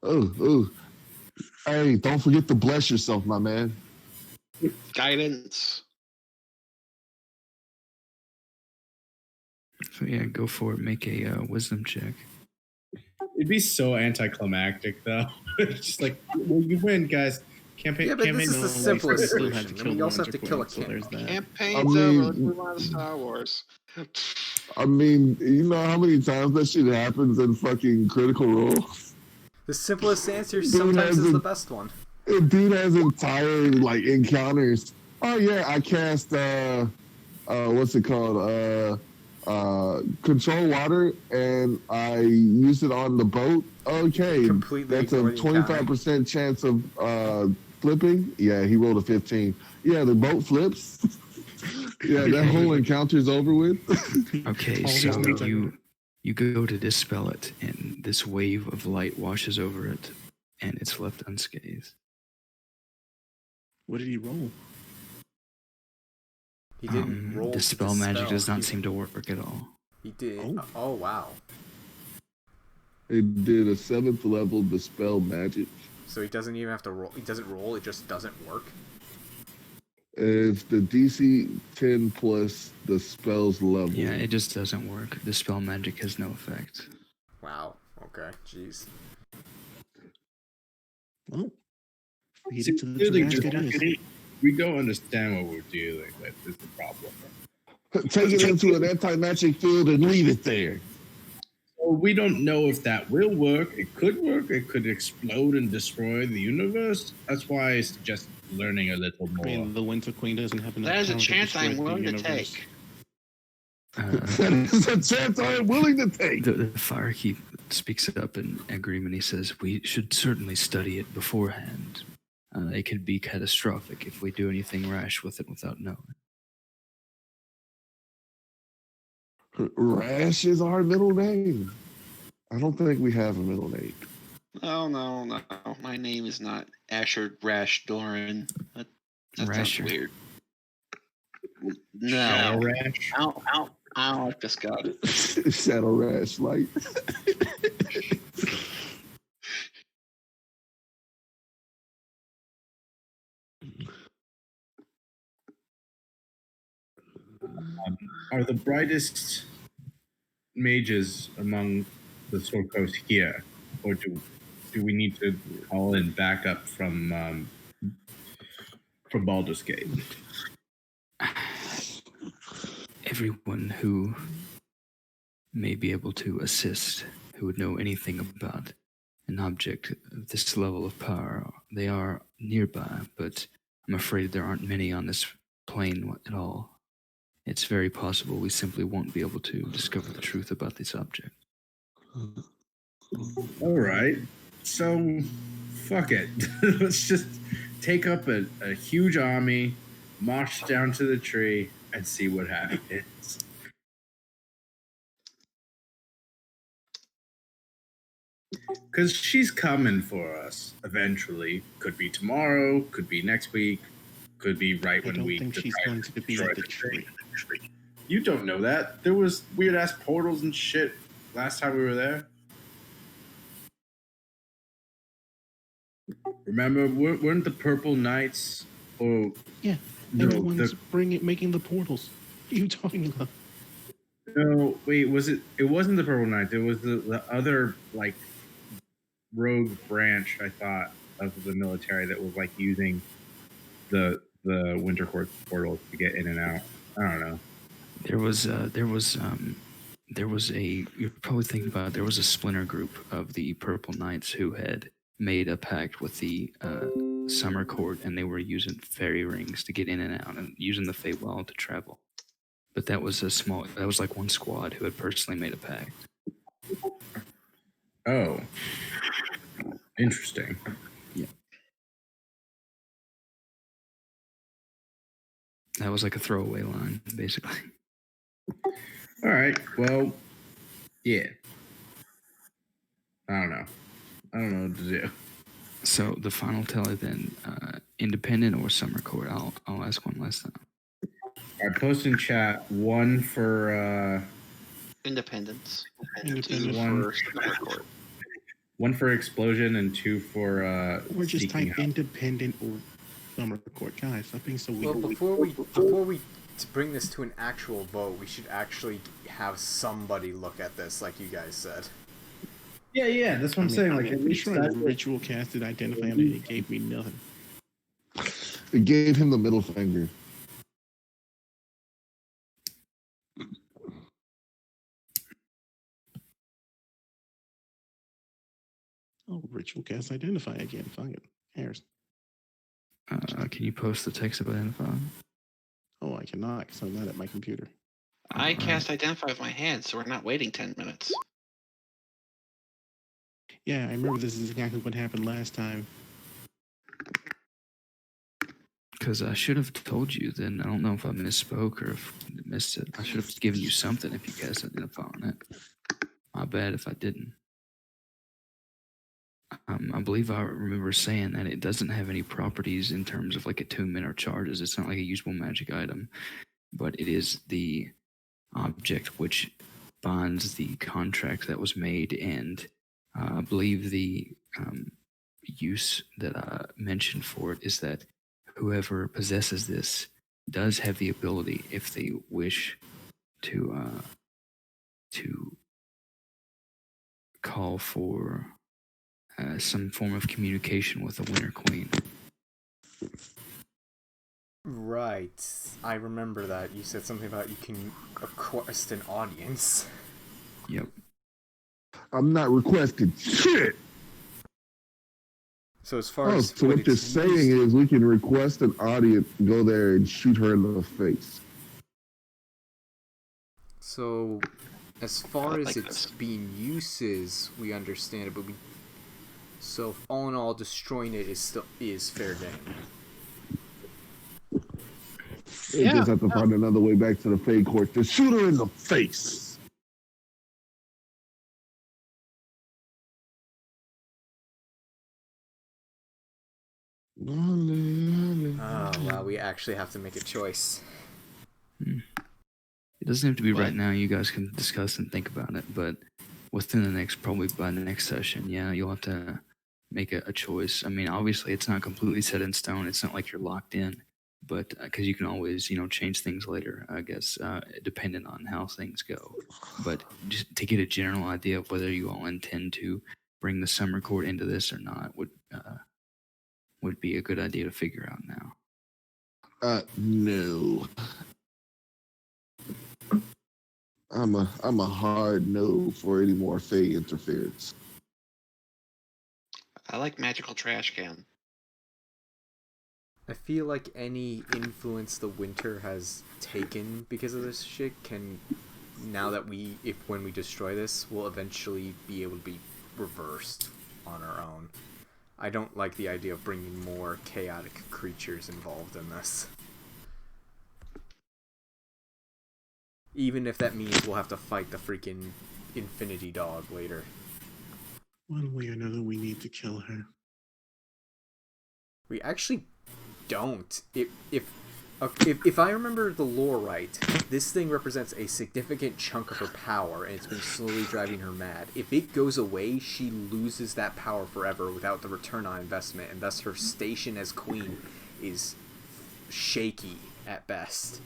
Oh. Hey, don't forget to bless yourself, my man. Guidance. So yeah, go for it. Make a wisdom check. It'd be so anticlimactic, though. It's just like, well, you win, guys. Campaign. Yeah, but campaign this is the simplest solution. I mean, you also have to kill a king. Campaign's over. Let's move on to Star Wars. I mean, you know how many times that shit happens in fucking Critical Role? The simplest answer sometimes is the best one. And dude has entire like encounters. Oh yeah, I cast what's it called? Control water, and I used it on the boat. Okay, Completely that's a ignore the encounter. 25% chance of flipping. Yeah, he rolled a 15. Yeah, the boat flips. Yeah, that whole encounter's over with. Okay, All so his needs are you go to dispel it, and this wave of light washes over it, and it's left unscathed. What did he roll? He didn't roll to Dispel magic does not He- seem to work at all. He did. Oh. Oh wow. It did a 7th level dispel magic. So he doesn't even have to roll. He doesn't roll. It just doesn't work. It's the DC 10 plus the spell's level. Yeah, it just doesn't work. Dispel magic has no effect. Wow. Okay. Jeez. Well, feed See, it to the clearly trash just- it is. we don't understand what we're dealing with. Is the problem? Take it into an anti-magic field and leave it there. Well, we don't know if that will work. It could work. It could explode and destroy the universe. That's why I suggest learning a little I more. mean, the Winter Queen doesn't have enough That is a power to chance destroy I'm the willing to universe. take. That is a chance I am willing to take. The Firekeep speaks up in agreement. He says, we should certainly study it beforehand. It could be catastrophic if we do anything rash with it without knowing. Rash is our middle name. I don't think we have a middle name. Oh no, no. My name is not Asher Rash Doran. That sounds Rasher. weird. Shadow No. Rash. I don't like this god. Shadow Rash Light. Are the brightest mages among the Sorkos here, or do we need to call in backup from Baldur's Gate? Everyone who may be able to assist, who would know anything about an object of this level of power, they are nearby, but I'm afraid there aren't many on this plane at all. It's very possible we simply won't be able to discover the truth about this object. All right, so fuck it. Let's just take up a huge army, march down to the tree, and see what happens. Because she's coming for us eventually. Could be tomorrow, could be next week, could be right I when don't we think she's decide going to be destroy at the tree. You don't know that. There was weird ass portals and shit last time we were there. Remember, weren't the Purple Knights? Oh, Yeah, no, they're the ones the, making the portals. What are you talking about? no, wait, was it? It wasn't the Purple Knights. It was the other like rogue branch. I thought of the military that was like using the Winter Court portals to get in and out. I don't know. There was a you're probably thinking about it, there was a splinter group of the Purple Knights who had made a pact with the Summer Court, and they were using fairy rings to get in and out and using the Feywild to travel. But that was like one squad who had personally made a pact. Oh, interesting. Yeah. That was like a throwaway line, basically. All right. Well, yeah. I don't know what to do. So the final tally then, independent or Summer Court? I'll ask one last time. All right, post in chat one for Independence. Independence. one for explosion and two for Or just seeking type help. independent or Summer Court. Guys, stop being so Well, weird. before we to bring this to an actual vote, we should actually have somebody look at this, like you guys said. Yeah, that's what I'm saying. Like, at I'm least sure that's ritual casted identify and it gave me nothing. It gave him the middle finger. Oh, ritual cast identify again. Fuck it. Harris. Can you post the text of identify? Oh, I cannot because I'm not at my computer. I cast Identify with my hand, so we're not waiting 10 minutes. Yeah, I remember this is exactly what happened last time. Because I should have told you then. I don't know if I misspoke or if I missed it. I should have given you something if you guys identify on it. My bad if I didn't. I believe I remember saying that it doesn't have any properties in terms of like attunement or charges. It's not like a usable magic item, but it is the object which binds the contract that was made. And I believe the use that I mentioned for it is that whoever possesses this does have the ability, if they wish, to call for some form of communication with the Winter Queen. Right. I remember that. You said something about you can request an audience. Yep. I'm not requesting shit. So as far as so what they're saying is we can request an audience, go there and shoot her in the face. So as far as like its this. being uses, we understand it, but so all in all, destroying it is fair game. They just have to find another way back to the Fey Court to shoot her in the face. Oh wow, we actually have to make a choice. It doesn't have to be right now. You guys can discuss and think about it, but within the next, probably by the next session, yeah, you'll have to make a choice. I mean, obviously, it's not completely set in stone. It's not like you're locked in, but because you can always, change things later, I guess, depending on how things go. But just to get a general idea of whether you all intend to bring the summer court into this or not would be a good idea to figure out now. No. I'm a hard no for any more Fey interference. I like magical trash can. I feel like any influence the winter has taken because of this shit can, now that when we destroy this, will eventually be able to be reversed on our own. I don't like the idea of bringing more chaotic creatures involved in this. Even if that means we'll have to fight the freaking Infinity Dog later. One way or another, we need to kill her. We actually don't. If I remember the lore right, this thing represents a significant chunk of her power, and it's been slowly driving her mad. If it goes away, she loses that power forever without the return on investment, and thus her station as queen is shaky at best.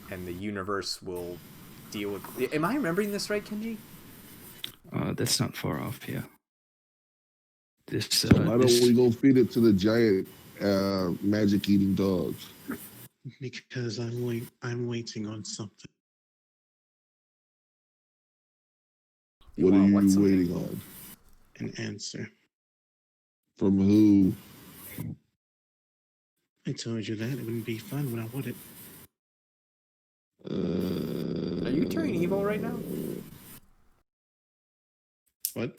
And the universe will deal with... Am I remembering this right, Kenji? That's not far off, yeah. So why don't we go feed it to the giant magic-eating dogs? Because I'm waiting on something. What are you waiting on? An answer. From who? I told you that. It wouldn't be fun when I would it. Are you turning evil right now? What?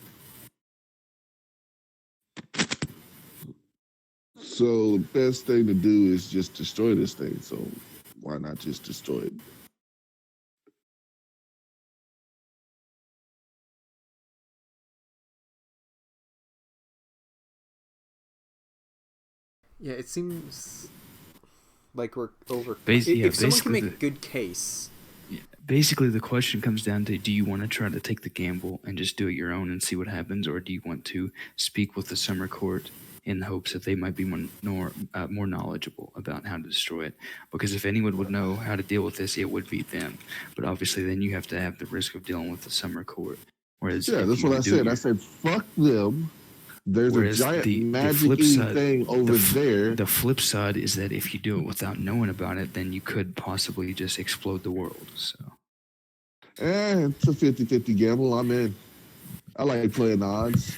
So the best thing to do is just destroy this thing. So why not just destroy it? Yeah, it seems like we're over... Yeah, if someone can make basically a good case... Basically, the question comes down to, do you want to try to take the gamble and just do it your own and see what happens, or do you want to speak with the Summer Court in the hopes that they might be more knowledgeable about how to destroy it? Because if anyone would know how to deal with this, it would be them. But obviously, then you have to have the risk of dealing with the Summer Court. Whereas, yeah, that's what I said. I said, fuck them. There's a giant magic-eating thing over there. The flip side is that if you do it without knowing about it, then you could possibly just explode the world. So, it's a 50-50 gamble. I'm in. I like playing odds.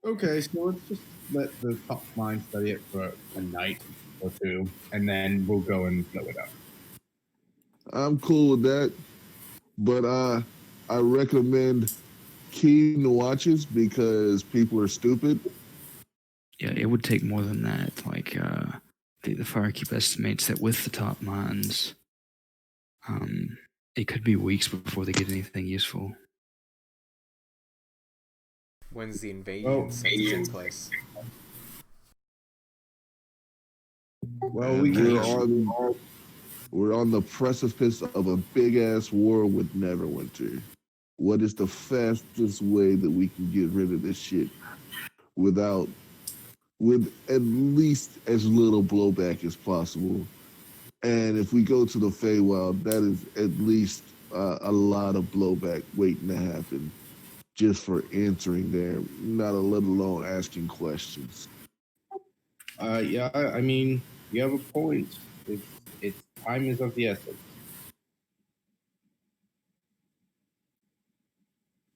Okay, so let the top line study it for a night or two, and then we'll go and blow it up. I'm cool with that, but I recommend keen watches because people are stupid. Yeah, it would take more than that. Like, the Firekeep estimates that with the top mines, it could be weeks before they get anything useful. When's the invasion set to take place? Well, we can. We're on the precipice of a big ass war with Neverwinter. What is the fastest way that we can get rid of this shit with at least as little blowback as possible? And if we go to the Feywild, that is at least a lot of blowback waiting to happen just for entering there, not let alone asking questions. Yeah, I mean, you have a point. It's time is of the essence.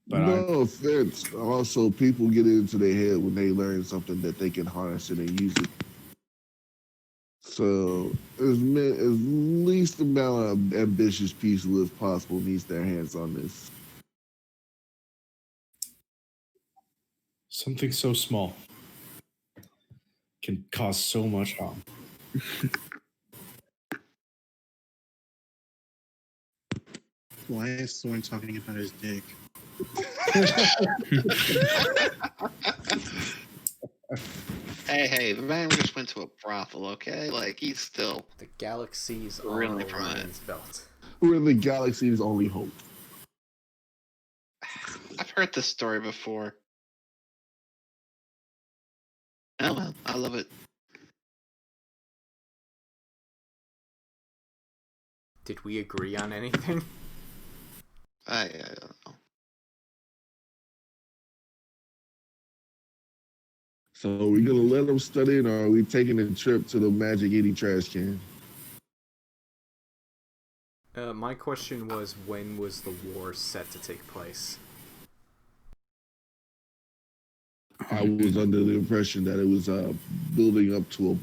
But No offense. Also, people get into their head when they learn something that they can harness it and use it. So, as least amount of ambitious people as possible needs their hands on this. something so small can cause so much harm. Why is Thorn talking about his dick? Hey, the man just went to a brothel, okay? Like, he's still... The galaxies Really on from it. Orion's belt. We're the galaxy's only hope. I've heard this story before. Oh, well, I love it. Did we agree on anything? I don't know. So, are we gonna let them study it, or are we taking a trip to the magic eating trash can? My question was, when was the war set to take place? I was under the impression that it was building up to a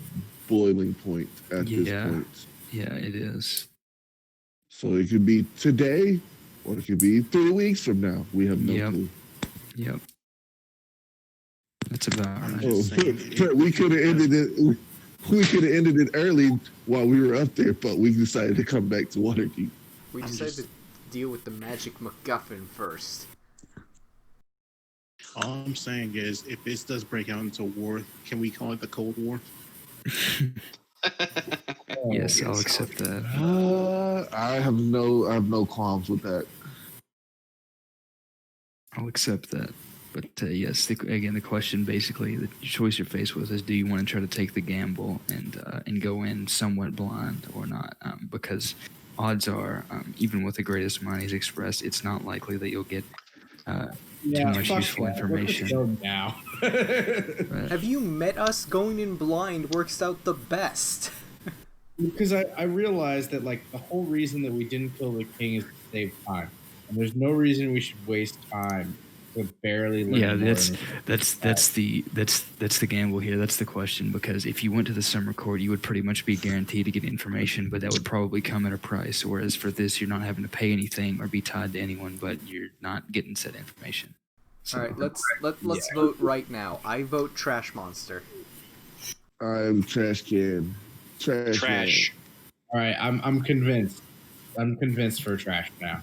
boiling point at this point. Yeah, it is. So it could be today, or it could be 3 weeks from now. We have no clue. Yep. That's about right. Oh, we could have ended it. We could have ended it early while we were up there, but we decided to come back to Waterdeep. We decided to deal with the magic MacGuffin first. All I'm saying is, if this does break out into war, can we call it the Cold War? Yes, I'll accept that. I have no qualms with that. I'll accept that. But yes, again, the question basically, the choice you're faced with is: do you want to try to take the gamble and go in somewhat blind or not? Because odds are, even with the greatest mind he's expressed, it's not likely that you'll get too much useful information. Now, Have you met us? Going in blind works out the best. because I realized that like the whole reason that we didn't kill the king is to save time, and there's no reason we should waste time to barely. Yeah, that's the gamble here. That's the question, because if you went to the summer court, you would pretty much be guaranteed to get information, but that would probably come at a price. Whereas for this, you're not having to pay anything or be tied to anyone, but you're not getting said information. So, all right, let's vote right now. I vote Trash Monster. I'm trash can. Trash. All right, I'm convinced. I'm convinced for trash now.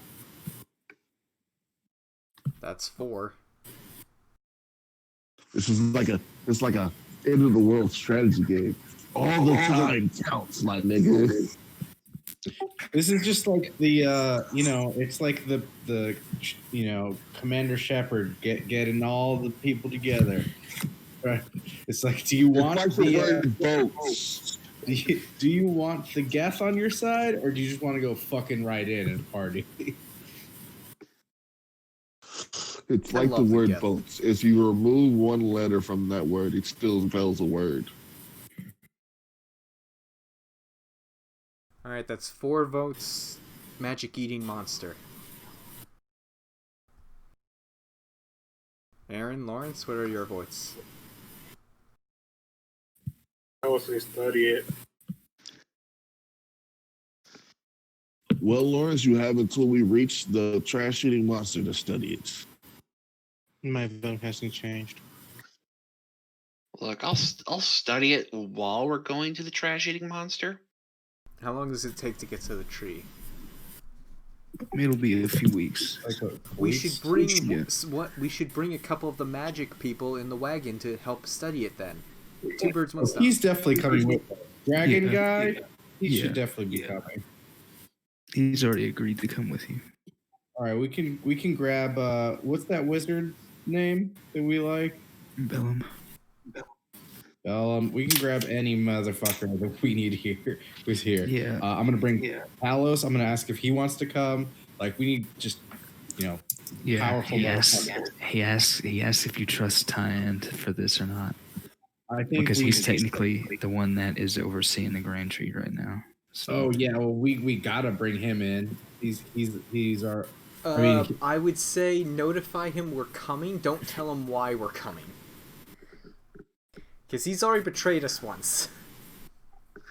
That's 4. This is like a end of the world strategy game. All the time counts, my nigga. This is just like the it's like the Commander Shepard getting all the people together. Right? It's like, do you want votes? Do you want the Geth on your side, or do you just want to go fucking right in and party? It's like the word votes. If you remove one letter from that word, it still spells a word. Alright, that's 4 votes. Magic Eating Monster. Aaron, Lawrence, what are your votes? I would say study it. Well, Lawrence, you have until we reach the trash-eating monster to study it. My vote hasn't changed. Look, I'll study it while we're going to the trash-eating monster. How long does it take to get to the tree? It'll be a few weeks. We should bring Yeah. We should bring a couple of the magic people in the wagon to help study it. Then, two birds, one stone. He's definitely coming with us. Dragon Yeah, guy, yeah. he Yeah. should definitely be coming. He's already agreed to come with you. All right, we can grab what's that wizard name that we like? Bellum. We can grab any motherfucker that we need here. Who's here? Yeah. I'm gonna bring Palos. I'm gonna ask if he wants to come. Like we need just Yeah. powerful motherfucker. He asks if you trust Tyant for this or not. I think Because we- he's technically the one that is overseeing the Grand Tree right now. So Oh yeah, well we gotta bring him in. He's our. I mean, I would say notify him we're coming. Don't tell him why we're coming. Because he's already betrayed us once.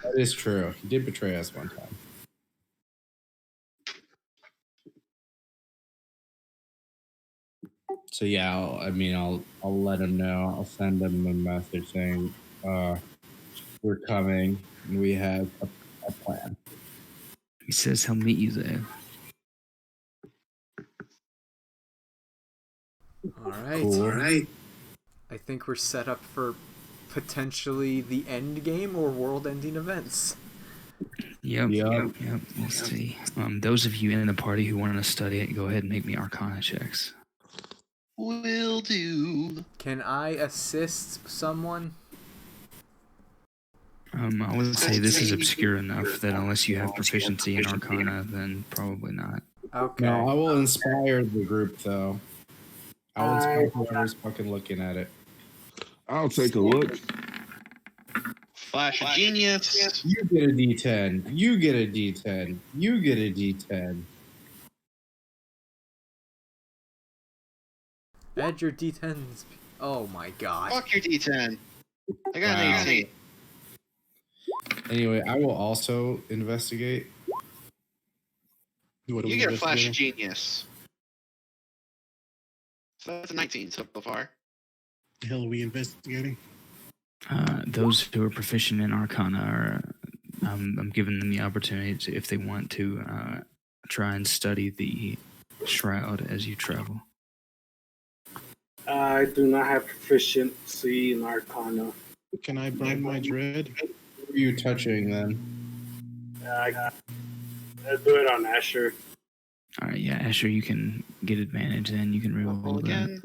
that is true. He did betray us one time. So yeah, I'll let him know. I'll send him a message saying, we're coming and we have a plan. he says he'll meet you there. Alright. Cool. Alright. I think we're set up for potentially the end game or world-ending events. Yep. Yep. Let's see. Those of you in the party who want to study it, go ahead and make me Arcana checks. Will do. Can I assist someone? I would say this is obscure enough that unless you have proficiency in Arcana, then probably not. Okay. No, I will inspire the group though. I will inspire whoever's fucking looking at it. I'll take a look. Flash of genius. You get a D10. You get a D10. You get a D10. Add your D10s. Oh my god. Fuck your D10. I got an Wow. 18. Anyway, I will also investigate. What are You we get a flash of investigating? genius. So that's a 19 so far. The hell are we investigating? Those who are proficient in Arcana are, I'm giving them the opportunity to, if they want to, try and study the shroud as you travel. I do not have proficiency in Arcana. Can I burn my dread? Who are you touching then? I do it on Asher. All right, yeah, Asher, you can get advantage. Then you can Roll reroll that. again.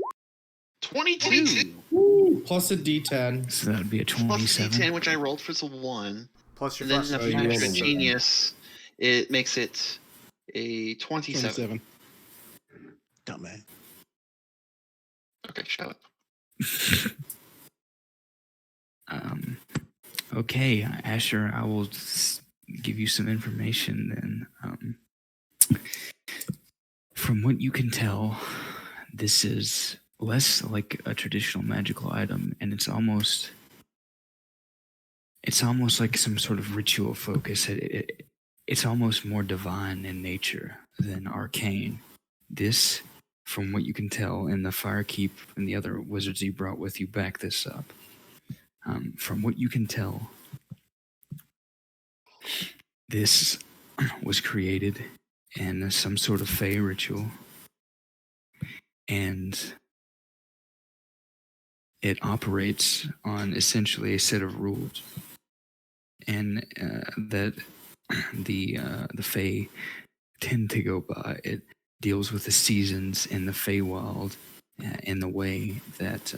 22. Woo! Plus a D10. So that would be a Plus 27. D10, which I rolled for the 1. Plus your And then flash the you of rolled flash a of genius. one. genius, it makes it a 27. 27. Dumbass. Okay, shut up. Okay, Asher, I will give you some information then. From what you can tell, this is less like a traditional magical item, and it's almost like some sort of ritual focus. It's almost more divine in nature than arcane. This, from what you can tell, and the Firekeep and the other wizards you brought with you back this up. From what you can tell, this was created in some sort of Fey ritual, and it operates on essentially a set of rules, and that the Fey tend to go by. It deals with the seasons in the Feywild in the way that.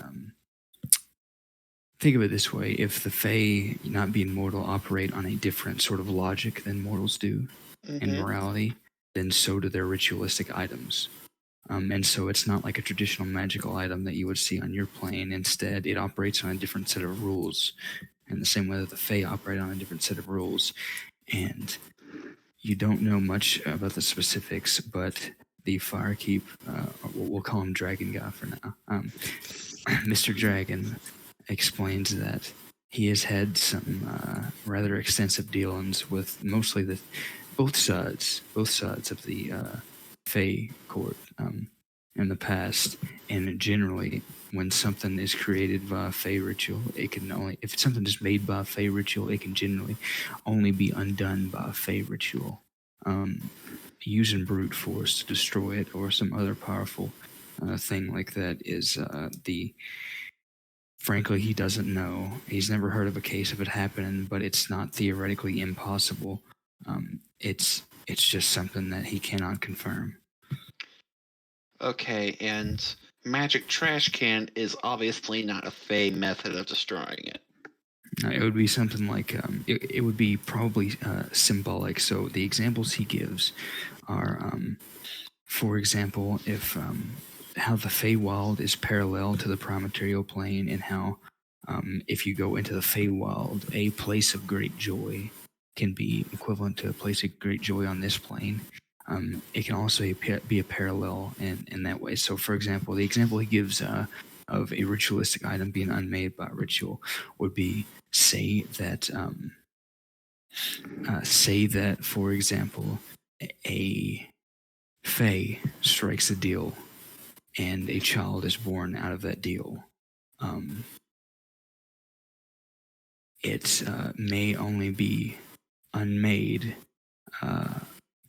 Think of it this way: if the Fae, not being mortal, operate on a different sort of logic than mortals do in morality, then so do their ritualistic items. And so it's not like a traditional magical item that you would see on your plane. Instead, it operates on a different set of rules, in the same way that the Fae operate on a different set of rules. And you don't know much about the specifics, but the Firekeep, we'll call him Dragon Guy for now, Mr. Dragon, explains that he has had some rather extensive dealings with mostly both sides of the Fey court in the past, and generally, when something is created via Fey ritual, it can only, if something is made by Fey ritual, it can generally only be undone by Fey ritual. Using brute force to destroy it or some other powerful thing like that is frankly, he doesn't know. He's never heard of a case of it happening, but it's not theoretically impossible. It's just something that he cannot confirm. Okay, and magic trash can is obviously not a Fey method of destroying it. It would be something like it would be probably symbolic. So the examples he gives are, for example, if how the Feywild is parallel to the Primaterial plane, and how if you go into the Feywild, a place of great joy can be equivalent to a place of great joy on this plane. It can also be a parallel in that way. So, for example, the example he gives of a ritualistic item being unmade by ritual would be say that, for example, a Fey strikes a deal and a child is born out of that deal. It may only be unmade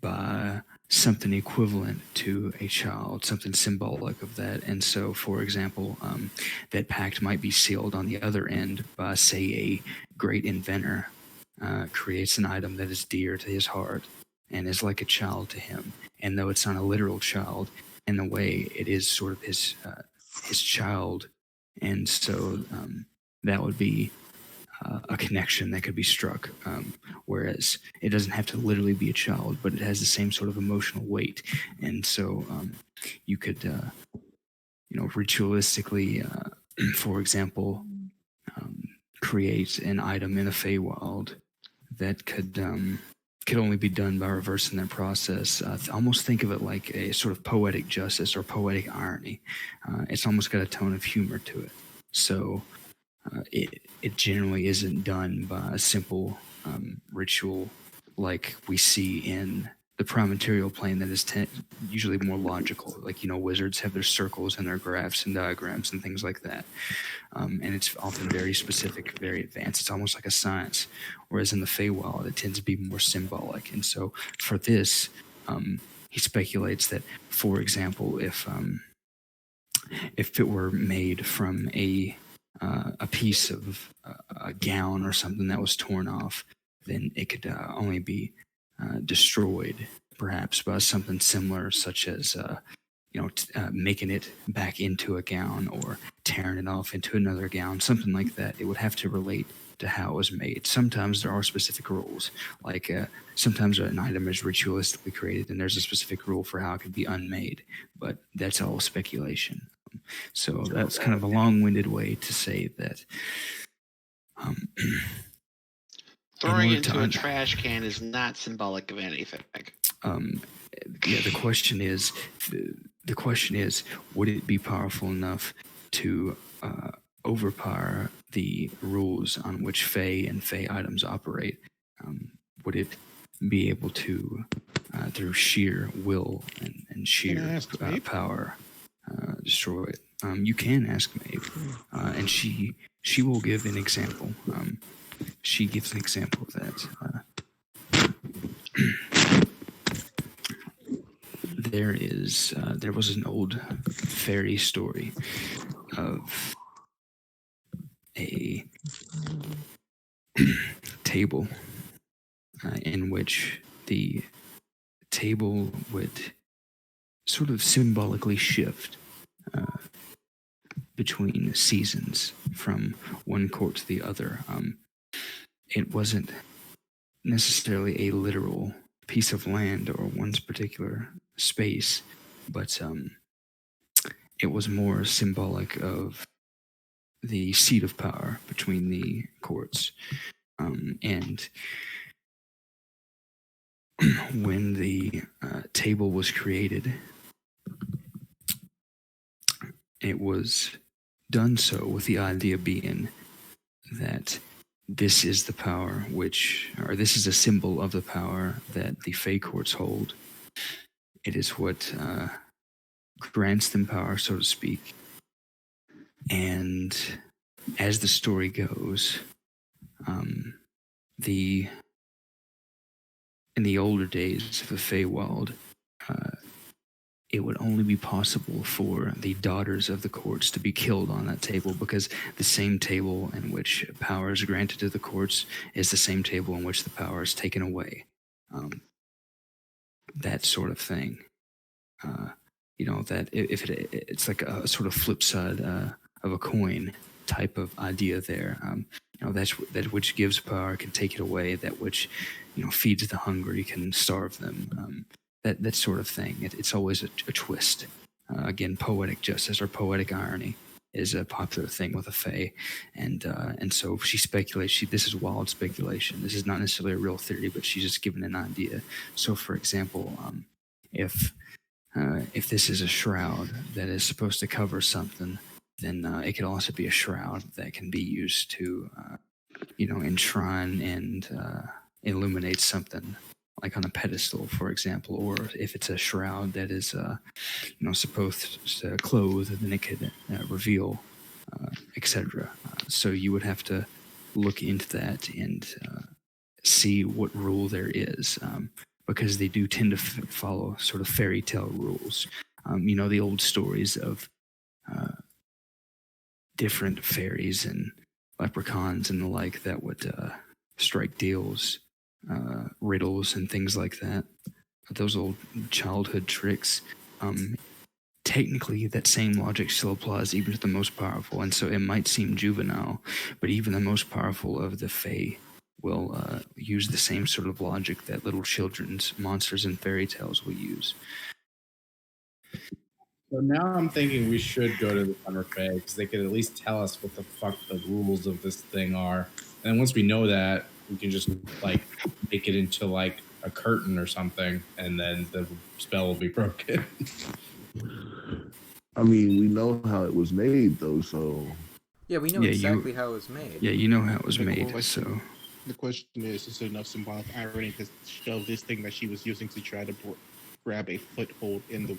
by something equivalent to a child, something symbolic of that. And so, for example, that pact might be sealed on the other end by, say, a great inventor creates an item that is dear to his heart and is like a child to him. And though it's not a literal child, in a way, it is sort of his child. And so that would be a connection that could be struck, whereas it doesn't have to literally be a child, but it has the same sort of emotional weight. And so you could, ritualistically, for example, create an item in a Feywild that could only be done by reversing that process. Almost think of it like a sort of poetic justice or poetic irony. It's almost got a tone of humor to it. So it generally isn't done by a simple ritual like we see in the Primaterial plane that is usually more logical. Like, wizards have their circles and their graphs and diagrams and things like that. And it's often very specific, very advanced. It's almost like a science. Whereas in the Feywild, it tends to be more symbolic. And so for this, he speculates that, for example, if it were made from a piece of a gown or something that was torn off, then it could only be destroyed, perhaps by something similar, such as making it back into a gown or tearing it off into another gown, something like that. It would have to relate to how it was made. Sometimes there are specific rules, like sometimes an item is ritualistically created and there's a specific rule for how it could be unmade, but that's all speculation. So that's kind of a long-winded way to say that throwing it into a trash can is not symbolic of anything. The question is, would it be powerful enough to overpower the rules on which Fey and Fey items operate? Would it be able to, through sheer will and sheer power, destroy it? You can ask Maeve, and she will give an example. She gives an example of that. There was an old fairy story of a table in which the table would sort of symbolically shift between seasons from one court to the other. It wasn't necessarily a literal piece of land or one's particular space, but it was more symbolic of the seat of power between the courts. And when the table was created, it was done so with the idea being that this is the power this is a symbol of the power that the Fey courts hold. It is what grants them power, so to speak. And as the story goes, in the older days of the Feywild, it would only be possible for the daughters of the courts to be killed on that table, because the same table in which power is granted to the courts is the same table in which the power is taken away. That sort of thing. That if it's like a sort of flip side of a coin type of idea there. That which gives power can take it away. That which, feeds the hungry can starve them. That sort of thing. It's always a twist. Again, poetic justice or poetic irony is a popular thing with a Fae, and so she speculates. This is wild speculation. This is not necessarily a real theory, but she's just given an idea. So, for example, if this is a shroud that is supposed to cover something, then it could also be a shroud that can be used to, enshrine and illuminate something, like on a pedestal, for example. Or if it's a shroud that is, supposed to clothe, then it could reveal, etc. So you would have to look into that and see what rule there is. Because they do tend to follow sort of fairy tale rules. The old stories of different fairies and leprechauns and the like that would strike deals, riddles, and things like that. Those old childhood tricks. Technically, that same logic still applies even to the most powerful, and so it might seem juvenile, but even the most powerful of the Fae will use the same sort of logic that little children's monsters and fairy tales will use. So now I'm thinking we should go to the Summer Fae, because they could at least tell us what the fuck the rules of this thing are. And then once we know that, we can just make it into a curtain or something, and then the spell will be broken. I mean, we know how it was made, though, so... Yeah, we know exactly how it was made. Yeah, you know how it was made, so... The question is it enough symbolic irony to show this thing that she was using to try to grab a foothold in the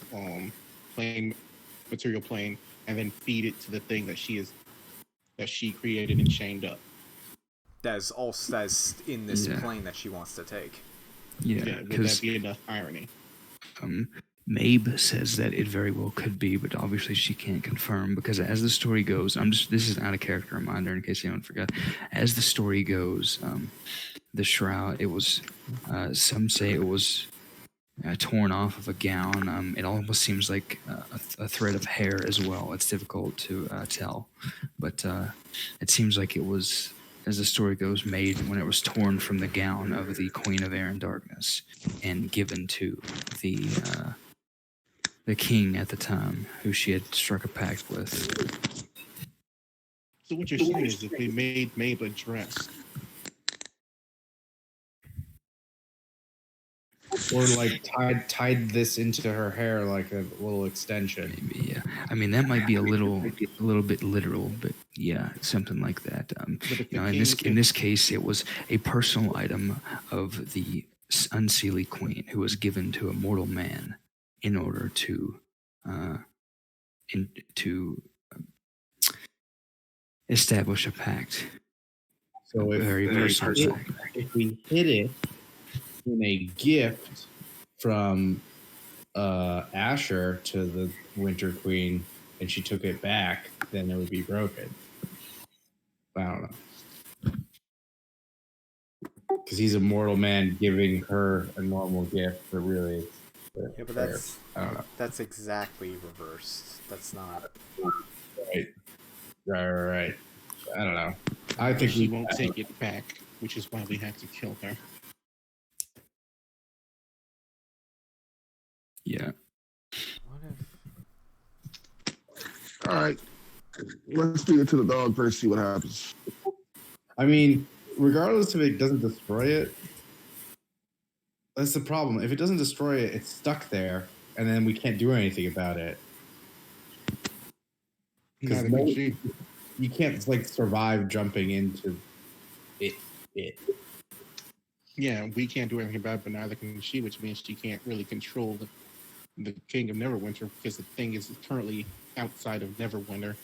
material plane, and then feed it to the thing that she created and chained up? That's in this plane that she wants to take. Yeah, would that be enough irony? Mabe says that it very well could be, but obviously she can't confirm, because as the story goes, this is out of character reminder in case anyone forgot. As the story goes, the shroud, it was, some say it was torn off of a gown. It almost seems like a thread of hair as well. It's difficult to tell, but it seems like it was, as the story goes, made when it was torn from the gown of the Queen of Air and Darkness and given to the king at the time, who she had struck a pact with. So what you're saying is that they made Mabe a dress. Or tied this into her hair like a little extension. Maybe, yeah. I mean, that might be a little bit literal, but yeah, something like that. In this case, it was a personal item of the Unseelie Queen, who was given to a mortal man in order to establish a pact. So if we hid it in a gift from Asher to the Winter Queen, and she took it back, then it would be broken. I don't know. Because he's a mortal man giving her a normal gift, but really... Yeah, but that's exactly reversed. That's not... Right. I don't know. I think she won't take it back, which is why we have to kill her. Yeah. What if... All right. Let's feed it to the dog first, see what happens. I mean, regardless if it doesn't destroy it, that's the problem. If it doesn't destroy it, it's stuck there, and then we can't do anything about it. Because you can't survive jumping into it. Yeah, we can't do anything about it, but neither can she, which means she can't really control the King of Neverwinter because the thing is currently outside of Neverwinter.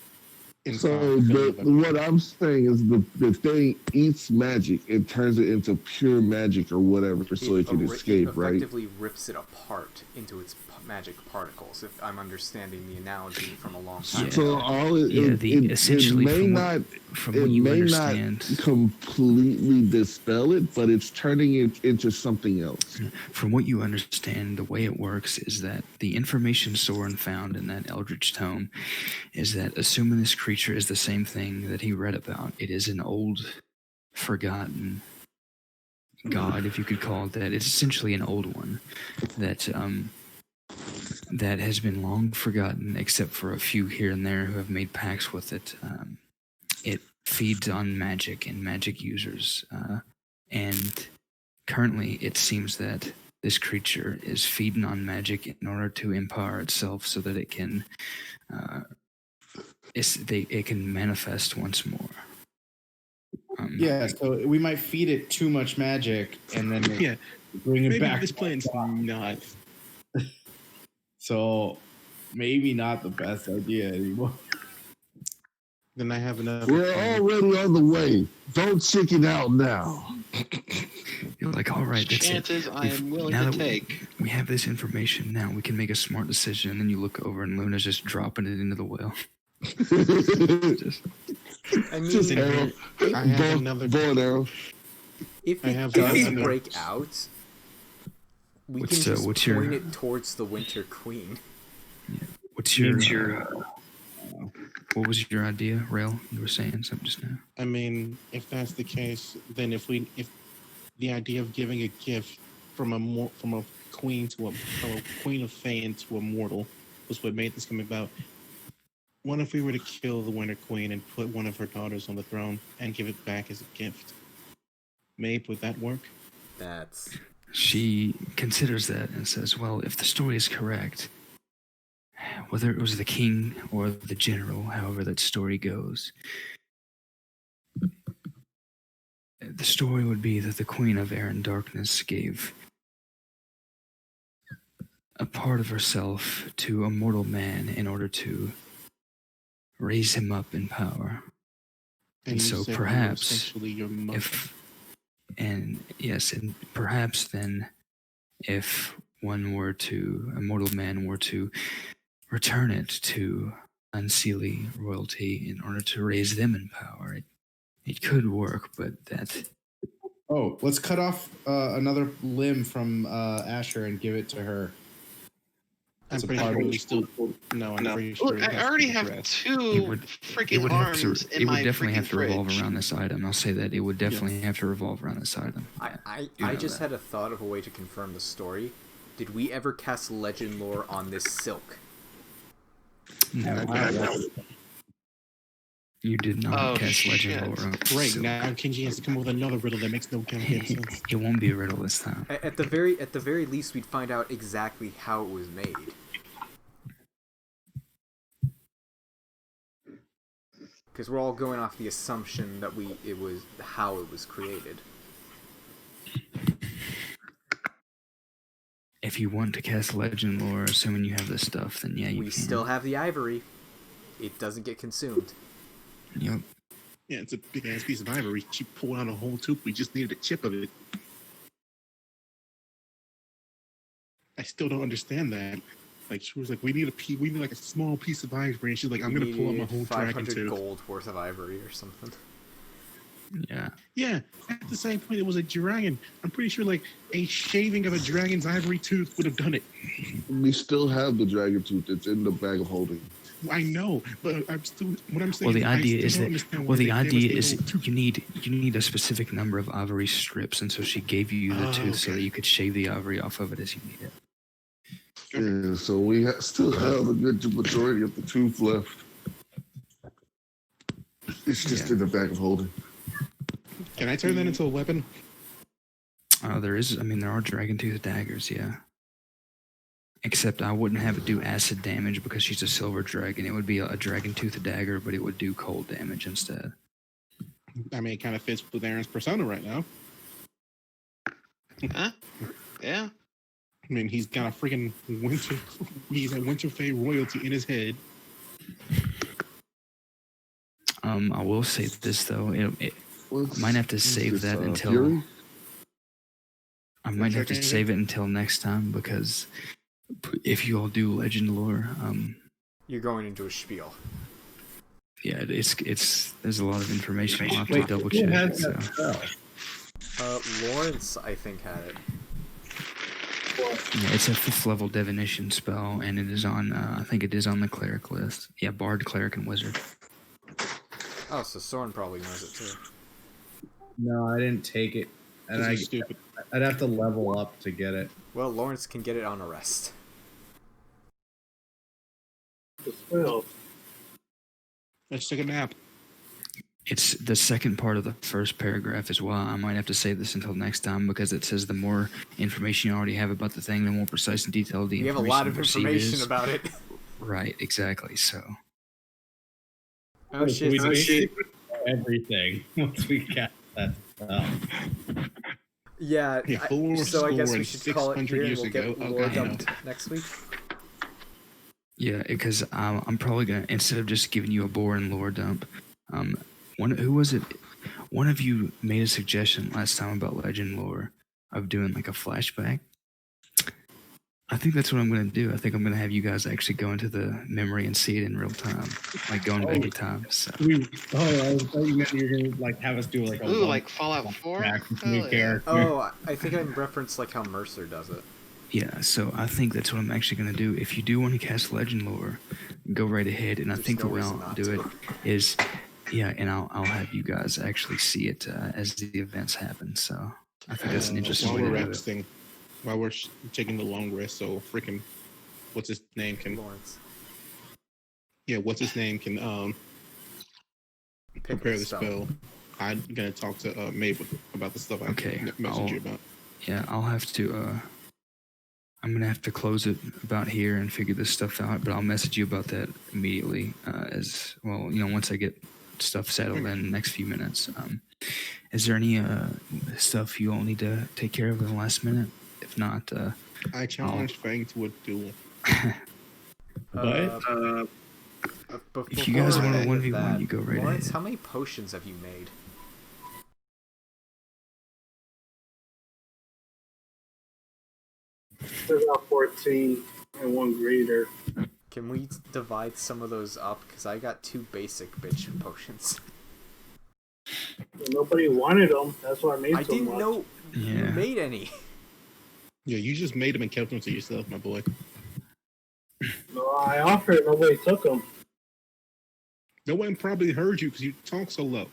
So what I'm saying is the thing eats magic and turns it into pure magic or whatever, so it can escape, it right? effectively rips it apart into its magic particles. If I'm understanding the analogy from a long time So ago. all it, Yeah, essentially, it may from what you understand, not completely dispel it, but it's turning it into something else. from what you understand, the way it works is that the information Soren found in that Eldritch Tome is that, assuming this creature is the same thing that he read about, it is an old, forgotten god, if you could call it that. It's essentially an old one that has been long forgotten, except for a few here and there who have made pacts with it. It feeds on magic and magic users, and currently it seems that this creature is feeding on magic in order to empower itself so that it can it can manifest once more. Yeah, so we might feed it too much magic and then bring it maybe back. this plan's not. So maybe not the best idea anymore. Then I have another. We're already on the way. Don't chicken out now. You're like, all right, that's Chances it. I am willing now to that take. we have this information now. We can make a smart decision. And then you look over and Luna's just dropping it into the well. Just, I mean, Just arrow. I have another. Board arrow. if I it have does another- break out, we What's, can just what's point your- it towards the Winter Queen. what's your what was your idea, Rail? You were saying something just now. I mean, if that's the case, then if the idea of giving a gift from a queen of Fae to a mortal was what made this come about. What if we were to kill the Winter Queen and put one of her daughters on the throne and give it back as a gift? Mabe, would that work? That's She considers that and says, well, if the story is correct, whether it was the king or the general, however that story goes, the story would be that the Queen of Air and Darkness gave a part of herself to a mortal man in order to raise him up in power. And you so said we were perhaps essentially your mother. And perhaps then if a mortal man were to return it to unseelie royalty in order to raise them in power, it could work, but that... Oh, let's cut off another limb from Asher and give it to her. I'm It's a pretty part sure of- we still. No, I'm pretty sure. Look, it I has to already be have addressed. two freaking arms in it my would definitely freaking have to revolve fridge. around this item. I'll say that it would definitely have to revolve around this item. I know just that. had a thought of a way to confirm the story. Did we ever cast legend lore on this silk? No, Wow. you did not Oh, cast legend shit. lore. on Great. Silk. Now Kenji has to come up with another riddle that makes no goddamn sense. It won't be a riddle this time. At the very least, we'd find out exactly how it was made. Because we're all going off the assumption that it was how it was created. If you want to cast legend lore, assuming you have this stuff, then yeah, you We can. still have the ivory. It doesn't get consumed. Yep. Yeah, it's a big ass piece of ivory. She pulled out a whole tube. We just needed a chip of it. I still don't understand that. Like she was like, we need like a small piece of ivory, and she's like, I'm gonna pull out my whole dragon 500 tooth. gold worth of ivory or something. Yeah. Yeah, at the same point, it was a dragon. I'm pretty sure like a shaving of a dragon's ivory tooth would have done it. We still have the dragon tooth. It's in the bag of holding. I know, but I'm still. What I'm saying. Well, the I idea still is don't that. understand Well, why the they gave us idea the is whole that tooth. you need a specific number of ivory strips, and so she gave you the tooth so that okay. you could shave the ivory off of it as you need it. Yeah, so we still have a good majority of the tooth left. It's just in the bag of holding. Can I turn that into a weapon? There are dragon tooth daggers, yeah. Except I wouldn't have it do acid damage because she's a silver dragon. It would be a dragon tooth dagger, but it would do cold damage instead. I mean, it kind of fits with Aaron's persona right now. Huh? Yeah. I mean, he's got a freaking he's a Winterfell royalty in his head. I will say this though, I might have to save that until Fury? I might have to Second save it until next time because if you all do legend lore, You're going into a spiel. yeah, it's there's a lot of information. I'll have to Wait, double who check. has So. that spell? Lawrence, I think, had it. Yeah, it's a 5th level divination spell, and it is on. I think it is on the cleric list. Yeah, bard, cleric, and wizard. Oh, so Soren probably knows it too. No, I didn't take it, and This is stupid. I'd have to level up to get it. Well, Lawrence can get it on a rest. The spell. Let's take a nap. It's the second part of the first paragraph as well. I might have to save this until next time because it says the more information you already have about the thing, the more precise and detailed the You have a information lot of you receive information is. about it. Right, exactly. So Oh shit! We Oh shit! everything once we got that spell. Yeah. Yeah, full So I guess we score should call it 600 here, and years we'll get ago. lore Okay. dumped next week. yeah, because I'm probably gonna, instead of just giving you a boring lore dump, who was it? One of you made a suggestion last time about legend lore of doing like a flashback. I think that's what I'm gonna do. I think I'm gonna have you guys actually go into the memory and see it in real time, like going back in time. So I thought you meant you were gonna like have us do like a Ooh, one like Fallout 4? back with Hell new yeah. character. Oh, I think I referenced like how Mercer does it. yeah, so I think that's what I'm actually gonna do. If you do want to cast legend lore, go right ahead. And I There's think no the way reason I'll not do to. it is, yeah, and I'll have you guys actually see it as the events happen. So I think that's an interesting While way we're to do it. resting, while we're taking the long rest, so freaking, what's his name can? Lawrence. Yeah, what's his name can Pick prepare a the spell. I'm gonna talk to Mabel about the stuff I Okay, messaged you about. Yeah, I'll have to. I'm gonna have to close it about here and figure this stuff out. But I'll message you about that immediately. As well, once I get stuff settled in the next few minutes. Is there any stuff you all need to take care of in the last minute? If not, I challenged Fang to a duel. if you guys want a Before 1v1, that, you go right Lawrence, ahead. how many potions have you made? There's about 14 and one greater. Can we divide some of those up? Because I got 2 basic bitch potions. Nobody wanted them. That's why I made I so didn't much. know you Yeah. made any. Yeah, you just made them and kept them to yourself, my boy. No, I offered. Nobody took them. No one probably heard you because you talk so low.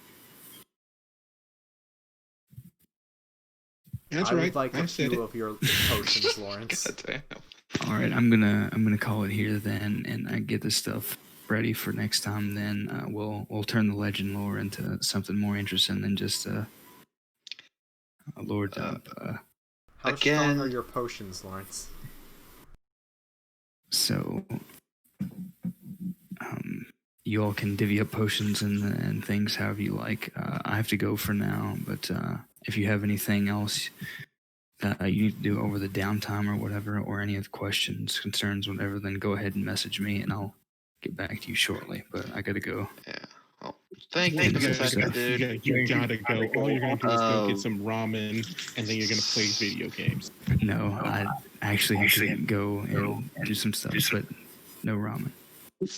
That's I right. would like I a said few it. of your potions, Lawrence. God damn. All right, I'm gonna call it here then, and I get this stuff ready for next time. Then we'll turn the legend lore into something more interesting than just a lore dump. How Again. strong are your potions, Lawrence? So, you all can divvy up potions and things however you like. I have to go for now, but if you have anything else that you need to do over the downtime or whatever, or any other questions, concerns, whatever, then go ahead and message me and I'll get back to you shortly. But I gotta go. Yeah. Well, thank you Thank for you, the sir. second, dude. You gotta go. All you're gonna do is go Oh. get some ramen, and then you're gonna play video games. No, I actually have to go and do some stuff, but no ramen.